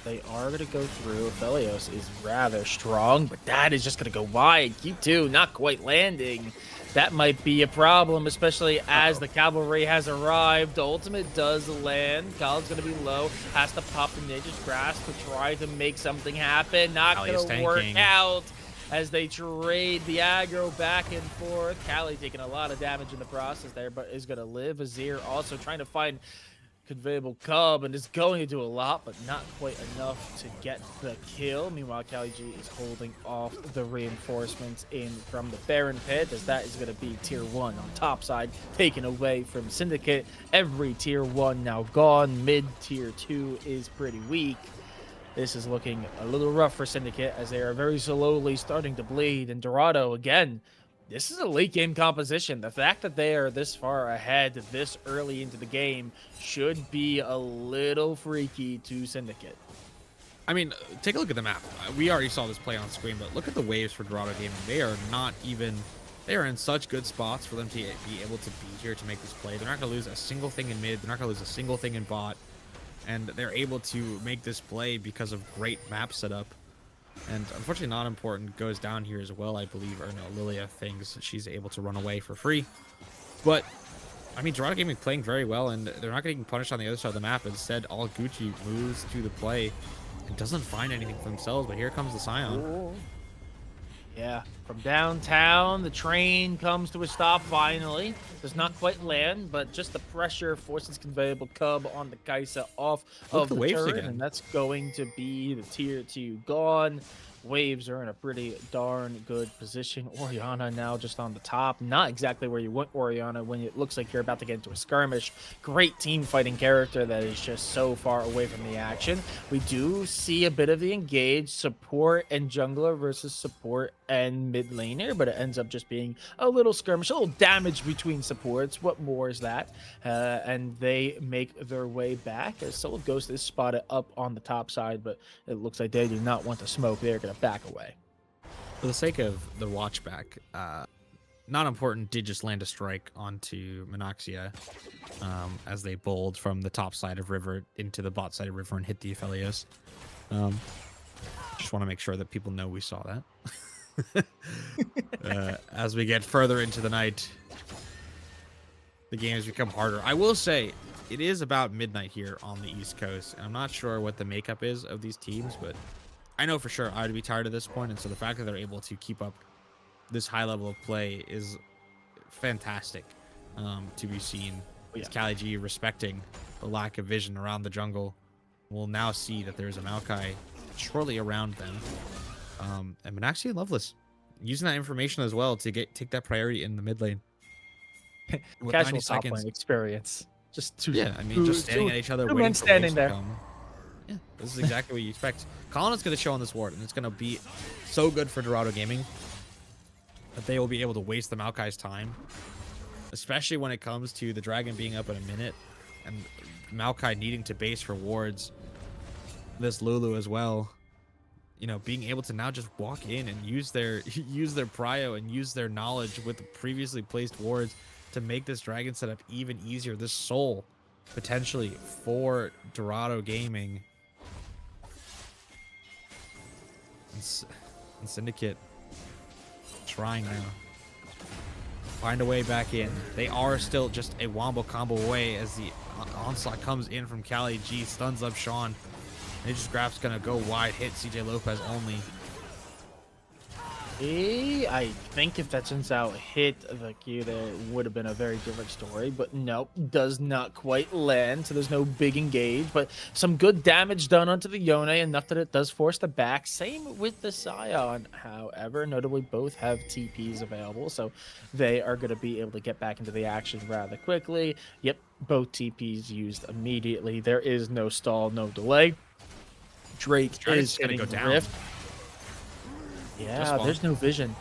They are going to go through. Aphelios is rather strong, but that is just going to go wide. Q2 not quite landing. That might be a problem, especially as the cavalry has arrived. The ultimate does land. Khalid's going to be low. Has to pop the Ninja's Grasp to try to make something happen. Not going to work out as they trade the aggro back and forth. Callie taking a lot of damage in the process there, but is going to live. Azir also trying to find conveyable Cub and is going to do a lot, but not quite enough to get the kill. Meanwhile, Kali G is holding off the reinforcements in from the Baron Pit, as that is going to be tier 1 on top side, taken away from Syndicate. Every tier 1 now gone. Mid tier 2 is pretty weak. This is looking a little rough for Syndicate as they are very slowly starting to bleed. And Dorado, again, this is a late game composition. The fact that they are this far ahead this early into the game should be a little freaky to Syndicate. I mean, take a look at the map. We already saw this play on screen, but look at the waves for Dorado Gaming. They are not even... They are in such good spots for them to be able to be here to make this play. They're not going to lose a single thing in mid. They're not going to lose a single thing in bot. And they're able to make this play because of great map setup. And unfortunately, not important goes down here as well, I believe. Or no, Lilia thinks she's able to run away for free. But, I mean, Dorado Gaming playing very well, and they're not getting punished on the other side of the map. Instead, all Gucci moves to the play and doesn't find anything for themselves. But here comes the Scion. Ooh. Yeah, from downtown, the train comes to a stop finally. Does not quite land, but just the pressure forces conveyable Cub on the Kaisa off of the turret, again. And that's going to be the tier 2 gone. Waves are in a pretty darn good position. Orianna now just on the top. Not exactly where you want Orianna when it looks like you're about to get into a skirmish. Great team fighting character that is just so far away from the action. We do see a bit of the engage support and jungler versus support and mid laner, but it ends up just being a little skirmish, a little damage between supports. What more is that? And they make their way back as Soul of Ghost is spotted up on the top side, but it looks like they do not want to smoke. They're going to back away. For the sake of the watch back, not important, did just land a strike onto Monoxia as they bowled from the top side of river into the bot side of river and hit the Aphelios. Just want to make sure that people know we saw that. As we get further into the night, the games become harder. I will say it is about midnight here on the East Coast, and I'm not sure what the makeup is of these teams, but I know for sure I'd be tired at this point, and so the fact that they're able to keep up this high level of play is fantastic to be seen. It's Kali G respecting the lack of vision around the jungle. We'll now see that there's a Maokai shortly around them. And Monaxi and Loveless using that information as well to take that priority in the mid lane. With casual 90 seconds experience. Just two. Yeah, I mean, just standing at each other, waiting for standing there. Yeah, this is exactly what you expect. Colin is going to show on this ward, and it's going to be so good for Dorado Gaming that they will be able to waste the Maokai's time, especially when it comes to the dragon being up in a minute and Maokai needing to base for wards. This Lulu as well, you know, being able to now just walk in and use their prio and use their knowledge with the previously placed wards to make this dragon setup even easier. This soul potentially for Dorado Gaming and Syndicate trying now find a way back in. They are still just a wombo combo away as the onslaught comes in from Kali G, stuns up Sean. Nature's Graph's gonna go wide, hit CJ Lopez only. I think if that turns out hit the Q, that would have been a very different story, but nope, does not quite land, so there's no big engage, but some good damage done onto the Yone, enough that it does force the back. Same with the Scion, however, notably both have TPs available, so they are going to be able to get back into the action rather quickly. Yep, both TPs used immediately. There is no stall, no delay. Drake is going to go down. Rift. Yeah, there's no vision.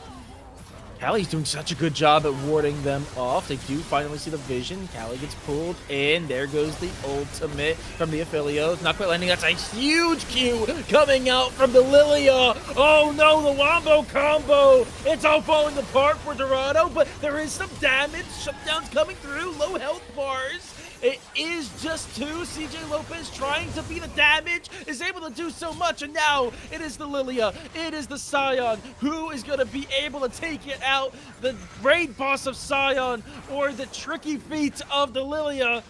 Callie's doing such a good job at warding them off. They do finally see the vision. Callie gets pulled in. There goes the ultimate from the Affilios. Not quite landing. That's a huge Q coming out from the Lilia. Oh no, the Wombo combo. It's all falling apart for Dorado, but there is some damage. Shutdowns coming through. Low health bars. It is just two. CJ Lopez trying to be the damage, is able to do so much, and now it is the Lilia, it is the Scion, who is going to be able to take it out. The raid boss of Scion, or the tricky feat of the Lilia.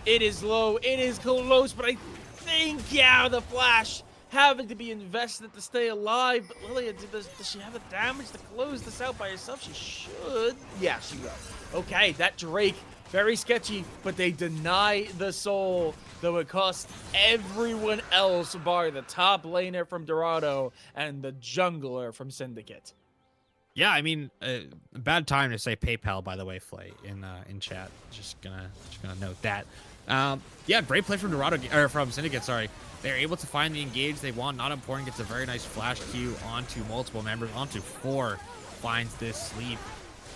It is low, it is close, but I think, yeah, the Flash having to be invested to stay alive. But Lilia, does she have the damage to close this out by herself? She should. Yeah, she will. Okay, that Drake, very sketchy, but they deny the soul, though it costs everyone else bar the top laner from Dorado and the jungler from Syndicate. Yeah, I mean, bad time to say PayPal, by the way, Flay, in chat. Just gonna note that. Yeah, great play from Dorado or from Syndicate. Sorry, they're able to find the engage they want. Not important. Gets a very nice flash Q onto multiple members, onto 4. Finds this sleep.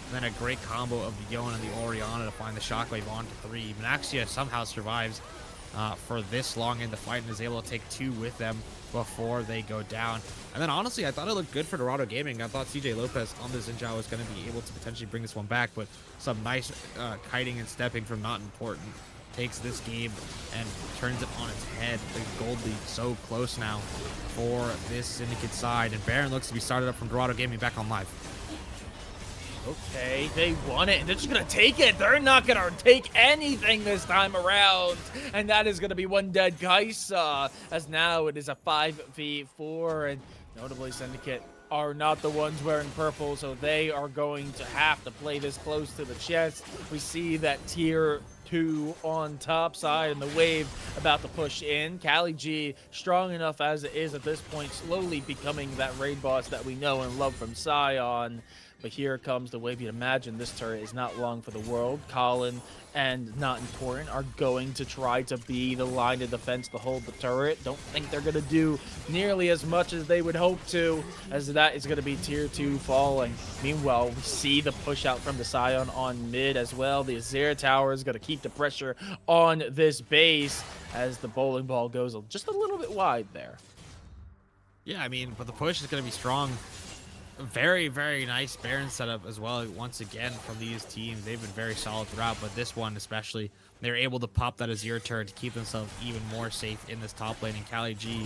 And then a great combo of the Yone and the Orianna to find the shockwave onto 3. Manaxia somehow survives for this long in the fight and is able to take 2 with them before they go down. And then honestly, I thought it looked good for Dorado Gaming. I thought CJ Lopez on the Xin Zhao was going to be able to potentially bring this one back, but some nice kiting and stepping from Not Important takes this game and turns it on its head. The gold lead so close now for this Syndicate side, and Baron looks to be started up from Dorado Gaming back on live. Okay, they want it, and they're just gonna take it. They're not gonna take anything this time around, and that is gonna be one dead Kaisa, as now it is a 5v4, and notably Syndicate are not the ones wearing purple, so they are going to have to play this close to the chest. We see that tier 2 on top side, and the wave about to push in. Callie G, strong enough as it is at this point, slowly becoming that raid boss that we know and love from Scion. But here comes the wave. You'd imagine this turret is not long for the world. Colin and Not Important are going to try to be the line of defense to hold the turret. Don't think they're going to do nearly as much as they would hope to, as that is going to be tier 2 falling. Meanwhile, we see the push out from the Scion on mid as well. The Azir Tower is going to keep the pressure on this base as the bowling ball goes just a little bit wide there. Yeah, I mean, but the push is going to be strong. Very, very nice Baron setup as well. Once again, from these teams, they've been very solid throughout, but this one especially, they're able to pop that Azir turret to keep themselves even more safe in this top lane. And Callie G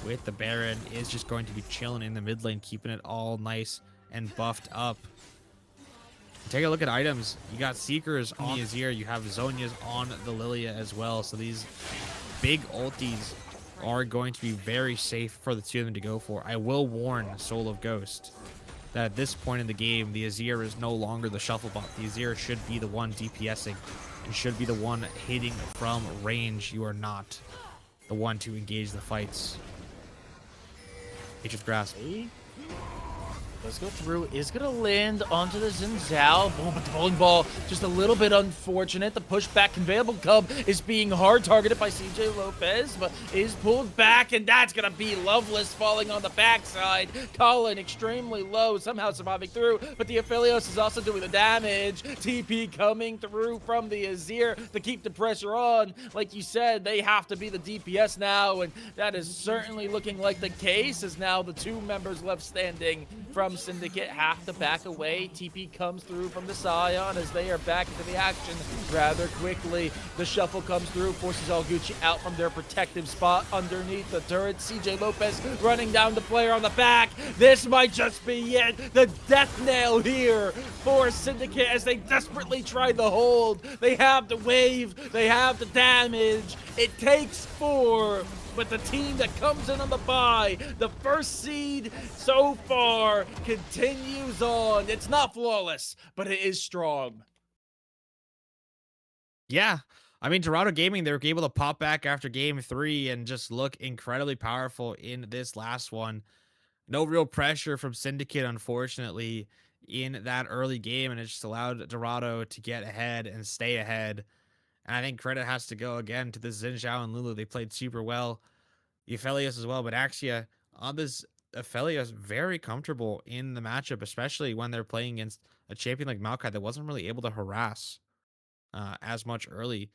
with the Baron is just going to be chilling in the mid lane, keeping it all nice and buffed up. Take a look at items. You got Seekers on the Azir. You have Zonia's on the Lilia as well. So these big ultis are going to be very safe for the two of them to go for. I will warn Soul of Ghost that at this point in the game, the Azir is no longer the shuffle bot. The Azir should be the one DPSing and should be the one hitting from range. You are not the one to engage the fights. Nature's Grasp. Let's go through. Is going to land onto the Xin Zhao. Oh, but the bowling ball just a little bit unfortunate. The pushback conveyable cub is being hard targeted by CJ Lopez, but is pulled back, and that's going to be Loveless falling on the backside. Colin extremely low, somehow surviving through, but the Aphelios is also doing the damage. TP coming through from the Azir to keep the pressure on. Like you said, they have to be the DPS now, and that is certainly looking like the case, as now the 2 members left standing from Syndicate have to back away. TP comes through from the Scion as they are back into the action rather quickly. The shuffle comes through, forces All Gucci out from their protective spot underneath the turret. CJ Lopez running down the player on the back. This might just be it. The death nail here for Syndicate as they desperately try the hold. They have the wave. They have the damage. It takes 4. But the team that comes in on the bye, the first seed so far, continues on. It's not flawless, but it is strong. Yeah. I mean, Dorado Gaming, they were able to pop back after game 3 and just look incredibly powerful in this last one. No real pressure from Syndicate, unfortunately, in that early game, and it just allowed Dorado to get ahead and stay ahead. And I think credit has to go again to the Xin Zhao and Lulu. They played super well. The Aphelios as well, but Axia on this Aphelios very comfortable in the matchup, especially when they're playing against a champion like Maokai that wasn't really able to harass as much early.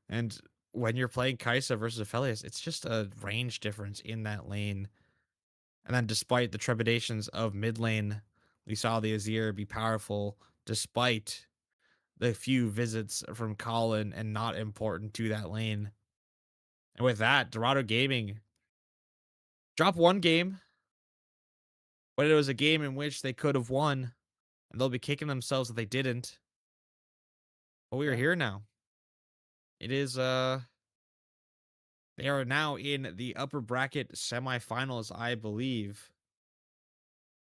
And when you're playing Kaisa versus Aphelios, it's just a range difference in that lane. And then despite the trepidations of mid lane, we saw the Azir be powerful despite the few visits from Colin and not important to that lane. And with that, Dorado Gaming dropped one game, but it was a game in which they could have won, and they'll be kicking themselves if they didn't. But we are Yeah. here now. It is they are now in the upper bracket semifinals, I believe.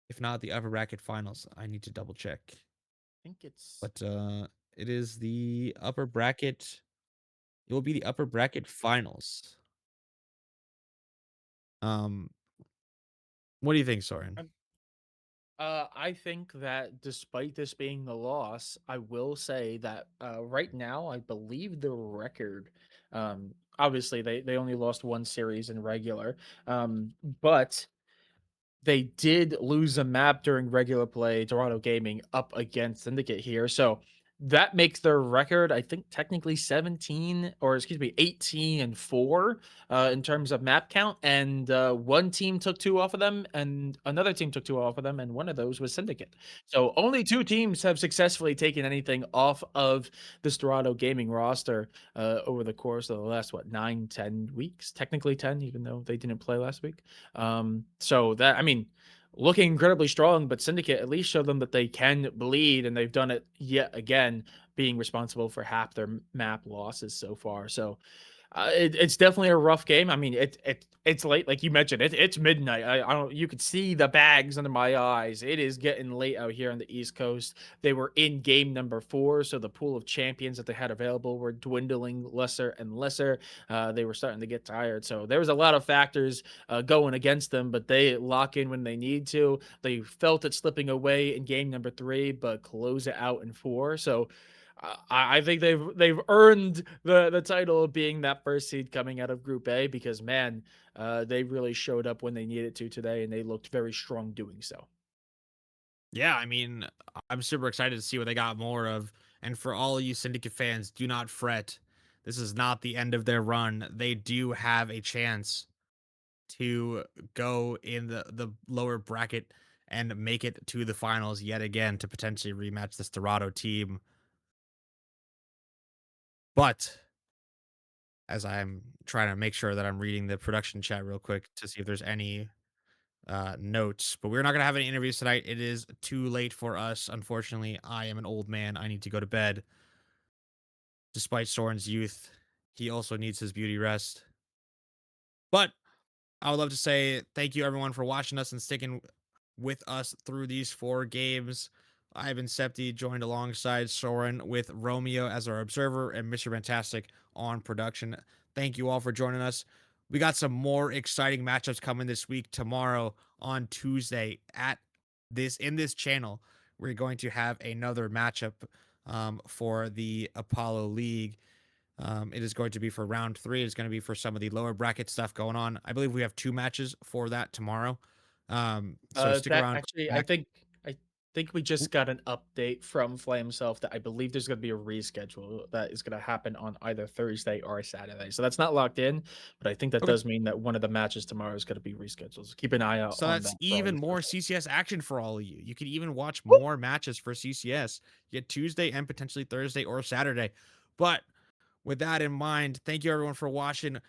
If not the upper bracket finals, I need to double check. I think it's But it is the upper bracket. It will be the upper bracket finals. Um, what do you think, Soren? I think that despite this being the loss, I will say that right now, I believe the record. Obviously, they only lost one series in regular, but they did lose a map during regular play, Dorado Gaming up against Syndicate here. So that makes their record, I think, technically 17 or excuse me, 18-4 in terms of map count. And one team took two off of them, and another team took two off of them, and one of those was Syndicate. So only two teams have successfully taken anything off of this Dorado Gaming roster over the course of the last, what, 9-10 weeks? Technically 10, even though they didn't play last week. So that, I mean, looking incredibly strong, but Syndicate at least showed them that they can bleed, and they've done it yet again, being responsible for half their map losses so far. So it's definitely a rough game. I mean, it's late, like you mentioned. It's midnight. I don't. You could see the bags under my eyes. It is getting late out here on the East Coast. They were in game number 4, so the pool of champions that they had available were dwindling lesser and lesser. They were starting to get tired. So there was a lot of factors going against them, but they lock in when they need to. They felt it slipping away in game number 3, but close it out in 4. So I think they've earned the title of being that first seed coming out of Group A because man, they really showed up when they needed to today, and they looked very strong doing so. Yeah, I mean, I'm super excited to see what they got more of. And for all you Syndicate fans, do not fret. This is not the end of their run. They do have a chance to go in the lower bracket and make it to the finals yet again to potentially rematch this Dorado team. But as I'm trying to make sure that I'm reading the production chat real quick to see if there's any notes, but we're not going to have any interviews tonight. It is too late for us. Unfortunately, I am an old man. I need to go to bed. Despite Soren's youth, he also needs his beauty rest. But I would love to say thank you everyone for watching us and sticking with us through these 4 games. Ivan Septi joined alongside Soren with Romeo as our observer and Mr. Fantastic on production. Thank you all for joining us. We got some more exciting matchups coming this week. Tomorrow on Tuesday at this channel, we're going to have another matchup for the Apollo League. It is going to be for round 3. It's going to be for some of the lower bracket stuff going on. I believe we have 2 matches for that tomorrow. So stick That around. actually, Back. I think we just got an update from Flame himself that I believe there's going to be a reschedule that is going to happen on either Thursday or Saturday. So that's not locked in, but I think that Okay. does mean that one of the matches tomorrow is going to be rescheduled. So keep an eye out So on that's that for all even you more special. CCS action for all of you. You can even watch Woo! more matches for CCS. You get Tuesday and potentially Thursday or Saturday. But with that in mind, thank you everyone for watching.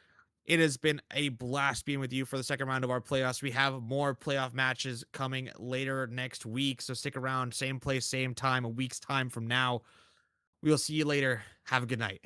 It has been a blast being with you for the second round of our playoffs. We have more playoff matches coming later next week. So stick around, same place, same time, a week's time from now. We'll see you later. Have a good night.